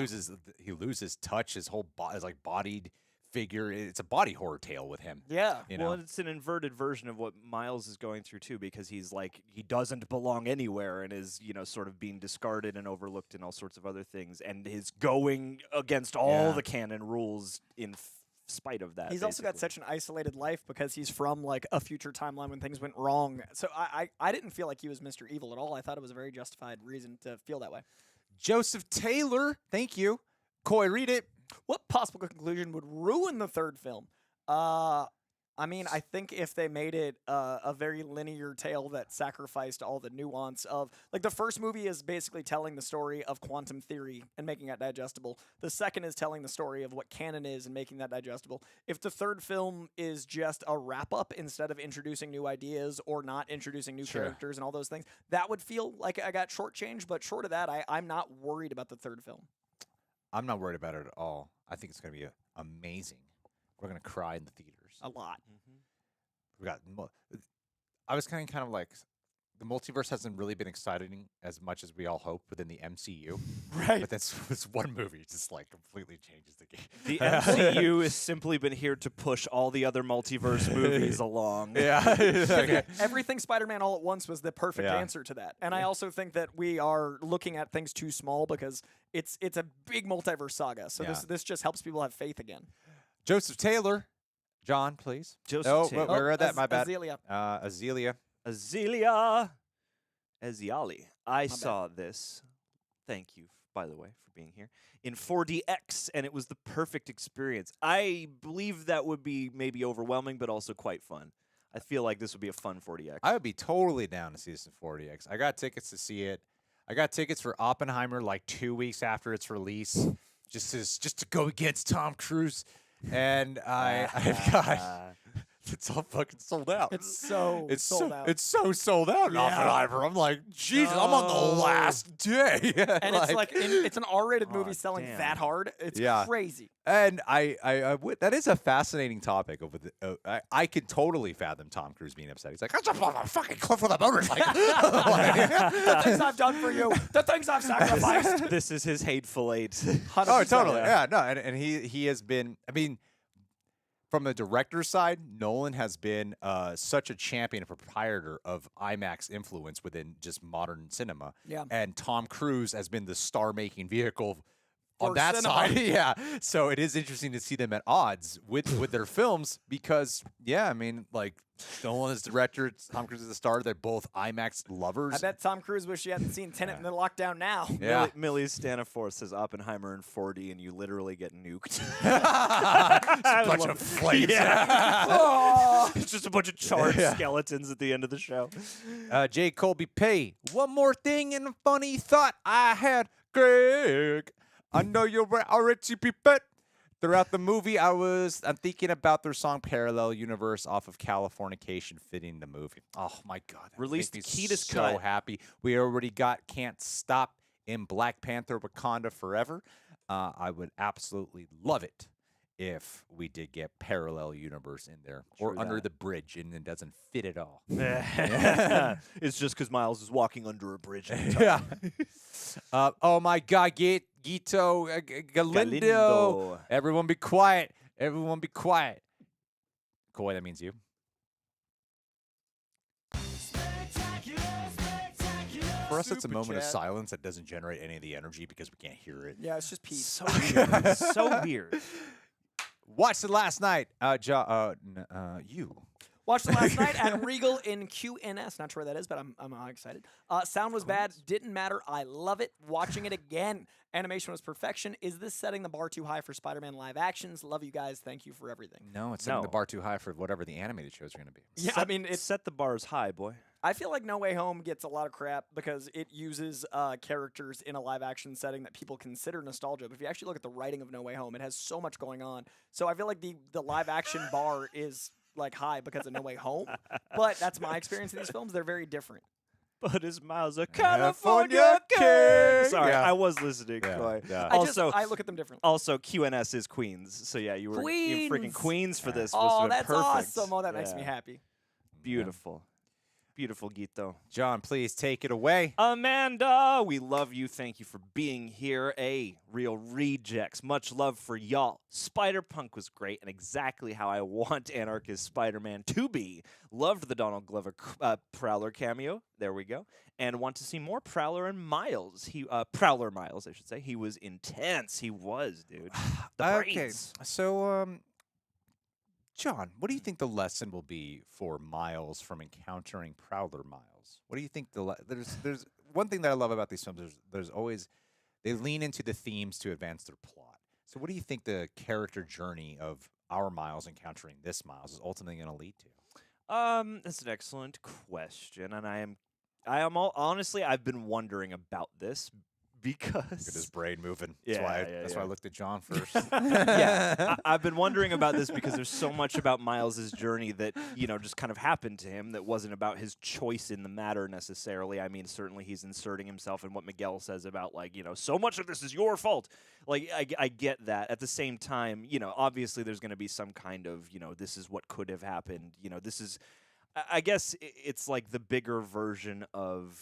he loses touch. His whole his like bodied figure. It's a body horror tale with him. Yeah. You know. Well, it's an inverted version of what Miles is going through too, because he's like he doesn't belong anywhere and is sort of being discarded and overlooked and all sorts of other things, and is going against all Yeah. the canon rules in spite of that. He's also got basically. such an isolated life because he's from like a future timeline when things went wrong. So I didn't feel like he was Mr. Evil at all. I thought it was a very justified reason to feel that way. Joseph Taylor, thank you. Coy, read it. What possible conclusion would ruin the third film? I mean, I think if they made it a very linear tale that sacrificed all the nuance of, like, the first movie is basically telling the story of quantum theory and making that digestible. The second is telling the story of what canon is and making that digestible. If the third film is just a wrap-up instead of introducing new ideas or not introducing new Sure. characters and all those things, that would feel like I got shortchanged. But short of that, I'm not worried about the third film. I'm not worried about it at all. I think it's going to be amazing. We're going to cry in the theaters. A lot. We got. I was kind of like, the multiverse hasn't really been exciting as much as we all hope within the MCU. Right. But this one movie just like completely changes the game. The MCU has simply been here to push all the other multiverse movies along. Yeah. Okay. Everything Spider-Man All at Once was the perfect Yeah. answer to that. And I also think that we are looking at things too small because it's a big multiverse saga. So Yeah. this just helps people have faith again. Joseph Taylor. John, please. Joseph Oh, Taylor. we read that. My bad. Azealia. Azealia. Azealia Eziali. I saw this. Thank you, by the way, for being here in 4DX, and it was the perfect experience. I believe that would be maybe overwhelming, but also quite fun. I feel like this would be a fun 4DX. I would be totally down to see this in 4DX. I got tickets to see it. I got tickets for Oppenheimer like 2 weeks after its release, just to go against Tom Cruise, and I've got. It's all fucking sold out. It's so sold out. It's so sold out. Yeah. Oppenheimer. I'm like, Jesus, I'm on the last day. And it's like it's an R-rated movie Aw, selling damn. that hard. It's Yeah. crazy. And that is a fascinating topic. I could totally fathom Tom Cruise being upset. He's like, I'm just on a fucking cliff with a motorcycle. The things I've done for you, the things I've sacrificed. This is his hateful eight. 100%. Oh, totally. Yeah, no, and he has been. I mean, from the director's side, Nolan has been such a champion and proprietor of IMAX influence within just modern cinema. Yeah. And Tom Cruise has been the star-making vehicle on For that cinema. side. Yeah. So it is interesting to see them at odds with their films because, yeah, I mean, like, Nolan is the director, Tom Cruise is the star. They're both IMAX lovers. I bet Tom Cruise wish he hadn't seen Tenet in the lockdown now. Yeah. Millie Staniforth says Oppenheimer in 4D, and you literally get nuked. Just a bunch of flames. Oh. It's just a bunch of charred Yeah. skeletons at the end of the show. J. Colby Pay. One more thing and a funny thought I had, Greg. I know you're already prepared. Throughout the movie, I'm thinking about their song "Parallel Universe" off of Californication fitting the movie. Oh my God! that Released makes me Kiedis so cut. happy. We already got "Can't Stop" in Black Panther: Wakanda Forever. I would absolutely love it if we did get Parallel Universe in there or True Under that. the Bridge, and it doesn't fit at all. It's just because Miles is walking under a bridge. at the time. Yeah. Oh my God, Gito, Galindo. Galindo. Everyone be quiet. Everyone be quiet. Coy, that means you. For us, it's a Super moment of chat. silence that doesn't generate any of the energy because we can't hear it. Yeah, it's just peace. So weird. So weird. Watched it last night. You. Watched it last night at Regal in QNS. Not sure where that is, but I'm excited. Sound was bad. Didn't matter. I love it. Watching it again. Animation was perfection. Is this setting the bar too high for Spider-Man live actions? Love you guys. Thank you for everything. No, it's setting the No. bar too high for whatever the animated shows are going to be. Yeah, Set- I mean, it's. set the bars high, boy. I feel like No Way Home gets a lot of crap because it uses characters in a live action setting that people consider nostalgia. But if you actually look at the writing of No Way Home, it has so much going on. So I feel like the live action bar is like high because of No Way Home. But that's my experience of these films. They're very different. But is Miles a California California king? king? Sorry, Yeah. I was listening. Yeah, Coy. yeah. I look at them differently. Also, QNS is Queens. So yeah, you were freaking Queens. Queens for this. Oh, must have been that's perfect. awesome. Oh, that makes me Yeah. happy. Beautiful. Beautiful, Gito. John, please take it away. Amanda, we love you. Thank you for being here. Real rejects. Much love for y'all. Spider-Punk was great and exactly how I want Anarchist Spider-Man to be. Loved the Donald Glover Prowler cameo. There we go. And want to see more Prowler and Miles. Prowler Miles, I should say. He was intense. He was, dude. The brains. So, John, what do you think the lesson will be for Miles from encountering Prowler Miles? What do you think there's one thing that I love about these films. There's always they lean into the themes to advance their plot. So, what do you think the character journey of our Miles encountering this Miles is ultimately going to lead to? That's an excellent question, and I am honestly, I've been wondering about this because Look at his brain moving. Yeah, That's why I looked at John first. I've been wondering about this because there's so much about Miles's journey that just kind of happened to him that wasn't about his choice in the matter necessarily. I mean, certainly he's inserting himself in what Miguel says about so much of this is your fault. Like I get that. At the same time, obviously there's going to be some kind of this is what could have happened. This is, I guess it's like the bigger version of.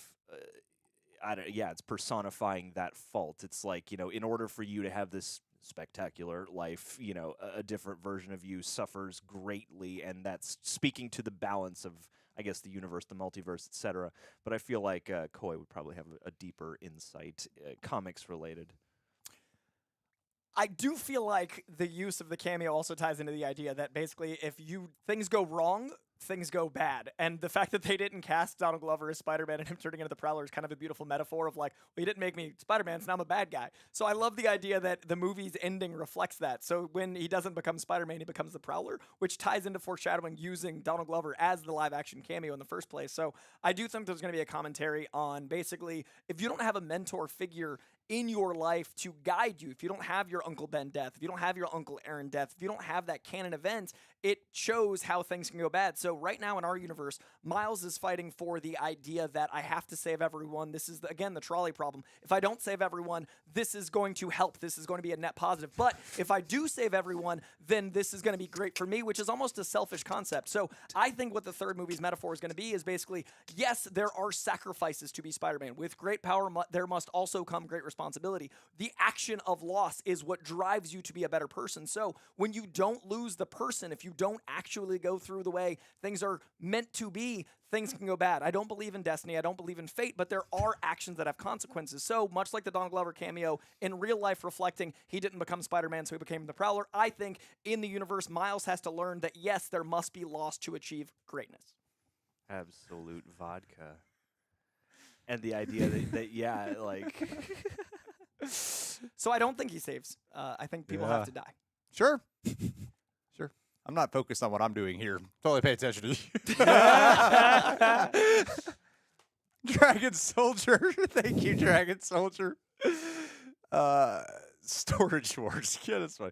It's personifying that fault. It's like, in order for you to have this spectacular life, a different version of you suffers greatly, and that's speaking to the balance of, I guess, the universe, the multiverse, etc. But I feel like Koi would probably have a deeper insight, comics related. I do feel like the use of the cameo also ties into the idea that basically if things go wrong, things go bad. And the fact that they didn't cast Donald Glover as Spider-Man and him turning into the Prowler is kind of a beautiful metaphor of well, you didn't make me Spider-Man, so now I'm a bad guy. So I love the idea that the movie's ending reflects that. So when he doesn't become Spider-Man, he becomes the Prowler, which ties into foreshadowing using Donald Glover as the live-action cameo in the first place. So I do think there's going to be a commentary on basically if you don't have a mentor figure in your life to guide you, if you don't have your Uncle Ben death, if you don't have your Uncle Aaron death, if you don't have that canon event, it shows how things can go bad. So right now in our universe, Miles is fighting for the idea that I have to save everyone. This is, again, the trolley problem. If I don't save everyone, this is going to help. This is going to be a net positive. But if I do save everyone, then this is going to be great for me, which is almost a selfish concept. So I think what the third movie's metaphor is going to be is basically, yes, there are sacrifices to be Spider-Man. With great power, there must also come great responsibility. The action of loss is what drives you to be a better person. So when you don't lose the person, if you don't actually go through the way things are meant to be, things can go bad. I don't believe in destiny. I don't believe in fate, but there are actions that have consequences. So much like the Donald Glover cameo, in real life reflecting he didn't become Spider-Man, so he became the Prowler, I think in the universe, Miles has to learn that, yes, there must be loss to achieve greatness. Absolute vodka. And the idea that like... So I don't think he saves. I think people have to die. Sure. I'm not focused on what I'm doing here. Totally pay attention to you. Dragon Soldier. Thank you, Dragon Soldier. Storage Wars. Yeah, that's funny.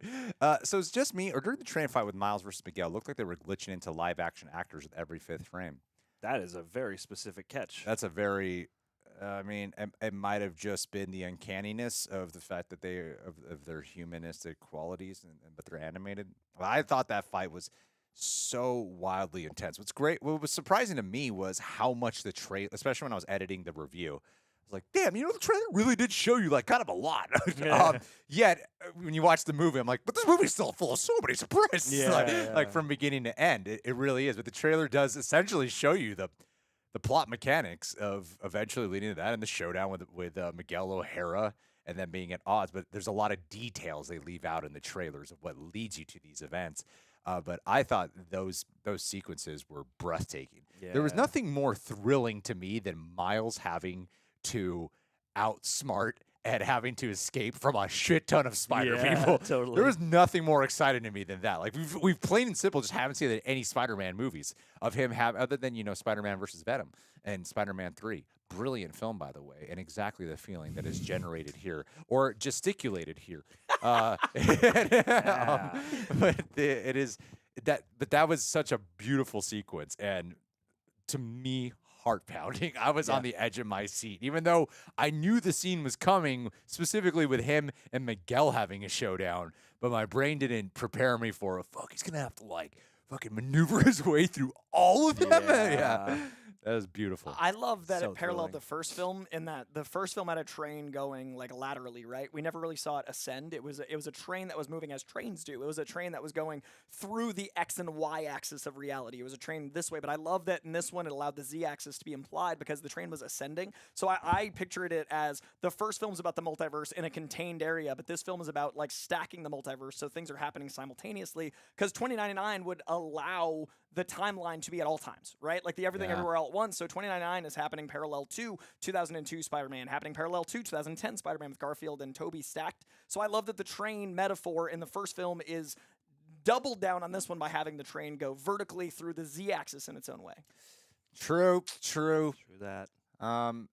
So it's just me, or during the train fight with Miles versus Miguel, it looked like they were glitching into live action actors with every fifth frame. That is a very specific catch. That's a very... it might have just been the uncanniness of the fact that they of their humanistic qualities, but they're animated. Well, I thought that fight was so wildly intense. What was surprising to me was how much the trailer, especially when I was editing the review, I was like, damn, the trailer really did show you kind of a lot. Yet when you watch the movie, I'm like, but this movie's still full of so many surprises. Like from beginning to end, it really is. But the trailer does essentially show you the plot mechanics of eventually leading to that and the showdown with Miguel O'Hara and then being at odds. But there's a lot of details they leave out in the trailers of what leads you to these events. But I thought those sequences were breathtaking. Yeah. There was nothing more thrilling to me than Miles having to outsmart and having to escape from a shit ton of spider people. Totally. There was nothing more exciting to me than that. Like we've plain and simple just haven't seen any Spider-Man movies of him other than Spider-Man versus Venom and Spider-Man 3. Brilliant film, by the way, and exactly the feeling that is generated here or gesticulated here. But it is that. But that was such a beautiful sequence, and to me, heart pounding. I was on the edge of my seat, even though I knew the scene was coming, specifically with him and Miguel having a showdown. But my brain didn't prepare me for he's gonna have to fucking maneuver his way through all of them. That is beautiful. I love that So it paralleled thrilling. the first film in that the first film had a train going like laterally, right? We never really saw it ascend. It was a train that was moving as trains do. It was a train that was going through the X and Y axis of reality. It was a train this way, but I love that in this one it allowed the Z axis to be implied because the train was ascending. So I pictured it as the first film's about the multiverse in a contained area, but this film is about like stacking the multiverse, so things are happening simultaneously. Because 2099 would allow the timeline to be at all times, right? Like the everything Yeah. everywhere all at once. So 2099 is happening parallel to 2002 Spider-Man, happening parallel to 2010 Spider-Man with Garfield and Tobey stacked. So I love that the train metaphor in the first film is doubled down on this one by having the train go vertically through the Z-axis in its own way. True. True that.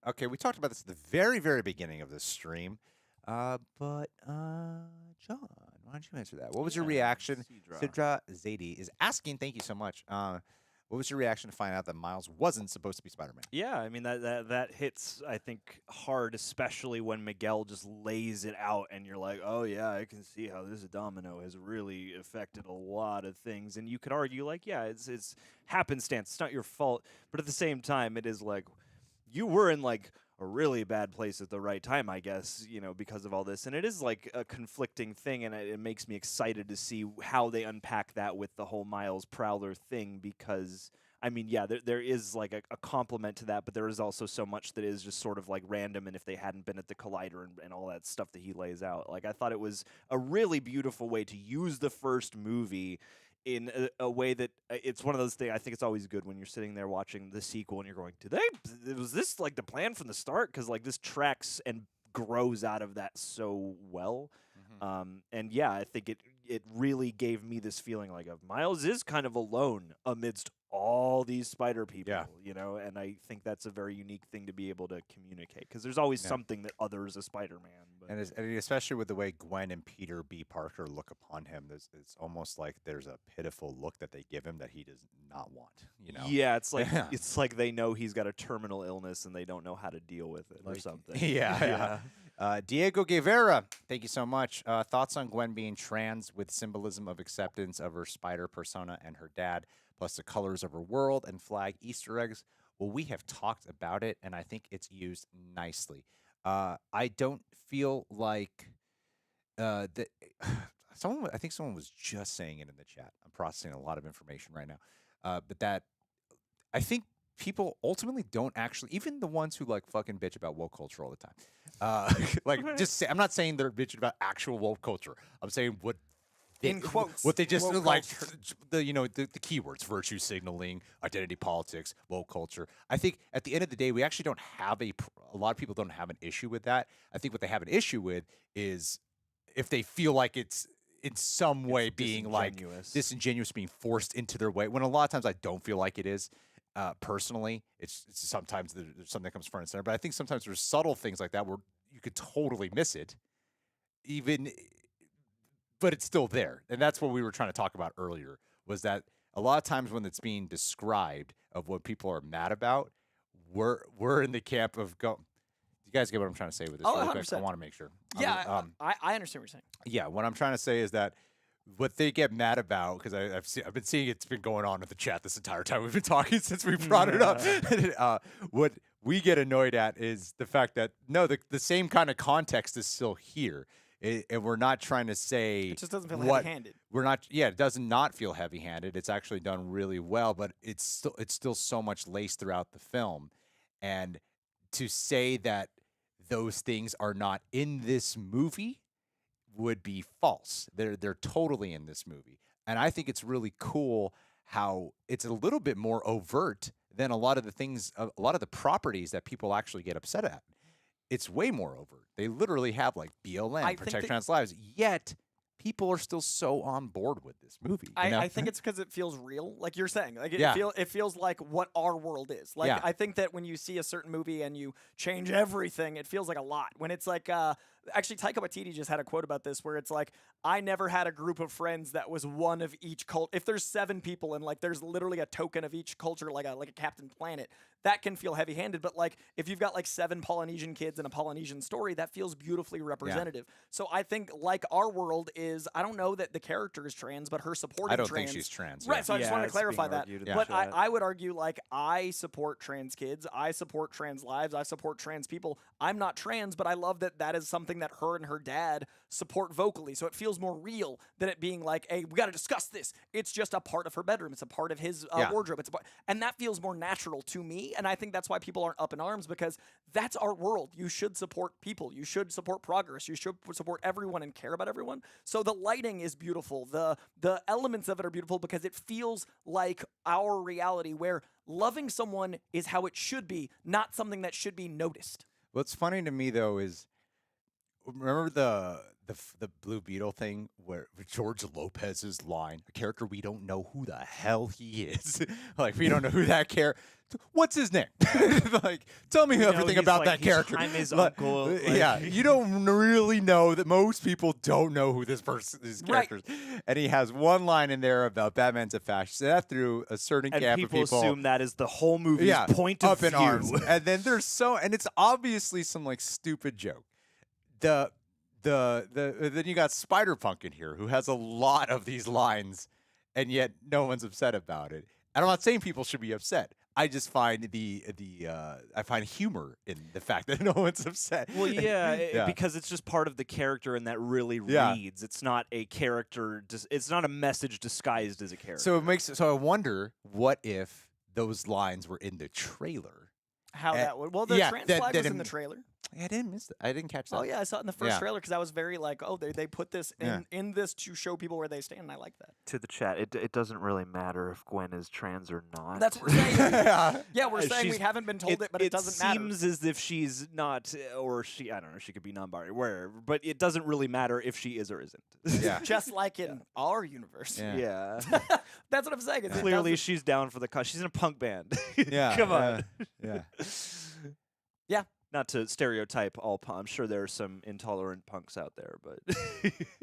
Okay, we talked about this at the very, very beginning of this stream. But John, why don't you answer that? What was your reaction? Sidra Zadie is asking, thank you so much. What was your reaction to find out that Miles wasn't supposed to be Spider-Man? Yeah, I mean that hits I think hard, especially when Miguel just lays it out, and you're like, oh yeah, I can see how this domino has really affected a lot of things. And you could argue like, yeah, it's happenstance, it's not your fault, but at the same time, it is like you were in like a really bad place at the right time, I guess, you know, because of all this. And it is like a conflicting thing, and it makes me excited to see how they unpack that with the whole Miles Prowler thing, because, I mean, yeah, there is like a compliment to that, but there is also so much that is just sort of like random, and if they hadn't been at the Collider and all that stuff that he lays out. Like, I thought it was a really beautiful way to use the first movie in a way that it's one of those things. I think it's always good when you're sitting there watching the sequel and you're going, was this like the plan from the start? Because like this tracks and grows out of that so well. And yeah, I think it really gave me this feeling like of Miles is kind of alone amidst all these spider people, you know, and I think that's a very unique thing to be able to communicate, because there's always something that others a Spider-Man. But And especially with the way Gwen and Peter B. Parker look upon him, it's almost like there's a pitiful look that they give him that he does not want, you know? yeah, it's like it's like they know he's got a terminal illness and they don't know how to deal with it or something. Yeah. Diego Guevara, thank you so much. Thoughts on Gwen being trans with symbolism of acceptance of her spider persona and her dad, plus the colors of her world and flag Easter eggs? Well, we have talked about it, and I think it's used nicely. I don't feel like that. I think someone was just saying it in the chat. I'm processing a lot of information right now, but that I think people ultimately don't actually, even the ones who like fucking bitch about woke culture all the time. Like, just say, I'm not saying they're bitching about actual woke culture. I'm saying what In quotes, what they just woke like culture. the keywords: virtue signaling, identity politics, woke culture. I think at the end of the day, we actually don't have a lot of people don't have an issue with that. I think what they have an issue with is if they feel like it's in some way being like disingenuous, being forced into their way. When a lot of times I don't feel like it is. Personally, it's sometimes there's something that comes front and center, but I think sometimes there's subtle things like that where you could totally miss it, but it's still there. And that's what we were trying to talk about earlier, was that a lot of times when it's being described of what people are mad about, we're in the camp of you guys get what I'm trying to say with this? Oh, really quick? 100%. I want to make sure. Yeah, I understand what you're saying. Yeah, what I'm trying to say is that what they get mad about, because I've been seeing it's been going on in the chat this entire time we've been talking since we brought it up. What we get annoyed at is the fact that no, the same kind of context is still here, and we're not trying to say It just doesn't feel heavy-handed. We're not. Yeah, it does not feel heavy-handed. It's actually done really well, but it's still so much laced throughout the film, and to say that those things are not in this movie would be false. They're totally in this movie. And I think it's really cool how it's a little bit more overt than a lot of the properties that people actually get upset at. It's way more overt. They literally have like BLM, protect trans lives, yet people are still so on board with this movie. I think it's because it feels real, like you're saying. Like it feels like what our world is. Like I think that when you see a certain movie and you change everything, it feels like a lot. When it's like Actually, Taika Waititi just had a quote about this where it's like, I never had a group of friends that was one of each cult. If there's 7 people and like there's literally a token of each culture, like a Captain Planet, that can feel heavy-handed. But like if you've got like 7 Polynesian kids in a Polynesian story, that feels beautifully representative. So I think like our world is, I don't know that the character is trans, but her supporting I don't trans. think she's trans. Right, yeah. so I just wanted to it's being clarify that. argued in But the I, chat. I would argue, like, I support trans kids. I support trans lives. I support trans people. I'm not trans, but I love that that is something that her and her dad support vocally. So it feels more real than it being like, hey, we got to discuss this. It's just a part of her bedroom. It's a part of his Yeah. wardrobe. It's a part, and that feels more natural to me. And I think that's why people aren't up in arms, because that's our world. You should support people. You should support progress. You should support everyone and care about everyone. So the lighting is beautiful. The elements of it are beautiful because it feels like our reality where loving someone is how it should be, not something that should be noticed. What's funny to me though is, remember the Blue Beetle thing where George Lopez's line, a character we don't know who the hell he is, like we don't know who that character. What's his name? Like, tell me everything he's about like- that he's character. Jaime's Like, uncle, like- yeah, you don't really know that most people don't know who this Right. character is. And he has one line in there about Batman's a fascist. So that threw a certain And camp of people people assume that is the whole movie's point of up in view. arms. And then there's and it's obviously some like stupid joke. Then you got Spider-Punk in here who has a lot of these lines, and yet no one's upset about it. And I'm not saying people should be upset. I just find I find humor in the fact that no one's upset. Well, yeah, Yeah. because it's just part of the character, and that really Yeah. reads. It's not a character. It's not a message disguised as a character. So I wonder what if those lines were in the trailer. How that would. Well, the yeah, trans that- flag that was in the im- trailer. I didn't miss that. I didn't catch that. Oh yeah, I saw it in the first Yeah. trailer because I was very like, oh, they put this Yeah. in this to show people where they stand, and I like that. To the chat, it doesn't really matter if Gwen is trans or not. That's what we're saying. yeah. Yeah, we're saying we she's- haven't been told it, but it doesn't matter. seems as if she's not, or she. I don't know. She could be non-binary, wherever. But it doesn't really matter if she is or isn't. Yeah. Just like in our universe. Yeah. Yeah. That's what I'm saying. is it Clearly, doesn't- she's down for the cause. She's in a punk band. Yeah. Come on. Yeah. Not to stereotype all punk. I'm sure there are some intolerant punks out there, but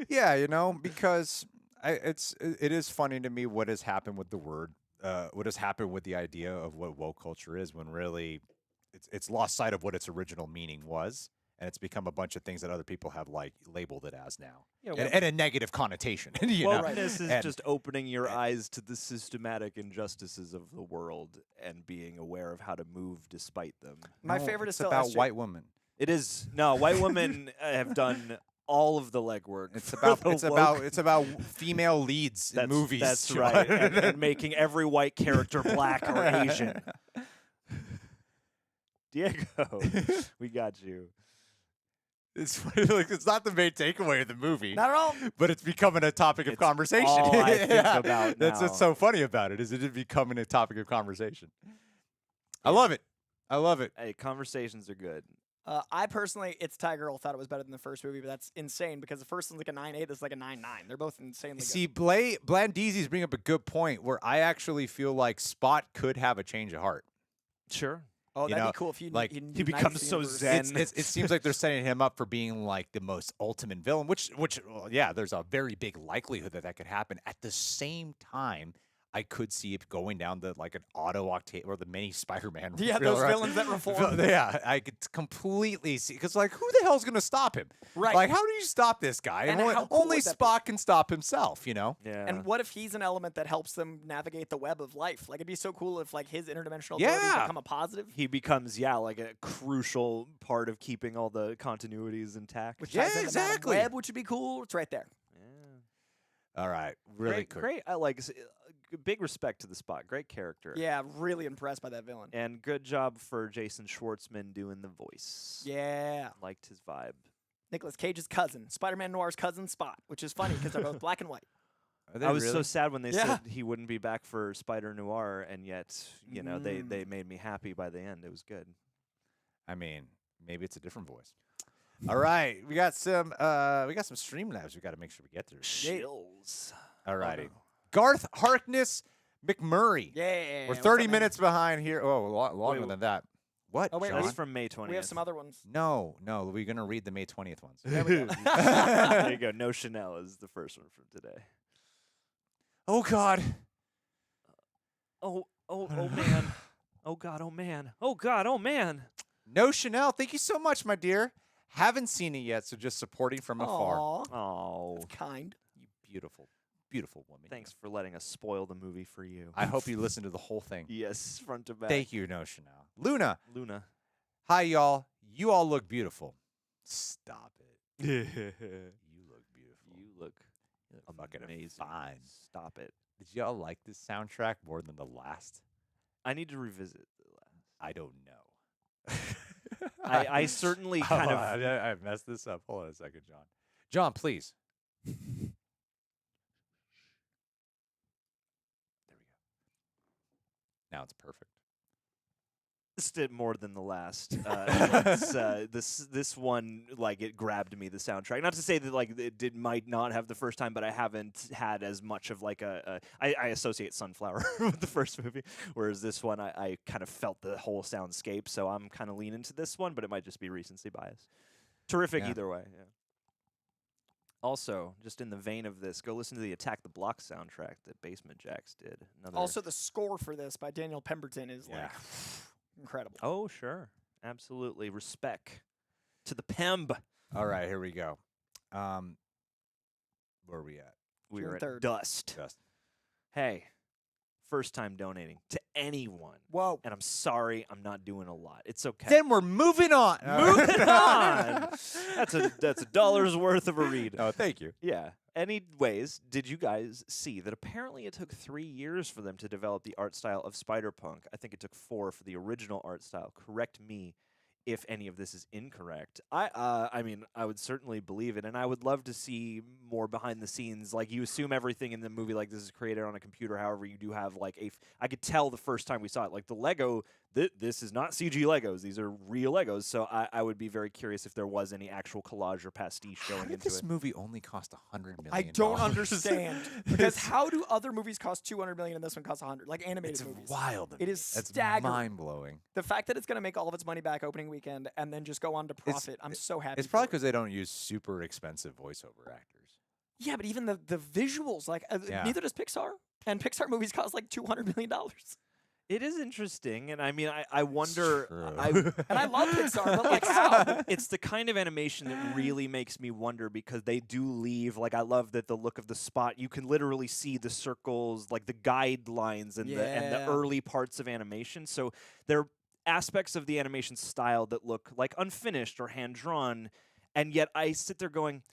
Yeah, because it is funny to me what has happened with the word, what has happened with the idea of what woke culture is, when really it's lost sight of what its original meaning was, and it's become a bunch of things that other people have like labeled it as now, Yeah, and a negative connotation. you know? wokeness is And- just opening your eyes to the systematic injustices of the world and being aware of how to move despite them. My No, favorite is it's still about SJ. white women. It is no white women have done all of the legwork. It's for about the it's woke- about it's about female leads in that's, movies. That's Sean. right, and making every white character black or Asian. Diego, we got you. It's like it's not the main takeaway of the movie. Not at all. But it's becoming a topic of It's conversation. all I think Yeah. about That's now. what's so funny about it, is it becoming a topic of conversation. I love it. I love it. Hey, conversations are good. I personally, it's Tiger Girl, thought it was better than the first movie, but that's insane because the first one's like a 9.8, this is like a 9.9. They're both insanely See, Blandeezy's bring up a good point where I actually feel like Spot could have a change of heart. Sure. good. Oh, you that'd know, be cool if you like, unites he becomes the so universe. zen. It seems like they're setting him up for being like the most ultimate villain, which well, yeah, there's a very big likelihood that could happen. At the same time, I could see it going down the like an Auto Octave or the mini Spider-Man. Yeah, those villains that reform. Yeah, I could completely see, because like, who the hell's gonna stop him? Right. Like, how do you stop this guy? And only how cool only would that be? Spock can stop himself. Yeah. And what if he's an element that helps them navigate the web of life? Like, it'd be so cool if like his interdimensional abilities Yeah. become a positive. he becomes like a crucial part of keeping all the continuities intact. Which Yeah, ties into Madam exactly. Web, which would be cool. It's right there. Yeah. All right, really great, cool. great. I like big respect to the Spot. Great character. Yeah, really impressed by that villain. And good job for Jason Schwartzman doing the voice. Yeah. Liked his vibe. Nicolas Cage's cousin, Spider-Man Noir's cousin Spot, which is funny because they're both black and white. Are they I was so really? sad when they Yeah. said he wouldn't be back for Spider Noir, and yet, you know, they made me happy by the end. It was good. I mean, maybe it's a different voice. All right, we got some Streamlabs we got to make sure we get through. Chills. All righty. Garth Harkness McMurray. Yeah. We're what's 30 up, man? minutes behind here. Oh, longer Wait, than that. What? Oh, wait, John? That's from May 20th. We have some other ones. No, we're gonna read the May 20th ones. There we go. There you go. No Chanel is the first one from today. Oh God. Oh man. Oh God, oh man. Oh God, oh man. No Chanel. Thank you so much, my dear. Haven't seen it yet, so just supporting from afar. Aw, Oh, kind. You beautiful, beautiful woman. thanks for letting us spoil the movie for you. I hope you listen to the whole thing. Yes, front to back. Thank you, No Chanel. Luna. Luna. Hi, y'all. You all look beautiful. Stop it. you You look beautiful. look fucking amazing. fine. Stop it. Did y'all like this soundtrack more than the last? I need to revisit the last. I don't know. I certainly kind of. I messed this up. Hold on a second, John. John, please. There we go. Now it's perfect. Missed it more than the last. This one, like, it grabbed me, the soundtrack. Not to say that, like, it might not have the first time, but I haven't had as much of, like, I associate Sunflower with the first movie, whereas this one, I kind of felt the whole soundscape, so I'm kind of leaning to this one, but it might just be recency bias. Terrific Yeah. either way, yeah. Also, just in the vein of this, go listen to the Attack the Block soundtrack that Basement Jacks did. Another Also, the score for this by Daniel Pemberton is Yeah. like incredible. Oh, sure. Absolutely. Respect to the Pemb. All right, here we go. Where are we at? We June are at 3rd. Dust. Dust. Hey, first time donating to anyone. Whoa. And I'm sorry, I'm not doing a lot. It's okay. Then we're moving on. Moving on. That's a dollar's worth of a read. Oh, thank you. Yeah. Anyways, did you guys see that apparently it took 3 years for them to develop the art style of Spider-Punk? I think it took 4 for the original art style. Correct me if any of this is incorrect. I mean, I would certainly believe it, and I would love to see more behind the scenes. Like, you assume everything in the movie like this is created on a computer. However, you do have like I could tell the first time we saw it, like the Lego. This is not CG Legos; these are real Legos. So I would be very curious if there was any actual collage or pastiche How going did into this it. movie only cost $100 million? I don't understand because how do other movies cost $200 million and this one costs 100? Like animated It's movies. wild. It is That's staggering. mind blowing. The fact that it's going to make all of its money back opening weekend and then just go on to profit, I'm so happy. It's for probably it. because they don't use super expensive voiceover actors. Yeah, but even the visuals, like Yeah. neither does Pixar, and Pixar movies cost like $200 million. It is interesting, and I mean, I wonder. True. And I love Pixar, but like how? It's the kind of animation that really makes me wonder because they do leave. Like, I love that the look of the spot. You can literally see the circles, like the guidelines and the Yeah. early parts of animation. So there are aspects of the animation style that look like unfinished or hand drawn, and yet I sit there going,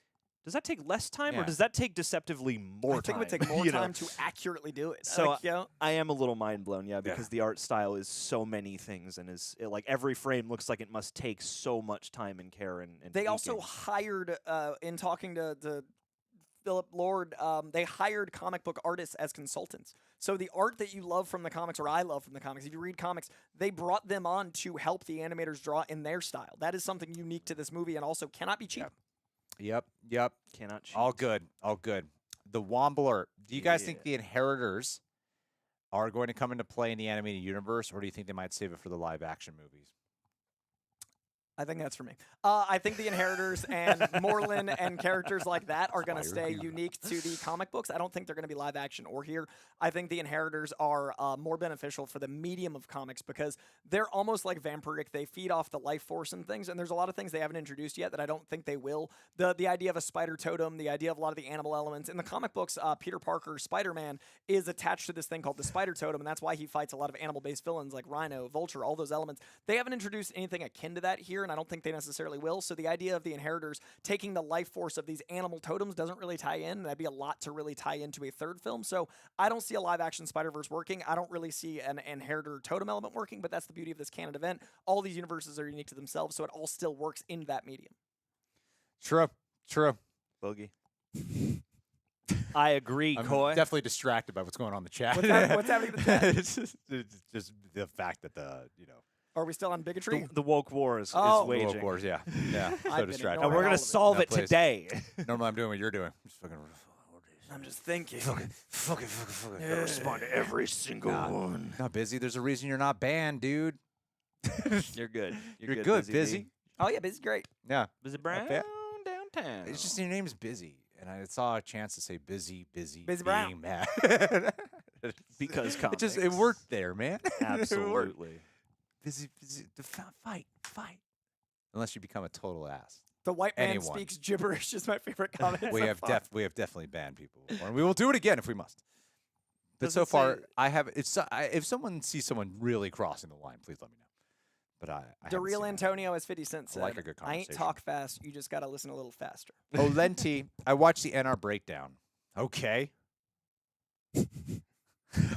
does that take less time or Yeah. does that take deceptively more I think time? it would take more You know? time to accurately do it. So, like, you know, I am a little mind blown, yeah, Yeah. because the art style is so many things and like every frame looks like it must take so much time and care and they also tweaking. hired, in talking to Philip Lord, they hired comic book artists as consultants. So the art that you love from the comics, or I love from the comics, if you read comics, they brought them on to help the animators draw in their style. That is something unique to this movie and also cannot be cheap. Yep. cannot cheat. All good. The Wombler. Do you guys think Yeah. the Inheritors are going to come into play in the animated universe, or do you think they might save it for the live action movies? I think that's for me. I think the Inheritors and Moreland and characters like that are going to stay unique to the comic books. I don't think they're going to be live action or here. I think the Inheritors are more beneficial for the medium of comics because they're almost like vampiric. They feed off the life force and things, and there's a lot of things they haven't introduced yet that I don't think they will. The idea of a spider totem, the idea of a lot of the animal elements. In the comic books, Peter Parker, Spider-Man, is attached to this thing called the spider totem, and that's why he fights a lot of animal-based villains like Rhino, Vulture, all those elements. They haven't introduced anything akin to that here, and I don't think they necessarily will. So the idea of the Inheritors taking the life force of these animal totems doesn't really tie in. That'd be a lot to really tie into a third film. So I don't see a live-action Spider-Verse working. I don't really see an Inheritor totem element working, but that's the beauty of this canon event. All these universes are unique to themselves, so it all still works in that medium. True. Boogie. I agree, I'm Coy. definitely distracted by what's going on in the chat. What's happening in the chat? it's just the fact that Are we still on bigotry? The woke war is Oh. World waging. Wars, yeah, so I've been distracted. And we're all going of to it. solve No, it please. today. Normally, I'm doing what you're doing. Just fucking. I'm just thinking. Fucking. Respond to every single one. Not busy. There's a reason you're not banned, dude. You're good. You're good, Busy. B. Oh yeah, Busy's great. Yeah. Busy Brown bad. downtown. It's just your name's Busy, and I saw a chance to say Busy Busy being Brown. mad. Because it comics. worked there, man. It worked. Absolutely. Busy, fight. Unless you become a total ass. The white man Anyone. speaks gibberish is my favorite comment. we so have far. we have definitely banned people before, and we will do it again if we must. But Does so it far, say- I have. If someone sees someone really crossing the line, please let me know. But I haven't DeReal seen that. Antonio as 50 Cent I said, like a good I ain't conversation. talk fast, you just gotta listen a little faster. Oh, Lenti, I watched the NR breakdown. Okay.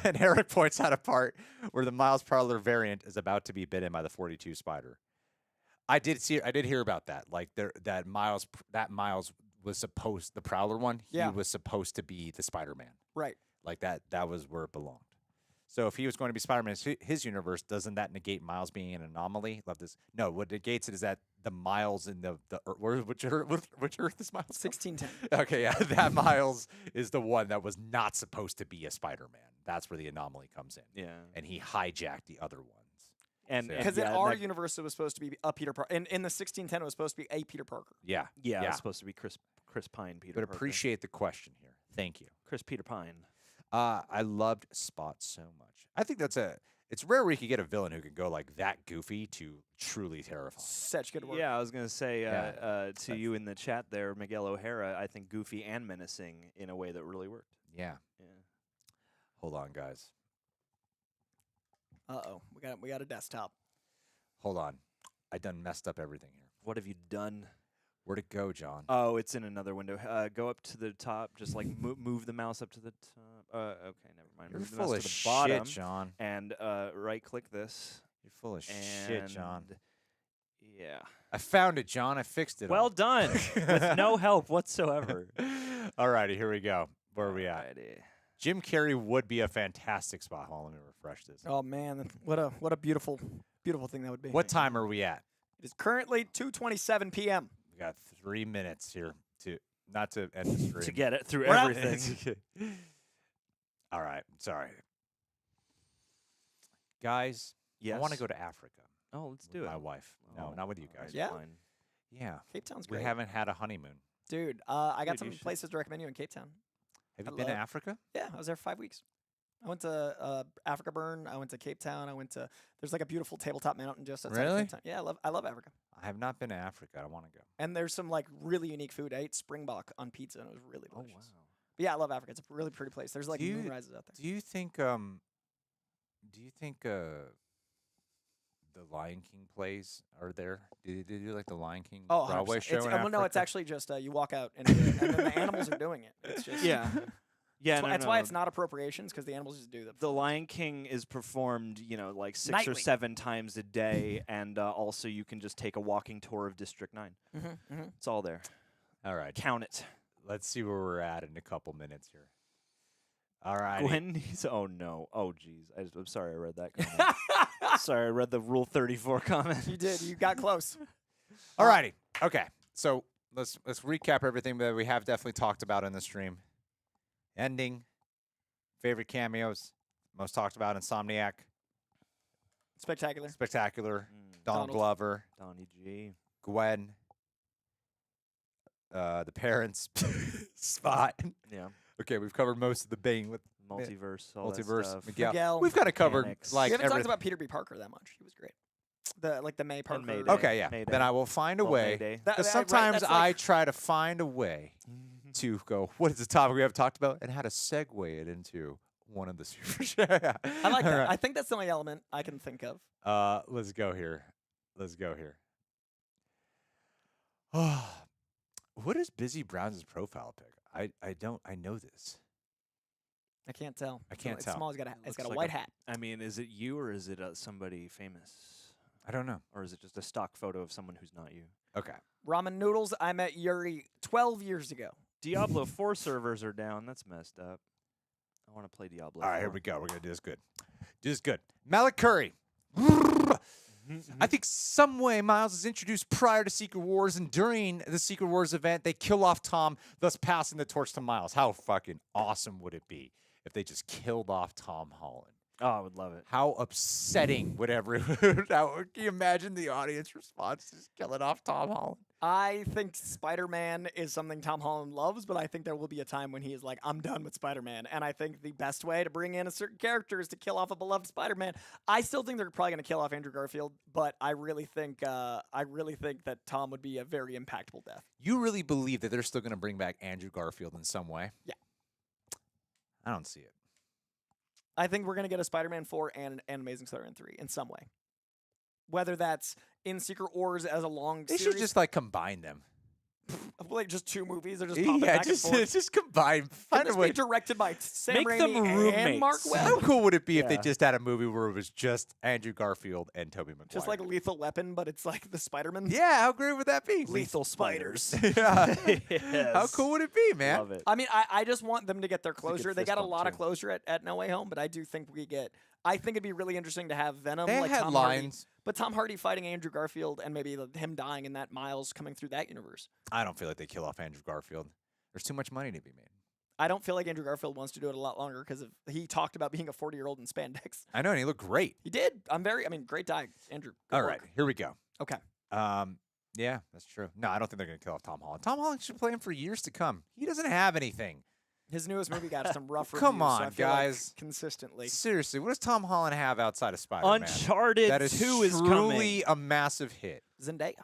And Eric points out a part where the Miles Parler variant is about to be bitten by the 42 Spider. I did hear about that. Like that Miles was supposed, the Prowler one, Yeah. he was supposed to be the Spider-Man. Right. Like that was where it belonged. So if he was going to be Spider-Man in his universe, doesn't that negate Miles being an anomaly? Love this. No, what negates it is that the Miles in the which Earth is Miles? from? 1610. Okay, yeah, that Miles is the one that was not supposed to be a Spider-Man. That's where the anomaly comes in, Yeah. and he hijacked the other ones. And So- Because yeah, in our that- universe, it was supposed to be a Peter Parker. In the 1610, it was supposed to be a Peter Parker. Yeah, yeah, yeah. it's supposed to be Chris Pine, Peter. But Parker. appreciate the question here. Thank you. Chris Peter Pine. I loved Spot so much. I think it's rare we could get a villain who can go like that goofy to truly terrifying. Such good work. Yeah, I was gonna say Yeah, to you in the chat there, Miguel O'Hara. I think goofy and menacing in a way that really worked. Yeah. Yeah. Hold on, guys. Uh-oh. We got a desktop. Hold on. I done messed up everything here. What have you done? Where'd it go, John? Oh, it's in another window. Go up to the top. Just like move the mouse up to the top. Okay, never mind. You're Move the full mouse of to the shit, bottom John. and right-click this. You're full of shit, John. and Yeah. I found it, John. I fixed it. Well all. done. With no help whatsoever. All righty, here we go. Where are we at? Alrighty. Jim Carrey would be a fantastic spot. Hold on, let me refresh this. Oh man, what a beautiful thing that would be. What time are we at? It is currently 2:27 p.m. We got 3 minutes here to not to end the stream. To get it through We're out. everything. All right, sorry. Guys, Yes. I want to go to Africa. Oh, let's with do it. my wife. No, Oh, not with you alright, guys. Yeah? fine. Yeah. Cape Town's We great. haven't had a honeymoon. Dude, I got Dude, some you should. places to recommend you in Cape Town. Have you I been to love- Africa? Yeah, I was there for 5 weeks. I went to Africa Burn. I went to Cape Town. There's like a beautiful tabletop mountain just outside of Really? Cape Town. Yeah, I love Africa. I have not been to Africa. I want to go. And there's some like really unique food. I ate springbok on pizza and it was really Oh, delicious. wow. But yeah, I love Africa. It's a really pretty place. There's like Do you- moonrises out there. Do you think the Lion King plays are there? Do they do like the Lion King Oh, Broadway 100%. show in Well, no, it's Africa? actually just you walk out and then the animals are doing it. It's just Yeah. Yeah, That's why it's not appropriations because the animals just do them. The Lion King is performed, like 6 or Nightly. 7 times a day, and also you can just take a walking tour of District 9. Mm-hmm. It's all there. All right. Count it. Let's see where we're at in a couple minutes here. All right. Gwen needs. Oh no. Oh geez. I'm sorry. I read that comment. Sorry, I read the Rule 34 comment. You did. You got close. All righty. Okay. So let's recap everything that we have definitely talked about in the stream. Ending, favorite cameos, most talked about Insomniac, Spectacular. Spectacular, Donald Donald. Glover, Donnie G. Gwen, the parents, Spot. Yeah. Okay, we've covered most of the Bane with Multiverse. All that multiverse. stuff. Miguel. Miguel. We've kind of covered Mechanics. like we haven't talked everything. about Peter B. Parker that much. He was great. The May Parker. Mayday. Okay, yeah. Mayday. Then I will find a Well, way. Mayday. Because Right, sometimes that's I like- try to find a way to go, what is the topic we haven't talked about, and how to segue it into one of the super shows. I like that. I think that's the only element I can think of. Let's go here. What is Busy Brown's profile pic? I know this. I can't tell. I can't it's tell. Small. He's got Looks a like white a- hat. I mean, is it you or is it somebody famous? I don't know. Or is it just a stock photo of someone who's not you? Okay. Ramen noodles. I met Yuri 12 years ago. Diablo 4 servers are down. That's messed up. I want to play Diablo. All right, 4. here we go. We're going to do this good. Do this good. Malik Curry. I think some way Miles is introduced prior to Secret Wars, and during the Secret Wars event, they kill off Tom, thus passing the torch to Miles. How fucking awesome would it be if they just killed off Tom Holland? Oh, I would love it. How upsetting would everyone? Can you imagine the audience response just killing off Tom Holland? I think Spider-Man is something Tom Holland loves, but I think there will be a time when he is like, I'm done with Spider-Man. And I think the best way to bring in a certain character is to kill off a beloved Spider-Man. I still think they're probably going to kill off Andrew Garfield, but I really think that Tom would be a very impactful death. You really believe that they're still going to bring back Andrew Garfield in some way? Yeah. I don't see it. I think we're going to get a Spider-Man 4 and an Amazing Spider-Man 3 in some way. Whether that's in Secret Wars as a long They series. should just like combine them. Like just 2 movies. They're just popping Yeah, back and forth. just combine. Can Find a this way. be directed by Sam Make Raimi them and Mark roommates. Webb? How cool would it be if they Yeah. just had a movie where it was just Andrew Garfield and Tobey Maguire? Just like Lethal Weapon, but it's like the Spider-Man. yeah, how great would that be? Lethal spiders. yeah. Yes. How cool would it be, man? Love it. I mean, I just want them to get their a good closure. They fist got a bump, lot of too. closure at No Way Home, but I do think we get. I think it'd be really interesting to have Venom, They like had Tom Hardy, lines. but Tom Hardy fighting Andrew Garfield, and maybe him dying and that Miles coming through that universe. I don't feel like they kill off Andrew Garfield. There's too much money to be made. I don't feel like Andrew Garfield wants to do it a lot longer because he talked about being a 40-year-old in spandex. I know, and he looked great. He did. Great die, Andrew. Good All work. right, here we go. Okay. Yeah, that's true. No, I don't think they're going to kill off Tom Holland. Tom Holland should play him for years to come. He doesn't have anything. His newest movie got some rough Come reviews. so I on, feel like guys. consistently. Seriously, what does Tom Holland have outside of Spider-Man? Uncharted That is 2 is truly coming. a massive hit. Zendaya.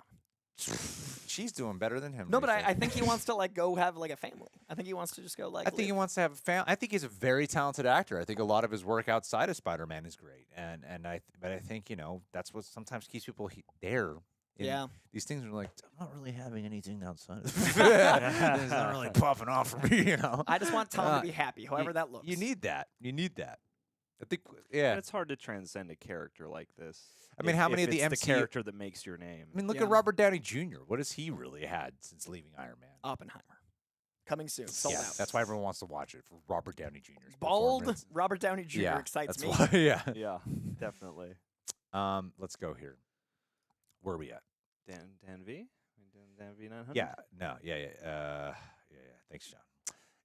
She's doing better than him. No, but recently. I think he wants to like go have like a family. I think he wants to just go like. I think he live. wants to have a family. I think he's a very talented actor. I think a lot of his work outside of Spider-Man is great, but I think that's what sometimes keeps people there. Yeah. These things are like, I'm not really having anything outside of it's not really popping off for me, I just want Tom to be happy, however that looks. You need that. You need that. I think, And yeah. it's hard to transcend a character like this. I mean, if- how many if of the it's MCU character that makes your name? I mean, look Yeah. at Robert Downey Jr. What has he really had since leaving Iron Man? Oppenheimer. Coming soon. Sold yeah, out. that's why everyone wants to watch it for Robert Downey Jr.'s Bold performance. Robert Downey Jr. Yeah, excites that's me. why. Yeah. Yeah, definitely. Let's go here. Where are we at? Dan V? Dan V 900? Yeah, no, yeah. Thanks, John.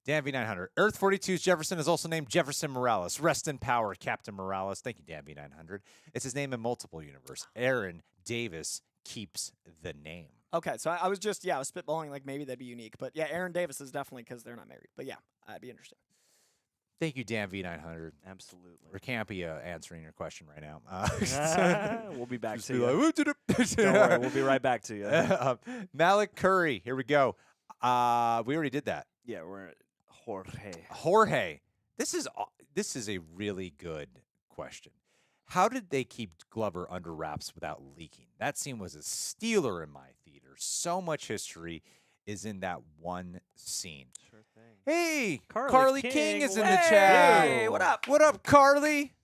Dan V900. Earth 42's Jefferson is also named Jefferson Morales. Rest in power, Captain Morales. Thank you, Dan V900. It's his name in multiple universe. Aaron Davis keeps the name. Okay, so I was just I was spitballing like maybe that'd be unique, but yeah, Aaron Davis is definitely because they're not married. But yeah, that'd be interesting. Thank you, Dan V900. Absolutely. Or Campia answering your question right now. We'll be back Just to be you. like, "Who did it?" Don't worry, we'll be right back to you. Malik Curry. Here we go. We already did that. Yeah, we're at Jorge. Jorge, this is a really good question. How did they keep Glover under wraps without leaking? That scene was a stealer in my theater. So much history is in that one scene. Sure thing. Hey, Carly Carly King, King is in the hey, chat. what up? What up, Carly?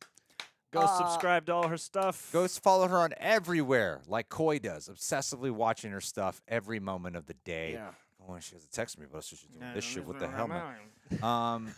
Go subscribe to all her stuff. Go follow her on everywhere, like Coy does, obsessively watching her stuff every moment of the day. Yeah. Oh, she hasn't texted me, but she's doing this shit. What the hell, man?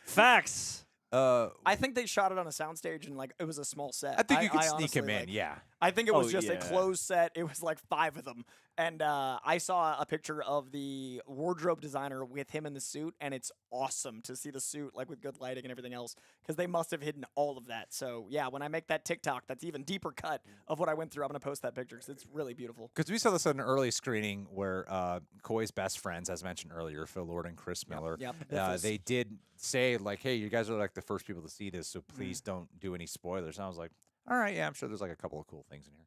Facts. I think they shot it on a soundstage and like it was a small set. I think you could I sneak honestly, him in, like, yeah. I think it was Oh, just a yeah. closed set. It was like 5 of them. And I saw a picture of the wardrobe designer with him in the suit, and it's awesome to see the suit like with good lighting and everything else because they must have hidden all of that. So yeah, when I make that TikTok, that's even deeper cut of what I went through. I'm gonna post that picture because it's really beautiful. Because we saw this at an early screening where Coy's best friends, as mentioned earlier, Phil Lord and Chris Miller, Yep. Biffles. they did say, like, hey, you guys are like the first people to see this, so please don't do any spoilers. And I was like, all right, yeah, I'm sure there's like a couple of cool things in here.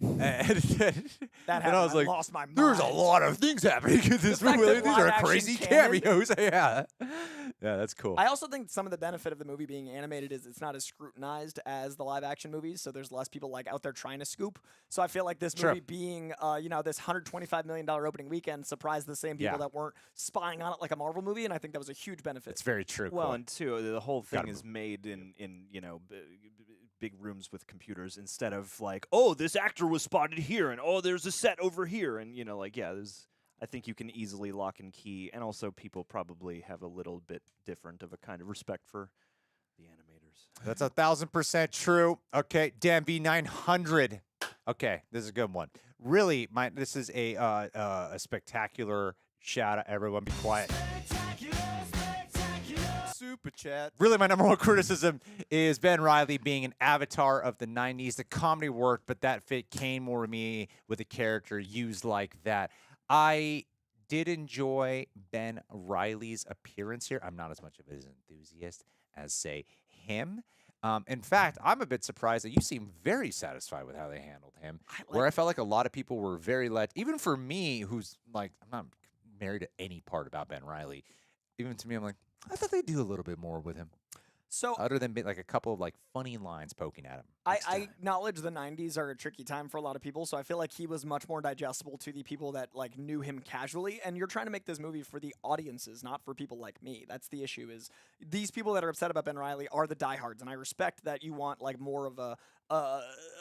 And, That and happened. I was like, lost my mind. there's a lot of things happening in this fact movie. that These are live-action crazy canon- cameos. Yeah. Yeah, that's cool. I also think some of the benefit of the movie being animated is it's not as scrutinized as the live action movies, so there's less people like out there trying to scoop. So I feel like this Sure. movie being, this $125 million opening weekend surprised the same people Yeah. that weren't spying on it like a Marvel movie, and I think that was a huge benefit. It's very true. Well, Coy. and two, the whole thing Gotta is made in big rooms with computers instead of like, oh, this actor was spotted here, and oh, there's a set over here, and there's. I think you can easily lock and key, and also people probably have a little bit different of a kind of respect for the animators. That's 1,000% true. Okay, Dan B900. Okay, this is a good one. Really, this is a spectacular shout out. Everyone, be quiet. Super chat. Really, my number one criticism is Ben Reilly being an avatar of the 90s. The comedy worked, but that fit Kane more to me with a character used like that. I did enjoy Ben Reilly's appearance here. I'm not as much of an enthusiast as, say, him. In fact, I'm a bit surprised that you seem very satisfied with how they handled him. Where I felt like a lot of people were very even for me, who's like, I'm not married to any part about Ben Reilly. Even to me, I'm like, I thought they'd do a little bit more with him. So Other than like a couple of like funny lines poking at him. I acknowledge the 90s are a tricky time for a lot of people, so I feel like he was much more digestible to the people that like knew him casually, and you're trying to make this movie for the audiences, not for people like me. That's the issue, is these people that are upset about Ben Reilly are the diehards, and I respect that you want like more of a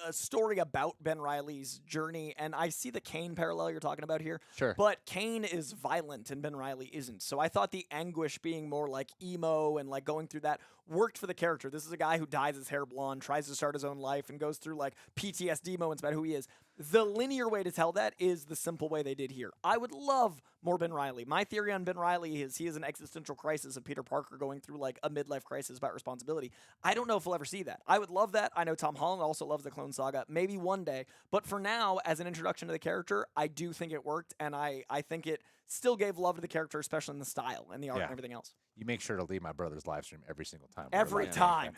story about Ben Reilly's journey, and I see the Kane parallel you're talking about here. Sure. But Kane is violent and Ben Reilly isn't. So I thought the anguish being more like emo and like going through that worked for the character. This is a guy who dyes his hair blonde, tries to start his own life, and goes through like PTSD moments about who he is. The linear way to tell that is the simple way they did here. I would love more Ben Reilly. My theory on Ben Reilly is he is an existential crisis of Peter Parker going through like a midlife crisis about responsibility. I don't know if we'll ever see that. I would love that. I know Tom Holland also loves the Clone Saga. Maybe one day. But for now, as an introduction to the character, I do think it worked, and I think it still gave love to the character, especially in the style and the art and everything else. You make sure to leave my brother's live stream every single time. Every time.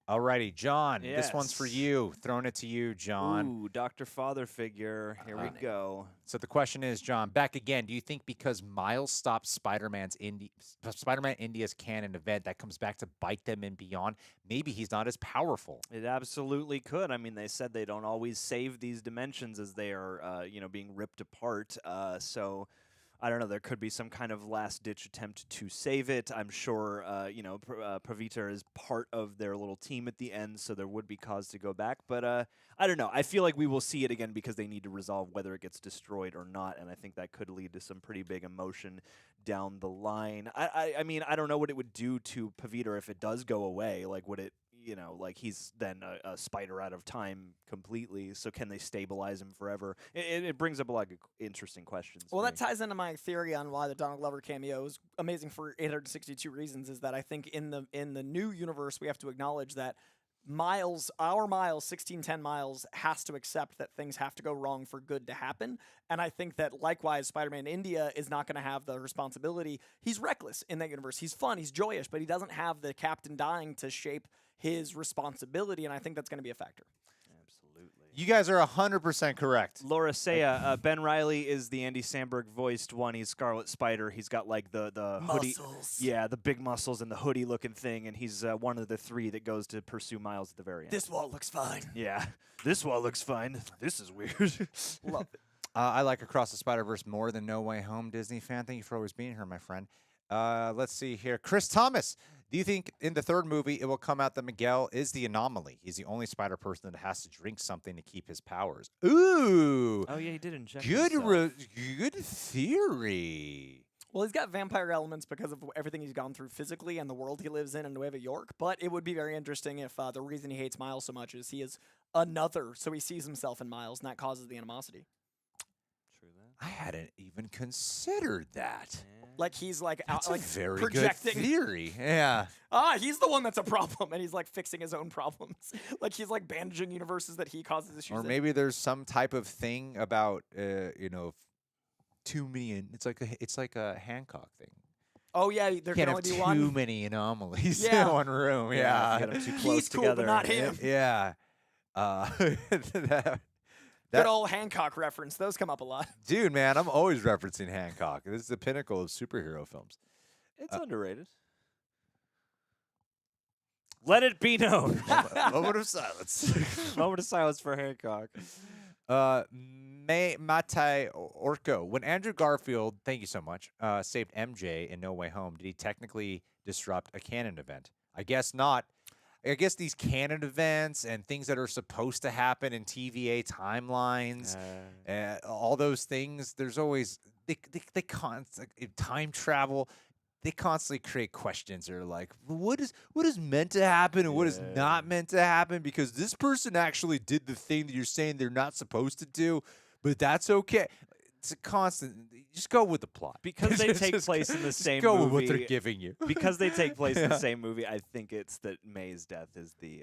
Alrighty, John, this one's for Yes. you. Throwing it to you, John. Ooh, Dr. Father Figure. Here we go. So the question is, John, back again. Do you think because Miles stopped Spider-Man India's canon event, that comes back to bite them and beyond? Maybe he's not as powerful. It absolutely could. I mean, they said they don't always save these dimensions as they are, being ripped apart. So I don't know. There could be some kind of last-ditch attempt to save it. I'm sure, Pravita is part of their little team at the end, so there would be cause to go back. But I don't know. I feel like we will see it again because they need to resolve whether it gets destroyed or not, and I think that could lead to some pretty big emotion down the line. I mean, I don't know what it would do to Pavita if it does go away. Like, would it, he's then a spider out of time completely. So can they stabilize him forever? It brings up a lot of interesting questions. Well, to that me. ties into my theory on why the Donald Glover cameo is amazing for 862 reasons. Is that I think in the new universe we have to acknowledge that our Miles, 1610 Miles, has to accept that things have to go wrong for good to happen. And I think that likewise, Spider-Man India is not going to have the responsibility. He's reckless in that universe. He's fun, he's joyous, but he doesn't have the Captain dying to shape his responsibility, and I think that's going to be a factor. Absolutely. You guys are 100% correct. Laura Saya, Ben Reilly is the Andy Samberg voiced one. He's Scarlet Spider. He's got like the hoodie, yeah, the big muscles and the hoodie looking thing, and he's one of the three that goes to pursue Miles at the very end. This wall looks fine. Yeah, this wall looks fine. This is weird. Love it. I like Across the Spider-Verse more than No Way Home. Disney fan, thank you for always being here, my friend. Let's see here. Chris Thomas, do you think in the third movie it will come out that Miguel is the anomaly? He's the only spider person that has to drink something to keep his powers. Ooh. Oh yeah, he did inject Good, himself. good theory. Well, he's got vampire elements because of everything he's gone through physically and the world he lives in Nueva York. But it would be very interesting if the reason he hates Miles so much is he is another, so he sees himself in Miles, and that causes the animosity. True that. I hadn't even considered that. Like he's like That's out, like a very projecting. good theory. Yeah. He's the one that's a problem, and he's like fixing his own problems. Like he's like bandaging universes that he causes issues. Or in. maybe there's some type of thing about too many. It's like a Hancock thing. Oh yeah, there Can't can have only be too one. many anomalies Yeah. in one room. Yeah, Yeah. if you get 'em too He's close cool, together. but not him. Yeah. That- Good old Hancock reference. Those come up a lot. dude, man, I'm always referencing Hancock. This is the pinnacle of superhero films. It's underrated. Let it be known. Moment of silence. Moment of silence for Hancock. Matai Orko. When Andrew Garfield, thank you so much, saved MJ in No Way Home, did he technically disrupt a canon event? I guess not. I guess these canon events and things that are supposed to happen in TVA timelines, all those things, there's always time travel. They constantly create questions. They're like, what is meant to happen and what is not meant to happen? Because this person actually did the thing that you're saying they're not supposed to do, but that's okay. It's a constant. Just go with the plot Because they take Just place in the same go movie. with what they're giving you. Because they take place in the Yeah. same movie, I think it's that May's death is the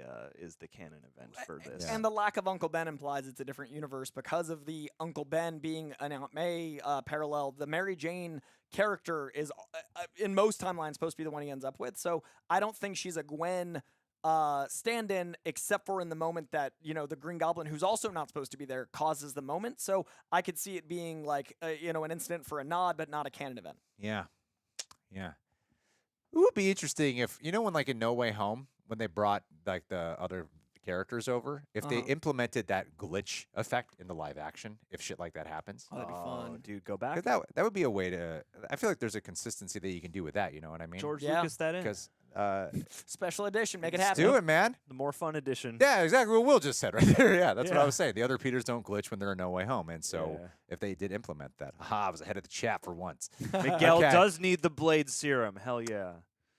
canon event for this. And the lack of Uncle Ben implies it's a different universe because of the Uncle Ben being an Aunt May parallel. The Mary Jane character is, in most timelines, supposed to be the one he ends up with. So I don't think she's a Gwen stand-in, except for in the moment that, the Green Goblin, who's also not supposed to be there, causes the moment. So I could see it being like, an incident for a nod, but not a canon event. Yeah. It would be interesting if, when like in No Way Home, when they brought like the other characters over, if they implemented that glitch effect in the live action, if shit like that happens. Oh, that'd be fun. Dude, go 'Cause back. that would be a way to, I feel like there's a consistency that you can do with that, you know what I mean? George Yeah. Lucas that in. Because Special edition, make it let's happen. do it, man. The more fun edition. Yeah, exactly what Will just said right there. Yeah, that's what I Yeah. was saying. The other Peters don't glitch when they're in No Way Home. And so Yeah. if they did implement that, I was ahead of the chat for once. Miguel Okay. does need the blade serum. Hell yeah.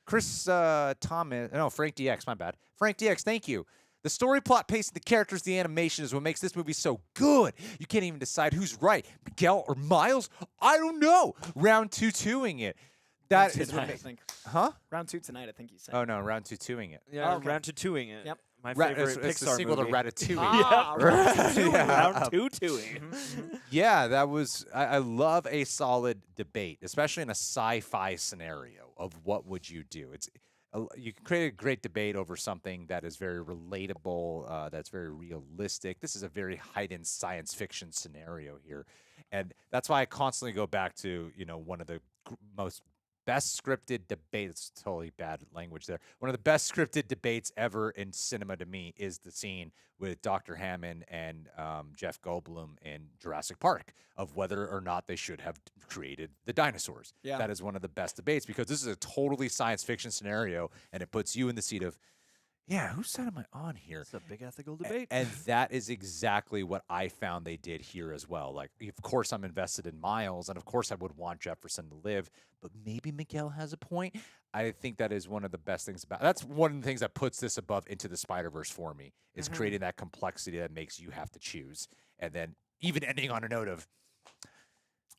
Frank DX, my bad. Frank DX, thank you. The story, plot, pacing, the characters, the animation is what makes this movie so good. You can't even decide who's right, Miguel or Miles. I don't know. Round 2-2ing it. That is what I makes. think. Huh? Round 2 tonight, I think you said. Oh no, round 2-2ing it. Yeah, Okay. round 2-2ing it. Yep. My Ra- favorite it's the Pixar sequel movie. to Ratatouille. Ah, Right. Yeah. Round 2-2ing. Yeah, that was. I love a solid debate, especially in a sci-fi scenario of what would you do. You can create a great debate over something that is very relatable, that's very realistic. This is a very heightened science fiction scenario here, and that's why I constantly go back to one of the most best scripted debates. Totally bad language there. One of the best scripted debates ever in cinema to me is the scene with Dr. Hammond and Jeff Goldblum in Jurassic Park of whether or not they should have created the dinosaurs. Yeah. That is one of the best debates because this is a totally science fiction scenario and it puts you in the seat of, yeah, whose side am I on here? It's a big ethical debate. And that is exactly what I found they did here as well. Like, of course, I'm invested in Miles, and of course, I would want Jefferson to live, but maybe Miguel has a point. I think that is one of the best things about. That's one of the things that puts this above Into the Spider-Verse for me is creating that complexity that makes you have to choose, and then even ending on a note of,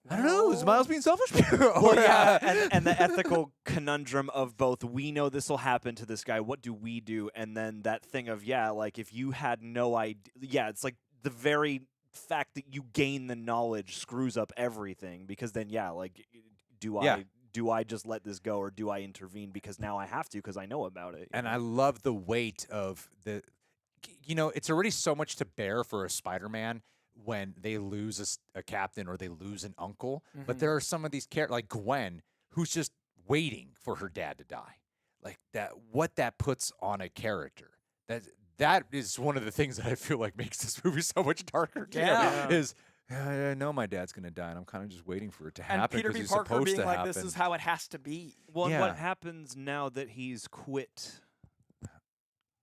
I don't know, is Miles being selfish? Well, yeah, and the ethical conundrum of both, we know this will happen to this guy, what do we do? And then that thing of, like, if you had no idea, it's like the very fact that you gain the knowledge screws up everything, because then, like, do I just let this go, or do I intervene because now I have to because I know about it? And I love the weight of it's already so much to bear for a Spider-Man when they lose a captain or they lose an uncle. But there are some of these characters, like Gwen, who's just waiting for her dad to die. Like that, what that puts on a character. That is one of the things that I feel like makes this movie so much darker. Too, Yeah. is I know my dad's gonna die, and I'm kind of just waiting for it to And happen Peter because B. it's Parker supposed being to like, happen. this is how it has to be. Well, and Yeah. what happens now that he's quit?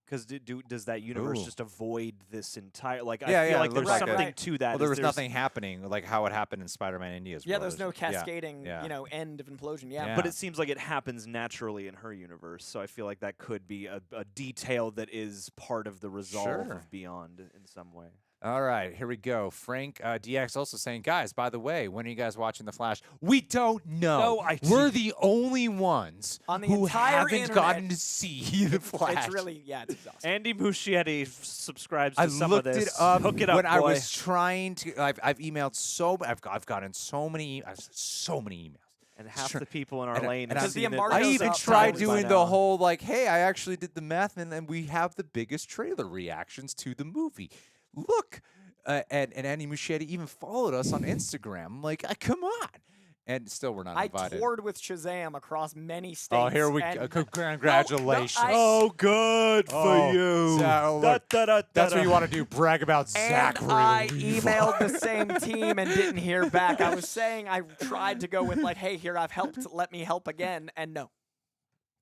Because does that universe Ooh. just avoid this entire? Like, Yeah, I feel yeah, like it there's looks like something it. to that. Well, there was there's- nothing happening like how it happened in Spider-Man India as Yeah, well. there's no cascading, yeah. end of implosion. Yeah. Yeah. But it seems like it happens naturally in her universe, so I feel like that could be a detail that is part of the resolve Sure. of Beyond in some way. All right, here we go. Frank DX also saying, guys, by the way, when are you guys watching The Flash? We don't know. No, We're the only ones On the who entire haven't internet, gotten to see The Flash. It's really, it's exhausting. Andy Muschietti subscribes to I some looked of this. it up Hook it up, when I boy. was trying to. I've emailed I've gotten so many emails. And half Sure. the people in our And I- lane and have Because the seen it embargo's I goes even up tried probably by doing now. the whole like, hey, I actually did the math, and then we have the biggest trailer reactions to the movie. Look, and Andy Muschietti even followed us on Instagram. I'm like, come on, and still we're not I invited. toured with Shazam across many states. Oh, here we and go! Congratulations! I- good Oh, so look, that's what you want to do. Brag about And Zachary. I Levi. emailed the same team and didn't hear back. I was saying I tried to go with like, hey, here I've helped. Let me help again. And no.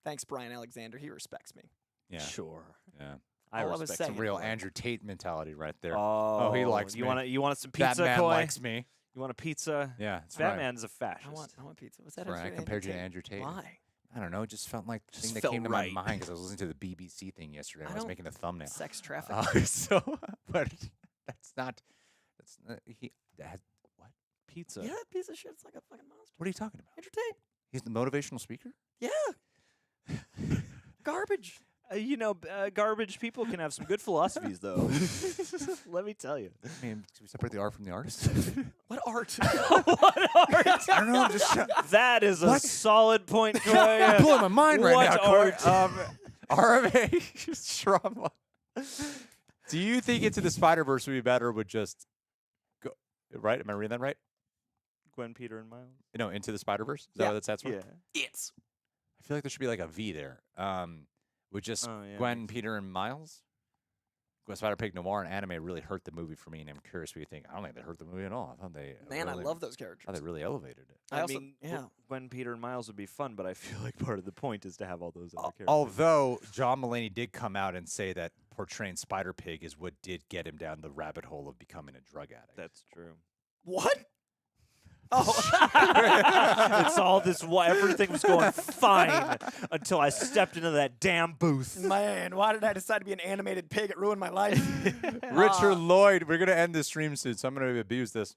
Thanks, Brian Alexander. He respects me. Yeah, Sure. yeah. I All I was respect saying. Some real Andrew Tate mentality right there. Oh, he likes you me. You want some that pizza, man Koi? likes me. You want a pizza? Yeah, it's right. Batman's a fascist. I want pizza. Was that Right, I actually compared you to Andrew Andrew Tate. Why? I don't know. It just felt like the Just thing that felt came to right. my mind because I was listening to the BBC thing yesterday. And I was don't- making the thumbnail. Sex traffic. So, but that's not. What? pizza. Yeah, that piece of shit's like a fucking monster. What are you talking about? Entertain. He's the motivational speaker? Yeah. Garbage. Garbage people can have some good philosophies, though. Let me tell you. I mean, should we separate the art from the artist? What art? What art? I don't know. I'm just That is a solid point, Troy. I'm blowing my mind right What now, Corey. art? RMA trauma. Do you think Into the Spider-Verse would be better with just go right? Am I reading that right? Gwen, Peter, and Miles. No, Into the Spider-Verse. Is that what that's for? Yeah. It's. I feel like there should be like a V there. With just Gwen, Peter, and Miles. Gwen, Spider-Pig, Noir, and Anime really hurt the movie for me, and I'm curious what you think. I don't think they hurt the movie at all. I thought they Man, really, I love those characters. I thought they really elevated it. I also- mean, yeah. Gwen, Peter, and Miles would be fun, but I feel like part of the point is to have all those other characters. Although John Mulaney did come out and say that portraying Spider-Pig is what did get him down the rabbit hole of becoming a drug addict. That's true. What? Oh. It's all this. Everything was going fine until I stepped into that damn booth. Man, why did I decide to be an animated pig? It ruined my life. Richard Lloyd, we're going to end the stream soon, so I'm going to abuse this.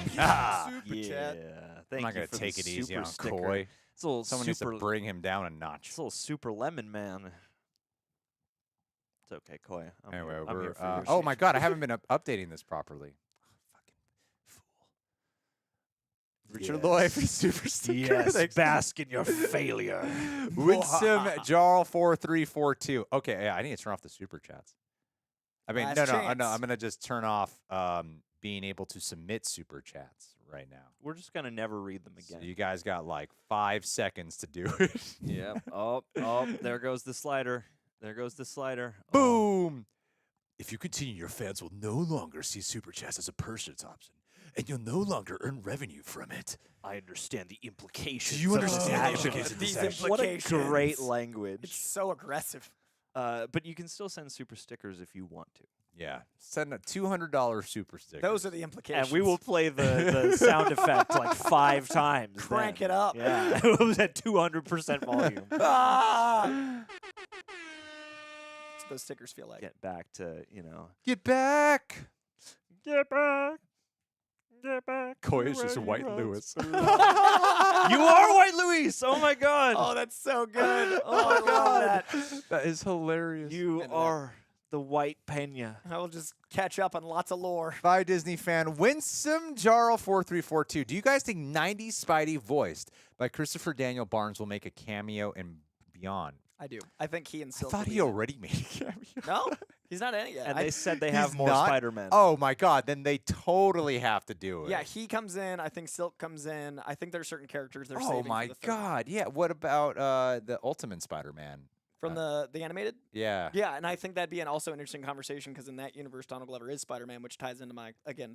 Super Yeah. chat. Thank I'm not you going for to take the it easy super on sticker. Coy. It's a little Someone super. needs to bring him down a notch. It's a little super lemon man. It's okay, Coy. I'm Anyway, here. I'm here for your oh my shit. God, I haven't been updating this properly. Fucking fool. Richard Yes. Lloyd for the super sticker. Yes, Thanks. bask in your failure. Winsome Jarl 4342. Okay, yeah, I need to turn off the super chats. I mean, Last no, chance. I'm gonna just turn off being able to submit super chats right now. We're just gonna never read them So again. you guys got like 5 seconds to do it. Yeah. Oh, there goes the slider. There goes the slider. Oh. Boom. If you continue, your fans will no longer see super chats as a purchase option, and you'll no longer earn revenue from it. I understand the implications. Do you of understand the this implications action. of this These action? What a implications. great language. It's so aggressive. But you can still send super stickers if you want to. Yeah, send a $200 super sticker. Those are the implications. And we will play the sound effect like 5 times. Crank then. it up. Yeah. It was at 200% volume. Ah! That's what those stickers feel like. Get back to, Get back. Get back. Get back. Coy to is just where White you Lewis. once belonged. You are White Louis. Oh my God. Oh, that's so good. Oh, I love that. That is hilarious. You Into that. are the White Pena. I will just catch up on lots of lore. Bye, Disney fan. Winsome Jarl 4342. Do you guys think 90s Spidey voiced by Christopher Daniel Barnes will make a cameo and beyond? I do. I think he and I Silk. thought will he be in it. already made a cameo. No, he's not in it yet. And they said they have He's more not? Spider-Man. Oh my God! Then they totally have to do it. yeah, he comes in. I think Silk comes in. I think there's certain characters they're Oh saving. my for the third. God! Yeah. What about the Ultimate Spider-Man? From the animated. Yeah. Yeah, and I think that'd be also an interesting conversation because in that universe, Donald Glover is Spider-Man, which ties into my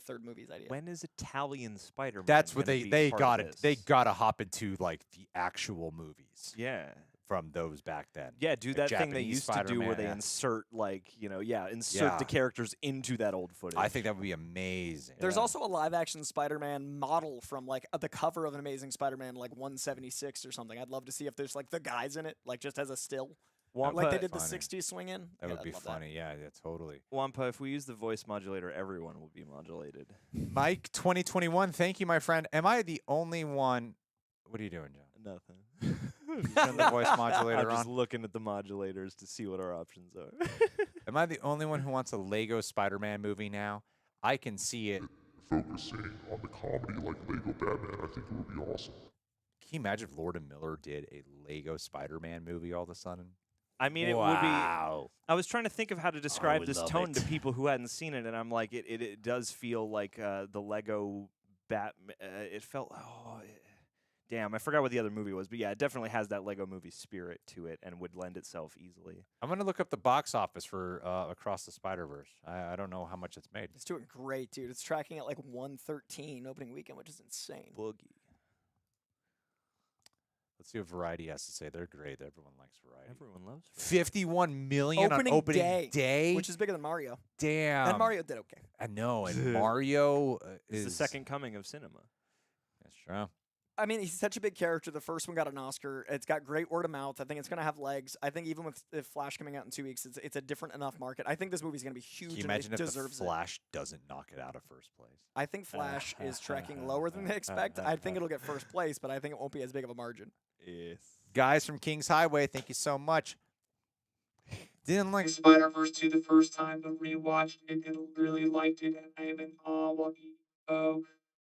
third movie's idea. When is Italian Spider-Man? That's what gonna be they part got of it. They this? got to hop into like the actual movies Yeah. from those back then. Yeah, do Like that thing they Japanese used to do where Spider-Man, they yeah. insert insert Yeah. the characters into that old footage. I think that would be amazing. There's Yeah. also a live-action Spider-Man model from like the cover of an Amazing Spider-Man, like 176 or something. I'd love to see if there's like the guys in it, like just as a still, like they did the funny. 60s swing in. That Yeah, would I'd be love funny. Yeah, totally. Wampa, if we use the voice modulator, everyone will be modulated. Mike 2021. Thank you, my friend. Am I the only one? What are you doing, John? Nothing. Turn the voice modulator I'm just on. looking at the modulators to see what our options are. Am I the only one who wants a Lego Spider-Man movie now? I can see it. Focusing on the comedy like Lego Batman, I think it would be awesome. Can you imagine if Lord and Miller did a Lego Spider-Man movie all of a sudden? I mean, it would be. I was trying to think of how to describe would this love tone it. to people who hadn't seen it, and I'm like, it does feel like the Lego Batman. It felt. Damn, I forgot what the other movie was, but yeah, it definitely has that Lego movie spirit to it, and would lend itself easily. I'm gonna look up the box office for Across the Spider-Verse. I don't know how much it's made. It's doing great, dude. It's tracking at like 113 opening weekend, which is insane. Boogie. Let's see what Variety has to say. They're great. Everyone likes Variety. Everyone loves. 51 million Opening on opening day, day. Which is bigger than Mario. Damn. And Mario did okay. I know. And Mario It's is the second coming of cinema. That's true. I mean, he's such a big character. The first one got an Oscar. It's got great word of mouth. I think it's going to have legs. I think even with if Flash coming out in 2 weeks, it's a different enough market. I think this movie's going to be huge. Can you and imagine it if the deserves it. Flash doesn't knock it out of first place? I think Flash is tracking lower than they expect. I think it'll get first place, but I think it won't be as big of a margin. Yes. Guys from Kings Highway, thank you so much. Didn't like Spider-Verse 2 the first time, but rewatched it and really liked it, and I am in awe what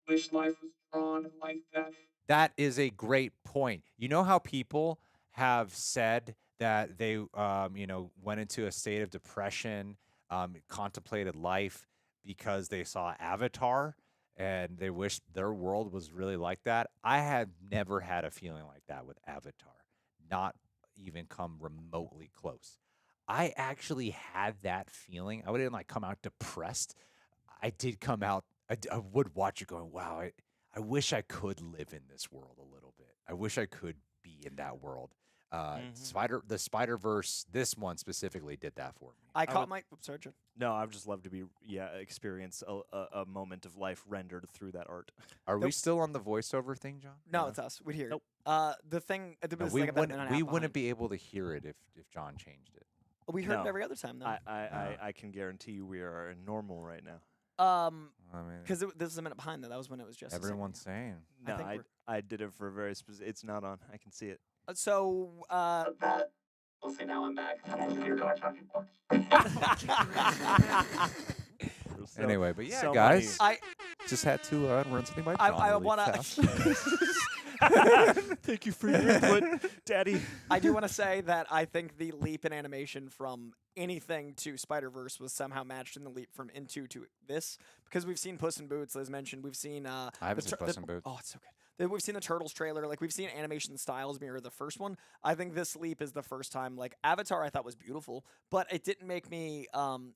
wish life was drawn like that. That is a great point. You know how people have said that they, went into a state of depression, contemplated life because they saw Avatar and they wish their world was really like that? I have never had a feeling like that with Avatar, not even come remotely close. I actually had that feeling. I wouldn't come out depressed. I did come out, I would watch it going, wow, I wish I could live in this world a little bit. I wish I could be in that world. The Spider-Verse, this one specifically did that for me. I caught my. Sorry, John. No, I'd just love to be experience a moment of life rendered through that art. Are we still on the voiceover thing, John? No, it's us. We hear it. Nope. The thing. No, we wouldn't be able to hear it if John changed it. We heard No. it every other time, though. I can guarantee you we are normal right now. I mean, Because this is a minute behind, though. That was when it was just. everyone's saying. I No, think I did it for a very specific. It's not on. I can see it. So. That, we'll see now I'm back. Here go our talking points. So- Anyway, but yeah, so guys, I just had to run something by John. I really want fast. to. Thank you for your input, Daddy. I do want to say that I think the leap in animation from anything to Spider-Verse was somehow matched in the leap from Into to this, because we've seen Puss in Boots, as mentioned. We've seen. I haven't seen Puss in Boots. Oh, it's so good. We've seen the Turtles trailer. We've seen animation styles mirror the first one. I think this leap is the first time. Avatar, I thought was beautiful, but it didn't make me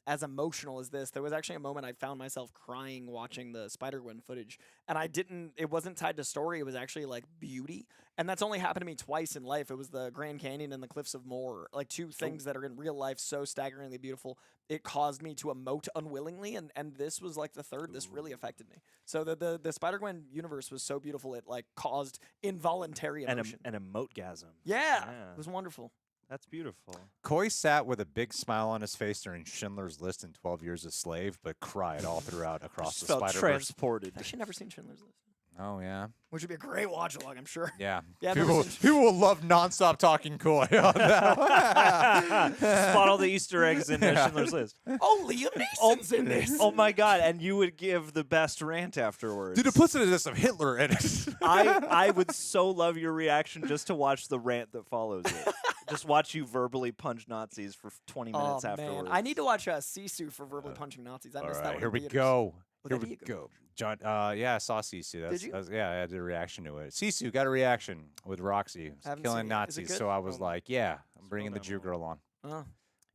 as emotional as this. There was actually a moment I found myself crying watching the Spider-Gwen footage, and it wasn't tied to story. It was actually beauty. And that's only happened to me twice in life. It was the Grand Canyon and the Cliffs of Moher, two things that are in real life so staggeringly beautiful. It caused me to emote unwillingly, and this was the third. This really affected me. So the Spider-Gwen universe was so beautiful, it caused involuntary emotion. An emotegasm. Yeah, it was wonderful. That's beautiful. Coy sat with a big smile on his face during Schindler's List and 12 Years a Slave, but cried all throughout across the Felt Spider-Verse. transported. I've actually never seen Schindler's List, Oh, yeah. which would be a great watch along, I'm sure. Yeah. Yeah, I've never people, seen- people will love nonstop talking Coy on that. Spot all the Easter eggs in Schindler's List. Oh, Liam Neeson's in this. Oh my God! And you would give the best rant afterwards. Dude, it puts it of Hitler in it. I would so love your reaction just to watch the rant that follows it. Just watch you verbally punch Nazis for 20 minutes Oh, afterwards. man. I need to watch Sisu for verbally punching Nazis. I All missed that right, one. here in we theaters. go. Well, Here there we you go. John, yeah, I saw Sisu. Did you? Yeah, I did a reaction to it. Sisu got a reaction with Roxy. Haven't Killing seen it. Is it Nazis. good? So I was Oh. like, yeah, I'm bringing the down a Jew little. girl on. Oh.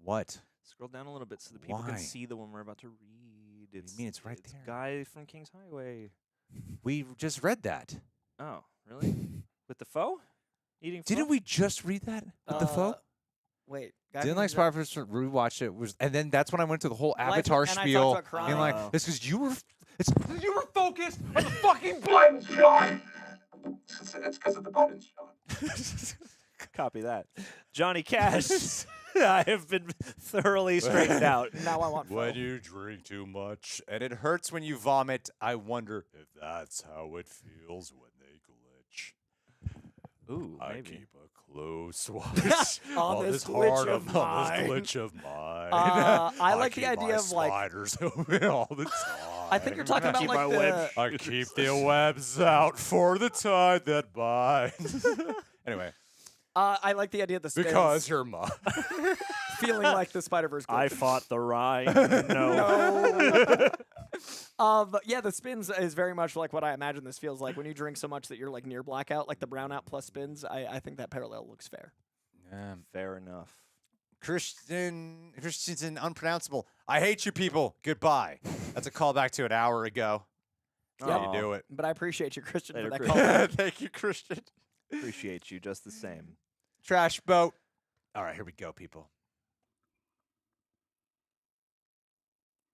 What? Scroll down a little bit so the people Why? can see the one we're about to read. It's, mean it's right it's there? Guy from King's Highway. We just read that. Oh, really? With the foe? Eating Didn't foe? we just read that with the foe? Wait. Didn't like Spider-Verse rewatch it was, and then that's when I went to the whole Life- Avatar and I talked spiel. about crying. And Oh. it's because you were focused on the fucking. Button shot. It's because of the button shot. Copy that. Johnny Cash. I have been thoroughly straightened out. Now I want When Fo. you drink too much and it hurts when you vomit, I wonder if that's how it feels when they glitch. Ooh, I maybe. keep a close watch On this glitch of on mine. this glitch of mine. I like the keep idea my of, spiders open all the time. I think you're talking about Keep my the. web I keep the webs out for the tide that binds. Anyway, I like the idea of the spins because your mom. feeling like the Spider-Verse. I glitch. fought the Rhine. No. But yeah, the spins is very much like what I imagine this feels like when you drink so much that you're near blackout, like the brownout plus spins. I think that parallel looks fair. Fair enough. Christensen, unpronounceable. I hate you people. Goodbye. That's a callback to an hour ago. That's how you do it. But I appreciate you, Christian, Later, for that Christian. call. Thank you, Christian. Appreciate you just the same. Trash boat. All right, here we go, people.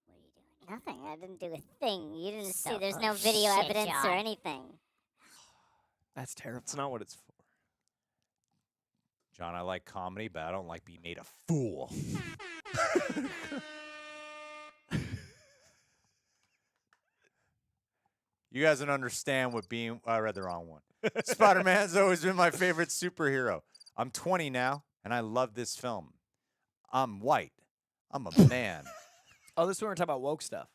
What are you doing? Nothing. I didn't do a thing. You didn't So see. There's full no of video shit, evidence or John. anything. That's terrible. It's not what it's for. John, I like comedy, but I don't like being made a fool. You guys don't understand what being. I read the wrong one. Spider-Man's always been my favorite superhero. I'm 20 now, and I love this film. I'm white. I'm a man. Oh, this is when we're talking about woke stuff.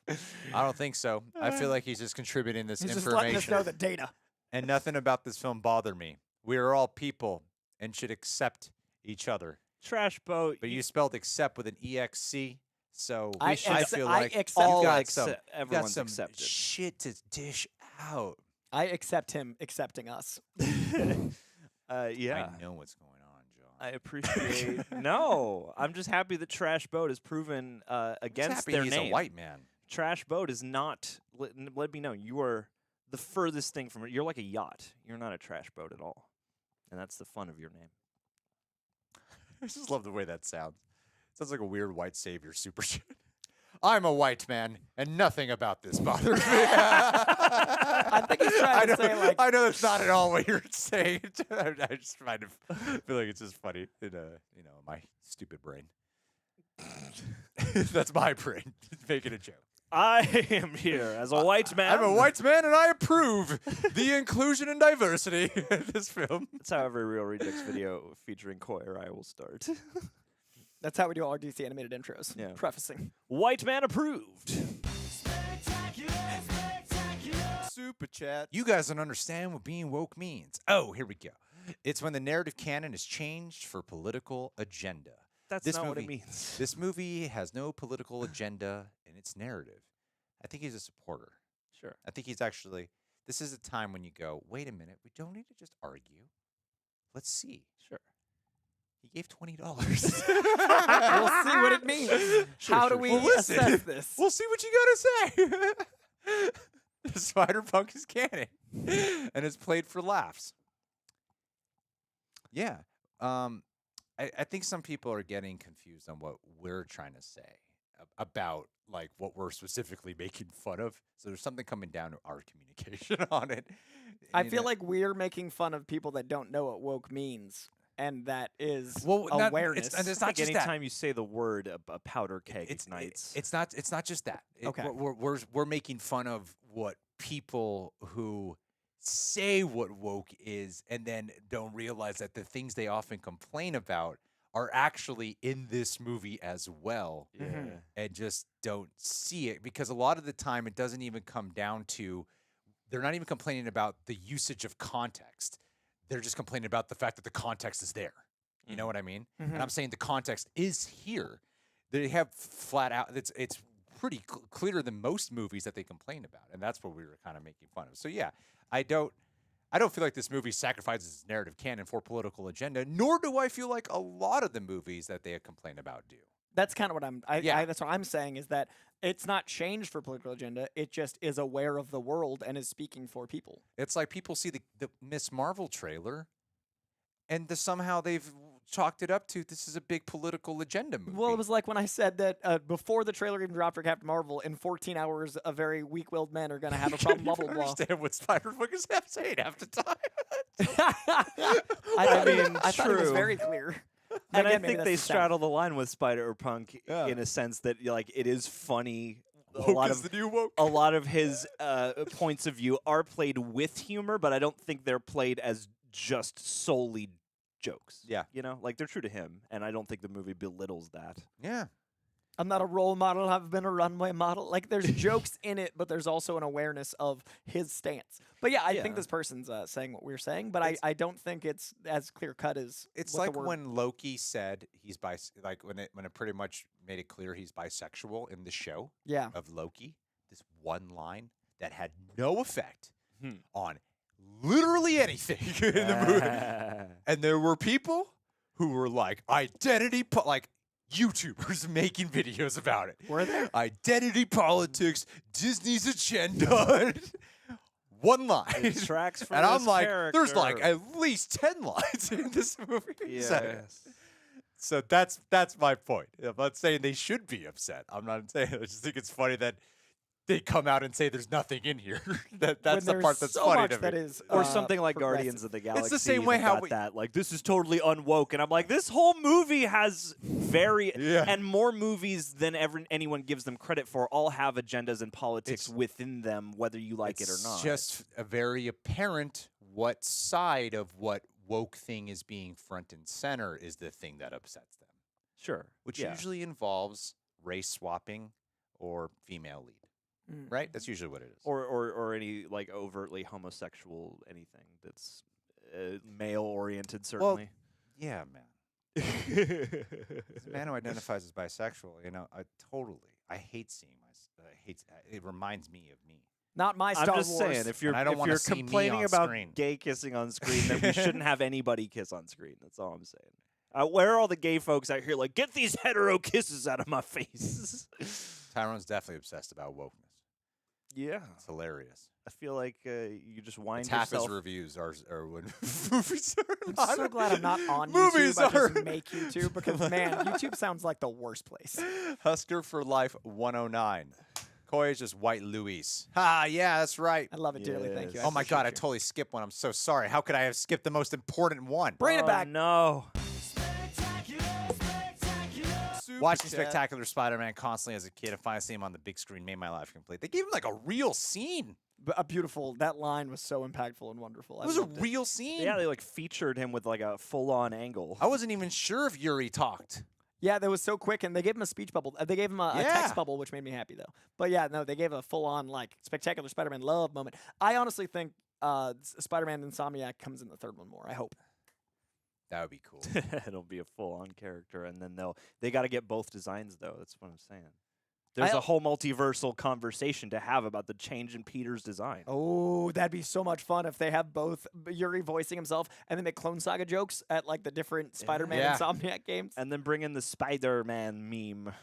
I don't think so. I feel like he's just contributing this He's just information. letting us know the data. And nothing about this film bothered me. We are all people and should accept each other. Trash boat. But you spelled accept with an EXC, so I feel like accept you all got acce- some, you got everyone's some accepted. shit to dish out. I accept him accepting us. Yeah. I know what's going on, John. I appreciate. No, I'm just happy that Trash Boat has proven against happy their he's name. a white man. Trash Boat is not. Let me know. You are the furthest thing from it. You're like a yacht. You're not a trash boat at all, and that's the fun of your name. I just love the way that sounds. Sounds like a weird white savior super shit. I'm a white man, and nothing about this bothers me. I think he's trying to say, like, I know that's not at all what you're saying. I just kind of feel like it's just funny in my stupid brain. That's my brain making a joke. I am here as a white man. I'm a white man, and I approve the inclusion and diversity in this film. That's how every Real Rejects video featuring Koi or I will start. that's how we do all our DC animated intros. Yeah. Prefacing. White man approved. Super chat. You guys don't understand what being woke means. Oh, here we go. It's when the narrative canon is changed for political agenda. That's This not what it movie- means. This movie has no political agenda in its narrative. I think he's a supporter. Sure. I think he's actually, this is a time when you go, wait a minute, we don't need to just argue. Let's see. Sure. He gave $20. We'll see what it means. How do we Well, listen. assess this? We'll see what you got to say. Spider-Punk is canon, and it's played for laughs. Yeah. I think some people are getting confused on what we're trying to say about like what we're specifically making fun of. So there's something coming down to our communication on it. I You feel know? like we're making fun of people that don't know what woke means, and that is Well, not- awareness. and it's I not think just that. anytime you say the word a powder keg It's ignites. it's not just that. Okay. We're making fun of what people who say what woke is and then don't realize that the things they often complain about are actually in this movie as well, and just don't see it, because a lot of the time it doesn't even come down to, they're not even complaining about the usage of context. They're just complaining about the fact that the context is there. You know what I mean? And I'm saying the context is here. They have flat out, it's pretty clearer than most movies that they complain about, and that's what we were kind of making fun of. So yeah, I don't feel like this movie sacrifices its narrative canon for political agenda, nor do I feel like a lot of the movies that they complain about do. That's kind of what Yeah. that's what I'm saying, is that it's not changed for political agenda. It just is aware of the world and is speaking for people. It's like people see the Miss Marvel trailer, and somehow they've chalked it up to this is a big political agenda movie. Well, it was like when I said that before the trailer even dropped for Captain Marvel, in 14 hours, a very weak-willed men are going to have a problem, blah, I blah, don't blah. understand what Spider-Man is saying half the time. I mean, I thought it was true. very clear. And I Again, maybe think that's they the sound. straddle the line with Spider-Punk Yeah. in a sense that like it is funny. A Woke lot is of the new woke. a lot of his points of view are played with humor, but I don't think they're played as just solely jokes. Yeah. You know, like they're true to him, and I don't think the movie belittles that. Yeah. I'm not a role model. I've been a runway model. Like, there's jokes in it, but there's also an awareness of his stance. But yeah, I Yeah. think this person's saying what we're saying, but I don't think it's as clear cut as It's what like the word. when Loki said he's like when it pretty much made it clear he's bisexual in the show Yeah. of Loki. This one line that had no effect on literally anything in the movie, and there were people who were like like YouTubers making videos about it. Were there? Identity politics, Disney's agenda. One line. It tracks from And I'm this like, there's like character. at least 10 lines in this movie. Yes. So that's my point. I'm not saying they should be upset. I'm not saying. I just think it's funny that they come out and say there's nothing in here. that's When the there's part that's so funny much to me. that is, Or something like Guardians progressive. of the Galaxy. the same even way how got we- that. Like, this is totally unwoke. And I'm like, this whole movie has Yeah. and more movies than anyone gives them credit for all have agendas and politics It's- within them, whether you like it or It's not. just a very apparent what side of what woke thing is being front and center is the thing that upsets them, sure. which yeah. usually involves race swapping or female lead. Mm. Right? That's usually what it is. or any like overtly homosexual anything that's male oriented certainly. Yeah, man. As a man who identifies as bisexual, I hate seeing it reminds me of me. Not my Star I'm just Wars. saying, if you're And I don't if wanna you're see me complaining on about screen. gay kissing on screen, then we shouldn't have anybody kiss on screen. That's all I'm saying. Where are all the gay folks out here like, get these hetero kisses out of my face? Tyrone's definitely obsessed about wokeness. Yeah, It's hilarious. I feel like you just wind It's half yourself. his reviews are when movies are I'm not. so glad I'm not on Movies YouTube. I are- just make YouTube because, man, YouTube sounds like the worst place. Husker for Life 109. Koi is just white Luis. Ah, yeah, that's right. I love it dearly. Thank you. Yes. I Oh my appreciate God, I you. totally skipped one. I'm so sorry. How could I have skipped the most important one? Bring it back. No. Watching Spectacular Spider-Man constantly as a kid and finally seeing him on the big screen made my life complete. They gave him like a real scene. A beautiful. That line was so impactful and wonderful. It was a real scene. Yeah, they like featured him with like a full-on angle. I wasn't even sure if Yuri talked. Yeah, that was so quick, and they gave him a speech bubble. They gave him a Yeah. text bubble, which made me happy though. But yeah, no, they gave a full-on like Spectacular Spider-Man love moment. I honestly think Spider-Man Insomniac comes in the third one more. I hope. That would be cool. It'll be a full-on character, and then they got to get both designs though. That's what I'm saying. There's a whole multiversal conversation to have about the change in Peter's design. Oh, that'd be so much fun if they have both Yuri voicing himself and then make Clone Saga jokes at like the different Spider-Man Yeah. Insomniac games. And then bring in the Spider-Man meme,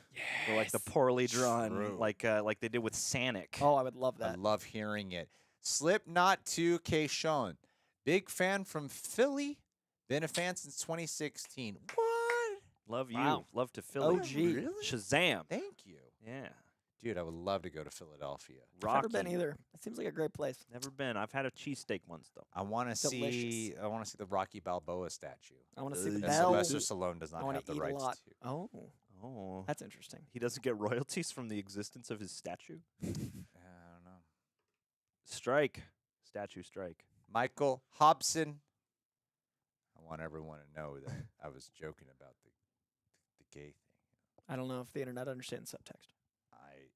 or like the poorly drawn, True. like they did with Sonic. Oh, I would love I that. love hearing it. Slipknot 2K Sean. Big fan from Philly. Been a fan since 2016. What? Love you, Wow. love to Philly. OG. Really? Shazam! Thank you. Yeah, Dude, I would love to go to Philadelphia. I've never been Rocky. either. It seems like a great place. Never been. I've had a cheesesteak once though. I want to Delicious. see. I want to see the Rocky Balboa statue. I want to see the And bell. Sylvester Stallone does I not want have to the eat a rights lot. to. Oh, Oh, that's interesting. he doesn't get royalties from the existence of his statue. I don't know. Strike, statue strike. Michael Hobson. I want everyone to know that I was joking about the gay thing. I don't know if the internet understands subtext. I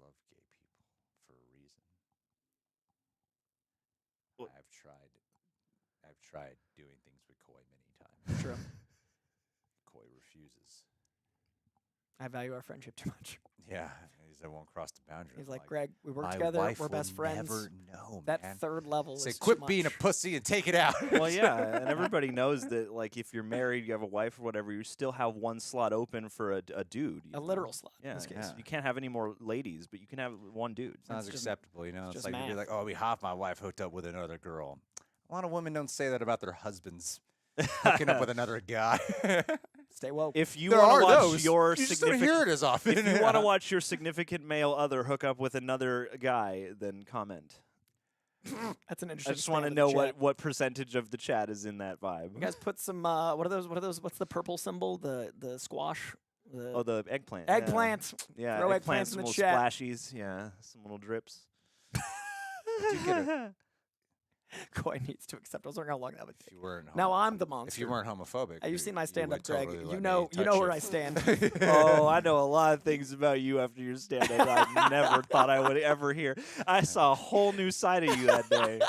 love gay people for a reason. Well- I've tried doing things with Koi many times. True. Koi refuses. I value our friendship too much. Yeah, he said won't cross the boundary. He's I'm like, Greg, we work my together. wife We're will best friends. Never know, That man. third level Say, is too quit being a much. pussy and take it out. Well, yeah, and everybody knows that, like, if you're married, you have a wife or whatever, you still have one slot open for a dude. you A know? literal slot in Yeah, this case. yeah. You can't have any more ladies, but you can have one dude. Sounds It's just- acceptable, you know. It's just like you'd be math. like, oh, we half my wife hooked up with another girl. A lot of women don't say that about their husbands hooking up with another guy. Stay woke. If you there want are to watch those. your you just don't significant, hear it as often. if you want to watch your significant male other hook up with another guy, then comment. That's an interesting. I just want to stand of the know chat. what percentage of the chat is in that vibe. You guys put some. What are those? What are those? What's the purple symbol? The squash. The Oh, the eggplant. eggplant. Yeah, Throw eggplants, eggplants in some the little chat. splashies. Yeah, some little drips. Koi needs to accept. I was wondering how long that would If take. you weren't Now homo- I'm the if monster. you weren't homophobic, You've seen my you stand-up, would Greg. totally You let know me touch where you. I stand. Oh, I know a lot of things about you after your stand-up I never thought I would ever hear. I saw a whole new side of you that day.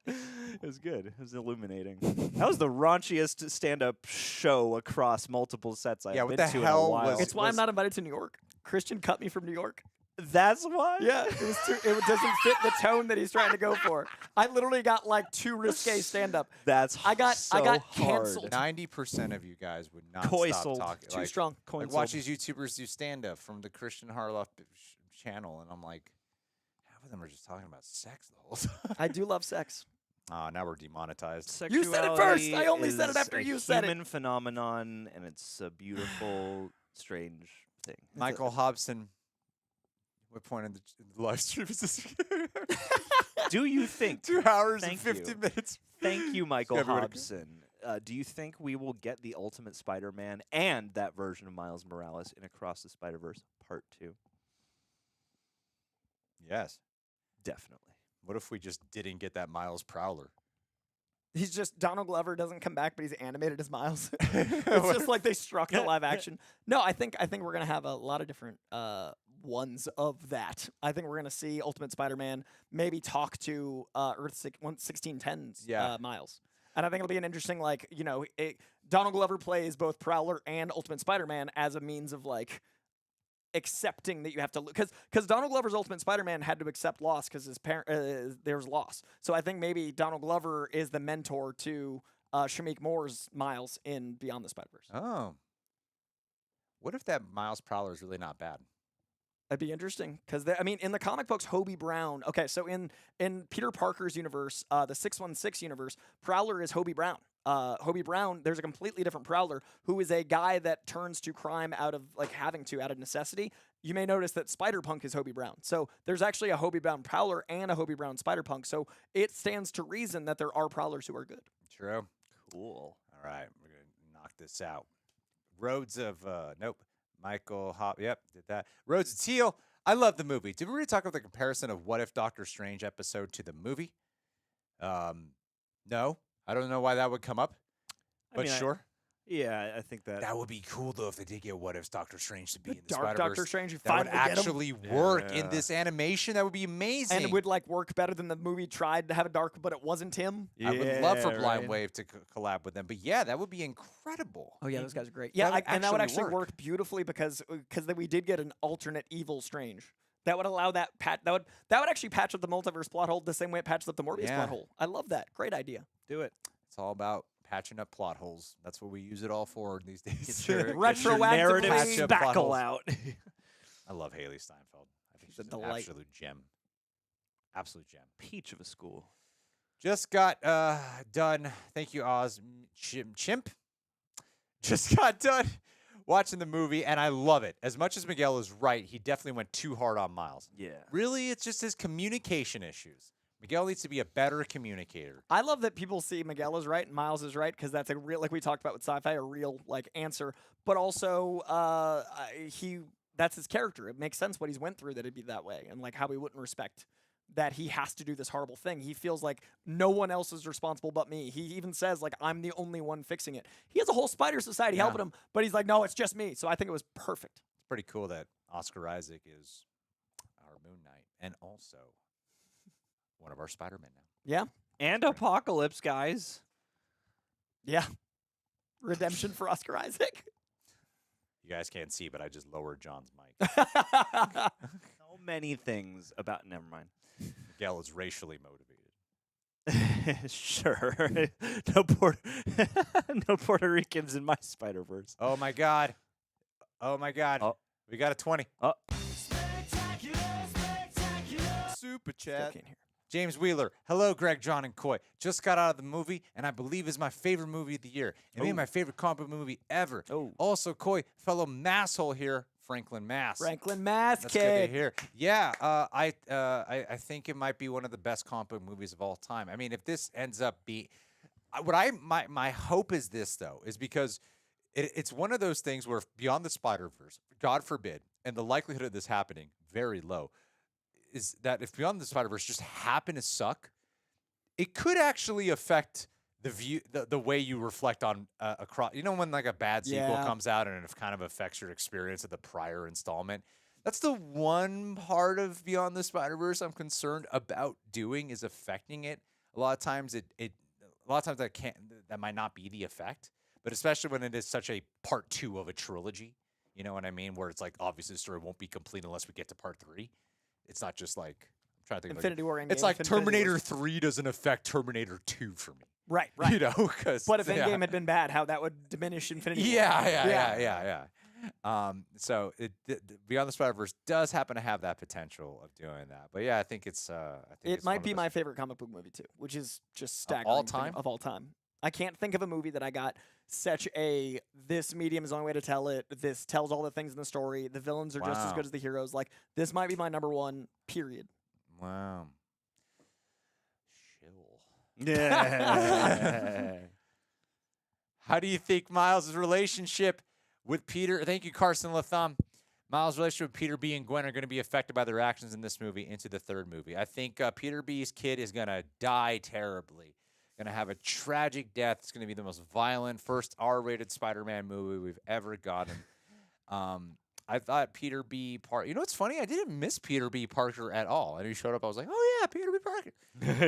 It was good. It was illuminating. That was the raunchiest stand-up show across multiple sets I've Yeah, what been the to in hell a while. was- It's why I'm not invited to New York. Christian cut me from New York. That's why? Yeah, it was too, it doesn't fit the tone that he's trying to go for. I literally got like too risque stand-up. That's I got hard. canceled. 90% of you guys would not Koi stop sold. talking. Too like, strong. Like watch these YouTubers do stand-up from the Christian Harloff channel, and I'm like, half of them are just talking about sex the whole time. I do love sex. Now we're demonetized. You said it first. I only said it Sexuality after is you a said it. human phenomenon, and it's a beautiful, strange thing. Michael Hobson, What point in the live stream is this? Do you think? 2 hours and Thank 50 you. minutes. Thank you, Michael everyone to- Hobson. Do you think we will get the Ultimate Spider-Man and that version of Miles Morales in Across the Spider-Verse Part 2? Yes. Definitely. What if we just didn't get that Miles Prowler? He's just Donald Glover doesn't come back, but he's animated as Miles. It's just like they struck the live action. No, I think we're gonna have a lot of different ones of that. I think we're gonna see Ultimate Spider-Man maybe talk to Earth 1610's Miles, and I think it'll be an interesting Donald Glover plays both Prowler and Ultimate Spider-Man as a means of like accepting that you have to because Donald Glover's Ultimate Spider-Man had to accept loss because his parent there was loss. So I think maybe Donald Glover is the mentor to Shameik Moore's Miles in Beyond the Spider-Verse. Oh. What if that Miles Prowler is really not bad? That'd be interesting because in the comic books, Hobie Brown. Okay, so in Peter Parker's universe, the 616 universe, Prowler is Hobie Brown. Hobie Brown, there's a completely different Prowler who is a guy that turns to crime out of out of necessity. You may notice that Spider-Punk is Hobie Brown. So there's actually a Hobie Brown Prowler and a Hobie Brown Spider-Punk. So it stands to reason that there are Prowlers who are good. True. Cool. All right, we're going to knock this out. Roads of, nope. Michael Hop, yep, did that. Roads of Teal. I love the movie. Did we already talk about the comparison of What If Doctor Strange episode to the movie? No. I don't know why that would come up, but sure. I think that. That would be cool, though, if they did get What If Doctor Strange to be in the Dark Spider-Verse. Doctor Strange, you that would finally get him. actually work in this animation. That would be amazing. And it would work better than the movie tried to have a dark, but it wasn't him. I would love for Yeah, Blind right. Wave to collab with them. But yeah, that would be incredible. Oh yeah, those guys are great. Yeah, would and that would actually actually work beautifully because we did get an alternate evil Strange. That would allow that that would actually patch up the multiverse plot hole the same way it patches up the Morbius plot hole. I love that. Great idea. Do it. It's all about patching up plot holes. That's what we use it all for these days. Retroactively narrative patch up plot spackle holes. out. I love Hailee Steinfeld. I think She's a she's an delight. absolute gem. Absolute gem. Peach of a school. Just got done. Thank you, Oz Chimp. Just got done watching the movie, and I love it. As much as Miguel is right, he definitely went too hard on Miles. Yeah. Really, it's just his communication issues. Miguel needs to be a better communicator. I love that people see Miguel is right and Miles is right because that's a real, like we talked about with sci-fi, a real answer. But also, that's his character. It makes sense what he's went through that it'd be that way, and how he wouldn't respect that he has to do this horrible thing. He feels like no one else is responsible but me. He even says I'm the only one fixing it. He has a whole Spider Society helping him, but he's like, no, it's just me. So I think it was perfect. It's pretty cool that Oscar Isaac is our Moon Knight and also one of our Spider-Men now. Yeah, And Apocalypse, guys. yeah. Redemption for Oscar Isaac. You guys can't see, but I just lowered John's mic. So many things about. Never mind. Miguel is racially motivated. Sure. No Puerto Ricans in my Spider-Verse. Oh my God. Oh my God. Oh. We got a 20. Oh. Super Still chat. can't hear. James Wheeler. Hello, Greg, John, and Coy. Just got out of the movie, and I believe is my favorite movie of the year. It may be my favorite comic book movie ever. Oh. Also, Coy, fellow masshole here, Franklin Mass. Franklin Mass That's good to hear. Yeah, I think it might be one of the best comic book movies of all time. I mean, if this ends up being, my hope is this though, is because it's one of those things where Beyond the Spider-Verse, God forbid, and the likelihood of this happening very low, is that if Beyond the Spider-Verse just happen to suck, it could actually affect the way you reflect on across. You know, when a bad sequel comes out and it kind of affects your experience of the prior installment. That's the one part of Beyond the Spider-Verse I'm concerned about doing, is affecting it. A lot of times that might not be the effect, but especially when it is such a part 2 of a trilogy. You know what I mean? Where it's obviously the story won't be complete unless we get to part 3. It's not just I'm trying to think Infinity War. it's Endgame, like Infinity Terminator War. 3 doesn't affect Terminator 2 for me. Right. You know, because But if Endgame had been bad, how that would diminish Infinity War. Yeah. So Beyond the Spider-Verse does happen to have that potential of doing that. But yeah, I think it's. I think It it's might one of be the my favorite comic book movie too, which is just all staggering. time? Of all time. I can't think of a movie that I got such a this medium is the only way to tell it. This tells all the things in the story. The villains are just as Wow. good as the heroes. Like this might be my number one. Period. Wow. Chill. Yeah. How do you think Miles' relationship with Peter? Thank you, Carson Latham. Miles' relationship with Peter B and Gwen are going to be affected by their actions in this movie into the third movie. I think Peter B's kid is going to die terribly. Going to have a tragic death. It's going to be the most violent first R-rated Spider-Man movie we've ever gotten. I thought Peter B. Parker. You know what's funny? I didn't miss Peter B. Parker at all. And he showed up. I was like, oh yeah, Peter B. Parker.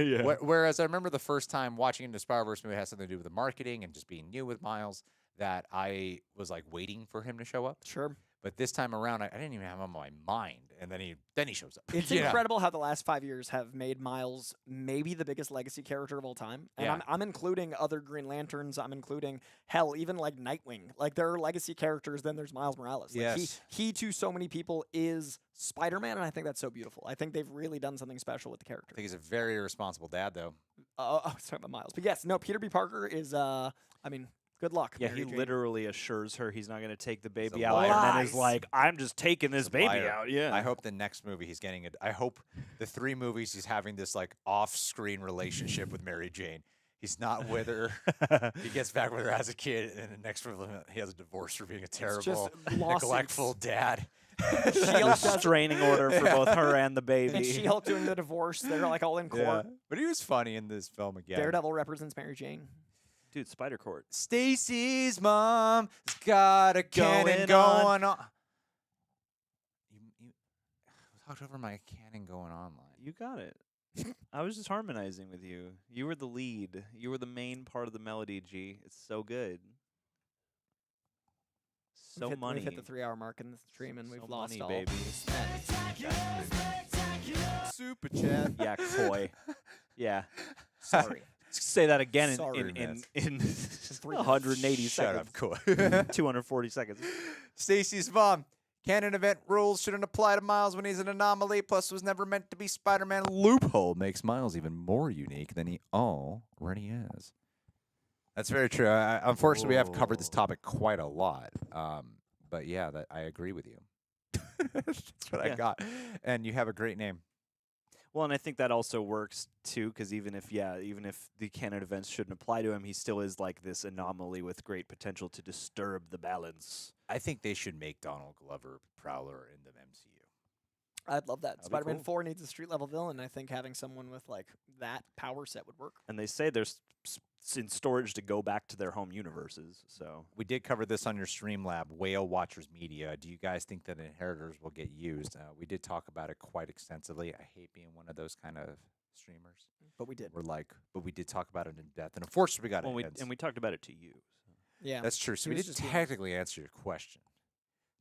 Yeah. Whereas I remember the first time watching Into Spider-Verse movie had something to do with the marketing and just being new with Miles. That I was like waiting for him to show up. Sure. But this time around, I didn't even have him on my mind. And then he shows up. It's Yeah. incredible how the last 5 years have made Miles maybe the biggest legacy character of all time. And Yeah. I'm including other Green Lanterns. I'm including, hell, even like Nightwing. Like there are legacy characters, then there's Miles Morales. Like Yes. he to so many people is Spider-Man, and I think that's so beautiful. I think they've really done something special with the character. I think he's a very irresponsible dad, though. I was talking about Miles. But yes, no, Peter B. Parker is, I mean, good luck. Yeah, Mary he Jane. literally assures her he's not going to take the baby a out, and then is lies. like, "I'm just taking this He's a baby liar. out." Yeah, I hope the next movie he's getting it. I hope the 3 movies he's having this like off-screen relationship with Mary Jane. He's not with her. He gets back with her as a kid, and the next movie he has a divorce for being a terrible, just lawsuits. neglectful dad. She-Hulk does- restraining order for both her and the baby. and She-Hulk doing the divorce. They're like all in court. But he was funny in this film again. Daredevil represents Mary Jane. Dude, Spider Court. Stacy's mom's got a cannon Going on. going on. You talked over my cannon going on line. You got it. I was just harmonizing with you. You were the lead. You were the main part of the melody, G. It's so good. So money. We've hit the 3-hour mark in this stream, and we've So lost money, all. baby. Super chat. Yeah, coy. Yeah. Sorry. Say that again Sorry, in Miss. 180 Shut up, seconds. cool. 240 seconds. Stacy's mom. Canon event rules shouldn't apply to Miles when he's an anomaly, plus was never meant to be Spider-Man. Loophole makes Miles even more unique than he already is. That's very true. Unfortunately, we have covered this topic quite a lot. But yeah, I agree with you. That's what I Yeah. got. And you have a great name. Well, and I think that also works too, because even if the canon events shouldn't apply to him, he still is like this anomaly with great potential to disturb the balance. I think they should make Donald Glover Prowler in the MCU. I'd love that. That'd be Spider-Man cool. 4 needs a street level villain. I think having someone with like that power set would work. And they say there's in storage to go back to their home universes. So We did cover this on your Streamlab, Whale Watchers Media. Do you guys think that Inheritors will get used? We did talk about it quite extensively. I hate being one of those kind of streamers. But we did. But we did talk about it in depth. And unfortunately, we got well, it. we talked about it to you. So. Yeah. That's true. So We we did did just be technically answer your question.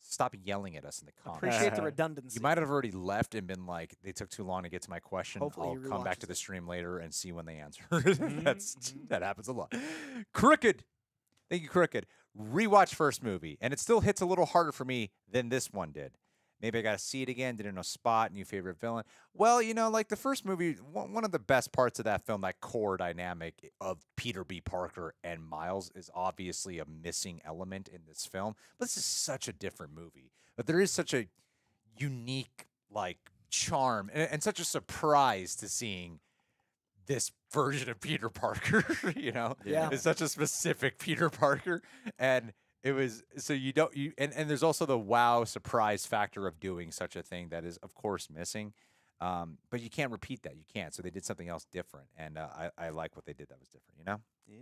Stop yelling at us in the comments. Appreciate the redundancy. You might have already left and been like, they took too long to get to my question. Hopefully I'll he come back rewatches to the it. stream later and see when they answer. That happens a lot. Crooked. Thank you, Crooked. Rewatch first movie, and it still hits a little harder for me than this one did. Maybe I got to see it again. Didn't know Spot, new favorite villain. Well, like the first movie, one of the best parts of that film, that core dynamic of Peter B. Parker and Miles is obviously a missing element in this film. But this is such a different movie. But there is such a unique, charm and such a surprise to seeing this version of Peter Parker, Yeah. It's such a specific Peter Parker. And it was, so and there's also the wow surprise factor of doing such a thing that is, of course, missing. But you can't repeat that. You can't. So they did something else different. And I like what they did that was different, Yeah.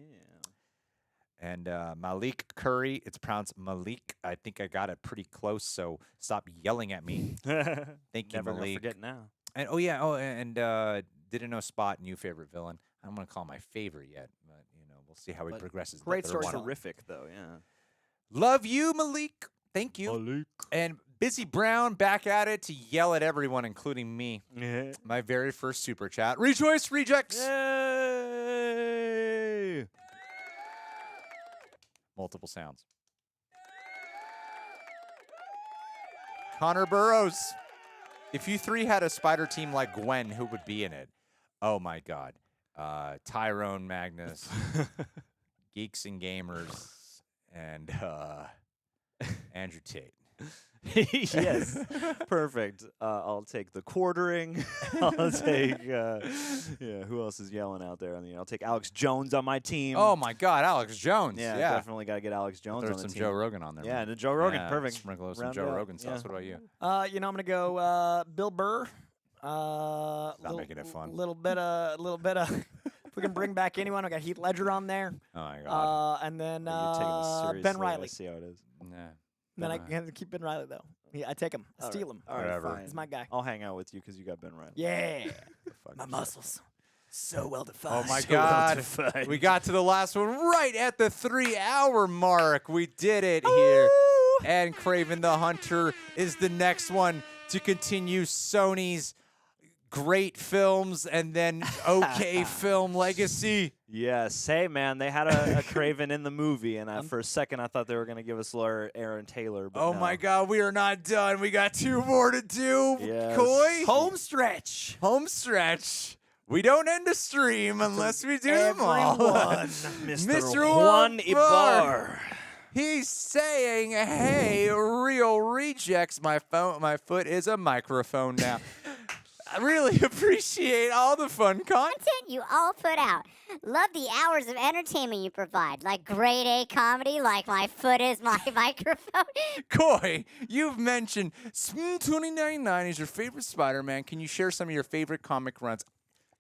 And Malik Curry, it's pronounced Malik. I think I got it pretty close, so stop yelling at me. Thank you, Never gonna Malik. forget now. And didn't know Spot, new favorite villain. I don't want to call him my favorite yet, but we'll see how he But progresses. great The third one. storytelling. Terrific though, yeah. Love you, Malik. Thank you. Malik. And Busy Brown back at it to yell at everyone, including me. Yeah. My very first super chat. Rejoice, rejects. Yay! Multiple sounds. Connor Burrows. If you three had a spider team like Gwen, who would be in it? Oh my God. Tyrone Magnus. Geeks and Gamers, and Andrew Tate. Yes, perfect. I'll take the quartering. I'll take who else is yelling out there? I'll take Alex Jones on my team. Oh my God, Alex Jones. yeah, Yeah. definitely got to get Alex Jones Throw on the some team. Joe Rogan on there. Yeah, man. and Joe Rogan, Yeah, perfect. Sprinkle some Round Joe it up, Rogan sauce. yeah. What about you? I'm gonna go Bill Burr. making it fun. Little bit of. If we can bring back anyone, I got Heath Ledger on there. Oh my God. And then You're taking this seriously. Ben I Reilly. see how it is. Nah. Then I Ben can keep Ben Reilly though. I take him. I All steal right. him. All right, Whatever. fine. He's my guy. I'll hang out with you because you got Ben Reilly. Yeah. Fuck My yourself. muscles. So well defined. Oh my So well God. defined. We got to the last one right at the 3-hour mark. We did it here. And Kraven the Hunter is the next one to continue Sony's great films and then okay film legacy. Yes. Hey, man, they had a Craven in the movie, and for a second I thought they were going to give us Aaron Taylor. But Oh no. my God, we are not done. We got 2 more to do. Yes. Coy. Home stretch. Home stretch. We don't end a stream unless we do them all. Everyone. Mr. Juan Ibar. He's saying, "Hey, real rejects, my foot is a microphone now." I really appreciate all the fun content. You all put out. Love the hours of entertainment you provide, like grade A comedy, like my foot is my microphone. Coy, you've mentioned 2099 is your favorite Spider-Man. Can you share some of your favorite comic runs?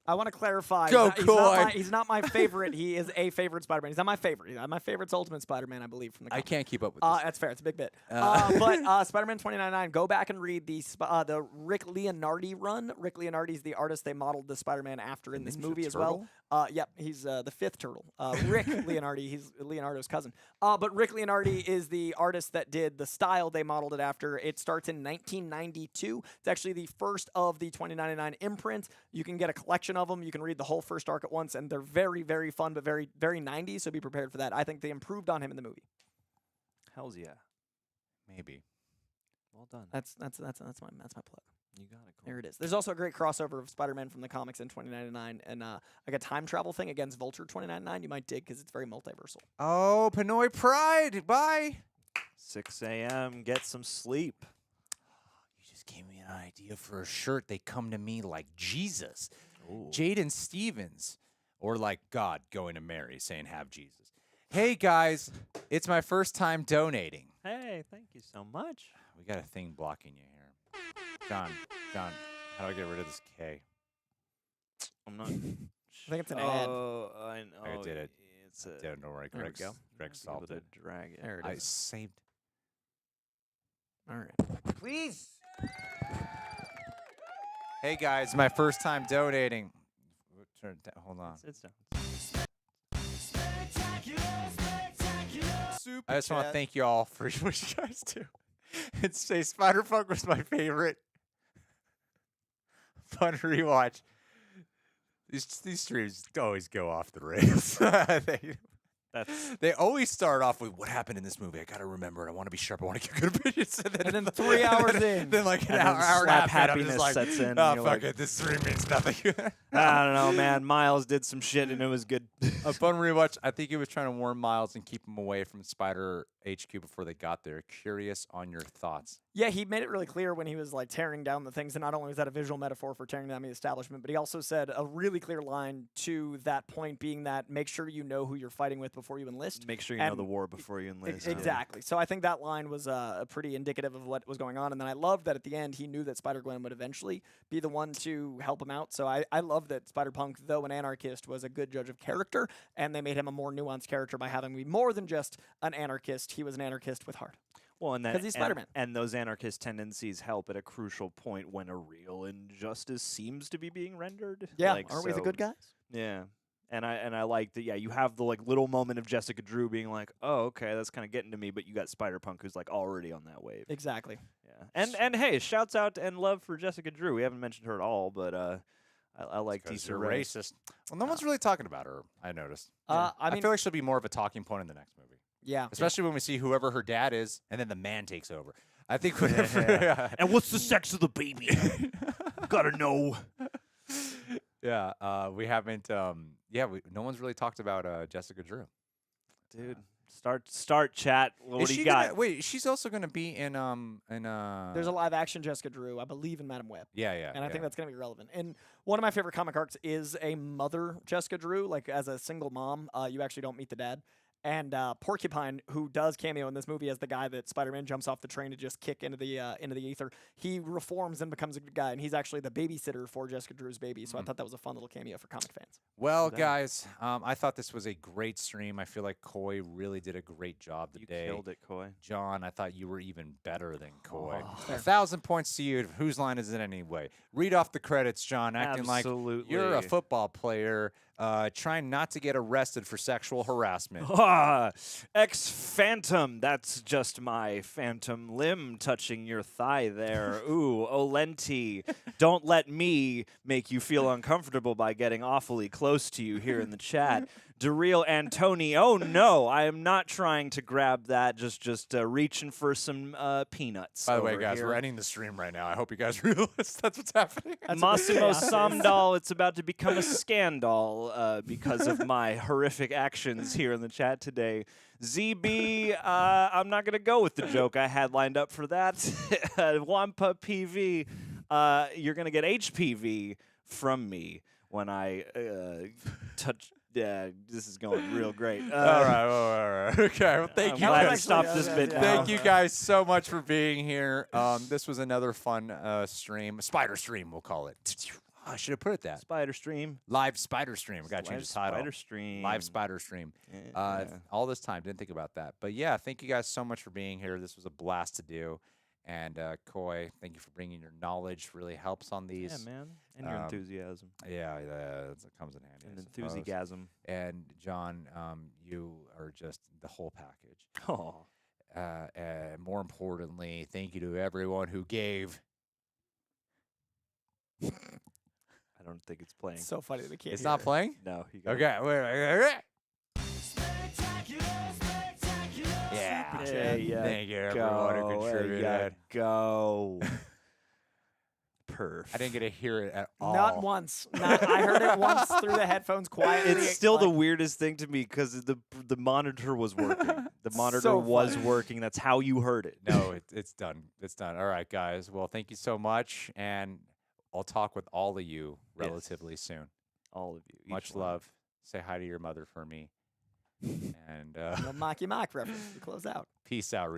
I want to clarify. Go, Coy. He's not my favorite. He is a favorite Spider-Man. He's not my favorite. My favorite's Ultimate Spider-Man, I believe, from the I comics. can't keep up with this. That's fair. It's a big bit. But Spider-Man 2099, go back and read the Rick Leonardi run. Rick Leonardi's the artist they modeled the Spider-Man after in this Ninja movie as Turtle? well. Yep, he's the fifth turtle. Rick Leonardi, he's Leonardo's cousin. But Rick Leonardi is the artist that did the style they modeled it after. It starts in 1992. It's actually the first of the 2099 imprints. You can get a collection of them. You can read the whole first arc at once, and they're very, very fun, but very, very 90s, so be prepared for that. I think they improved on him in the movie. Hells yeah. Maybe. Well done. That's my plug. You got it. Cool. There it is. There's also a great crossover of Spider-Man from the comics in 2099, and like a time travel thing against Vulture 2099. You might dig because it's very multiversal. Oh, Pinoy Pride. Bye. 6 a.m. Get some sleep. You just gave me an idea for a shirt. They come to me like Jesus. Ooh. Jaden Stevens. Or like God going to Mary saying, have Jesus. Hey, guys. It's my first time donating. Hey, thank you so much. We got a thing blocking you here. John, how do I get rid of this K? I'm not. I think it's an ad. Oh, I know. I did it. It's a. Don't know where There we go. Greg Be able solved to it. drag it. There it I is. saved. All right. Please. Hey guys, my first time donating. Hold on. It's down. I just want to thank you all for what you guys do. And say Spider-Punk was my favorite. Fun rewatch. These streams always go off the rails. They always start off with what happened in this movie. I gotta remember it. I want to be sharp. I want to get good opinions. And then 3 hours in. Then like an And then hour and a slap half in, I'm just happiness like, sets in, and oh you're fuck like- it, this stream means nothing. I don't know, man. Miles did some shit and it was good. A fun rewatch. I think he was trying to warn Miles and keep him away from Spider HQ before they got there. Curious on your thoughts. Yeah, he made it really clear when he was like tearing down the things, and not only was that a visual metaphor for tearing down the establishment, but he also said a really clear line to that point, being that make sure you know who you're fighting with before you enlist. Make sure you know And the war before you enlist. Exactly. So I think that line was pretty indicative of what was going on, and then I love that at the end he knew that Spider-Gwen would eventually be the one to help him out. So I love that Spider-Punk, though an anarchist, was a good judge of character, and they made him a more nuanced character by having him be more than just an anarchist. He was an anarchist with heart. Well, and 'Cause he's Spider-Man. and those anarchist tendencies help at a crucial point when a real injustice seems to be being rendered. Yeah, Like, aren't we the so- good guys? Yeah. And I like that. Yeah, you have the like little moment of Jessica Drew being like, "Oh, okay, that's kind of getting to me," but you got Spider-Punk who's like already on that wave. Exactly. Yeah, and hey, shouts out and love for Jessica Drew. We haven't mentioned her at all, but I like Because Issa you're Rae. racist. Well, no one's really talking about her, I noticed. I I mean, feel like she'll be more of a talking point in the next movie. yeah. Especially when we see whoever her dad is, and then the man takes over. I think whenever... And what's the sex of the baby? Gotta know. Yeah, we haven't... no one's really talked about Jessica Drew. dude. Start chat. What Is do she you got? gonna, wait, she's also going to be in There's a live action Jessica Drew, I believe, in Madam Web. yeah. And I think that's going to be relevant. And one of my favorite comic arcs is a mother Jessica Drew, like as a single mom. You actually don't meet the dad. And Porcupine, who does cameo in this movie as the guy that Spider-Man jumps off the train to just kick into the ether, he reforms and becomes a good guy, and he's actually the babysitter for Jessica Drew's baby. So I thought that was a fun little cameo for comic fans. Well, guys, I thought this was a great stream. I feel like Coy really did a great job today. You killed it, Coy. John, I thought you were even better than Coy. Oh. 1,000 points to you. Whose line is it anyway? Read off the credits, John, acting like you're a football player trying not to get arrested for sexual harassment. Ex-Phantom, that's just my phantom limb touching your thigh there. Ooh, Olenti, don't let me make you feel uncomfortable by getting awfully close to you here in the chat. Daryl Antoni, oh no, I am not trying to grab that, just reaching for some peanuts. By the way, over guys, here. we're ending the stream right now. I hope you guys realize that's what's happening. Massimo Samdal, it's about to become a scandal because of my horrific actions here in the chat today. ZB, I'm not going to go with the joke I had lined up for that. Wampa PV, you're going to get HPV from me when I touch... Yeah, this is going real great. All right. Okay, well, thank you. I'm glad I guys. stopped this bit now. Thank you guys so much for being here. This was another fun stream. Spider stream, we'll call it. I should have put it that. Spider stream. Live Spider stream. We got to change the title. Spider stream. Live Spider stream. Yeah. All this time, didn't think about that. But yeah, thank you guys so much for being here. This was a blast to do. And Coy, thank you for bringing your knowledge. Really helps on these. Yeah, man. And your enthusiasm. Yeah, it comes in handy. And I suppose. enthusiasm. And John, you are just the whole package. Oh. And more importantly, thank you to everyone who gave. I don't think it's playing. It's so funny that we can't It's hear not it. playing? No. You got Okay. Wait. Yeah. Thank you, everyone who contributed. Go. Perf. I didn't get to hear it at all. Not once. I heard it once through the headphones quietly. It's still the like, weirdest thing to me because the monitor was working. The monitor So was funny. working. That's how you heard it. No, it's done. It's done. All right, guys. Well, thank you so much, and I'll talk with all of you relatively soon. All of you. Much each one. love. Say hi to your mother for me. And a Mocky Mock reference to close out. peace out.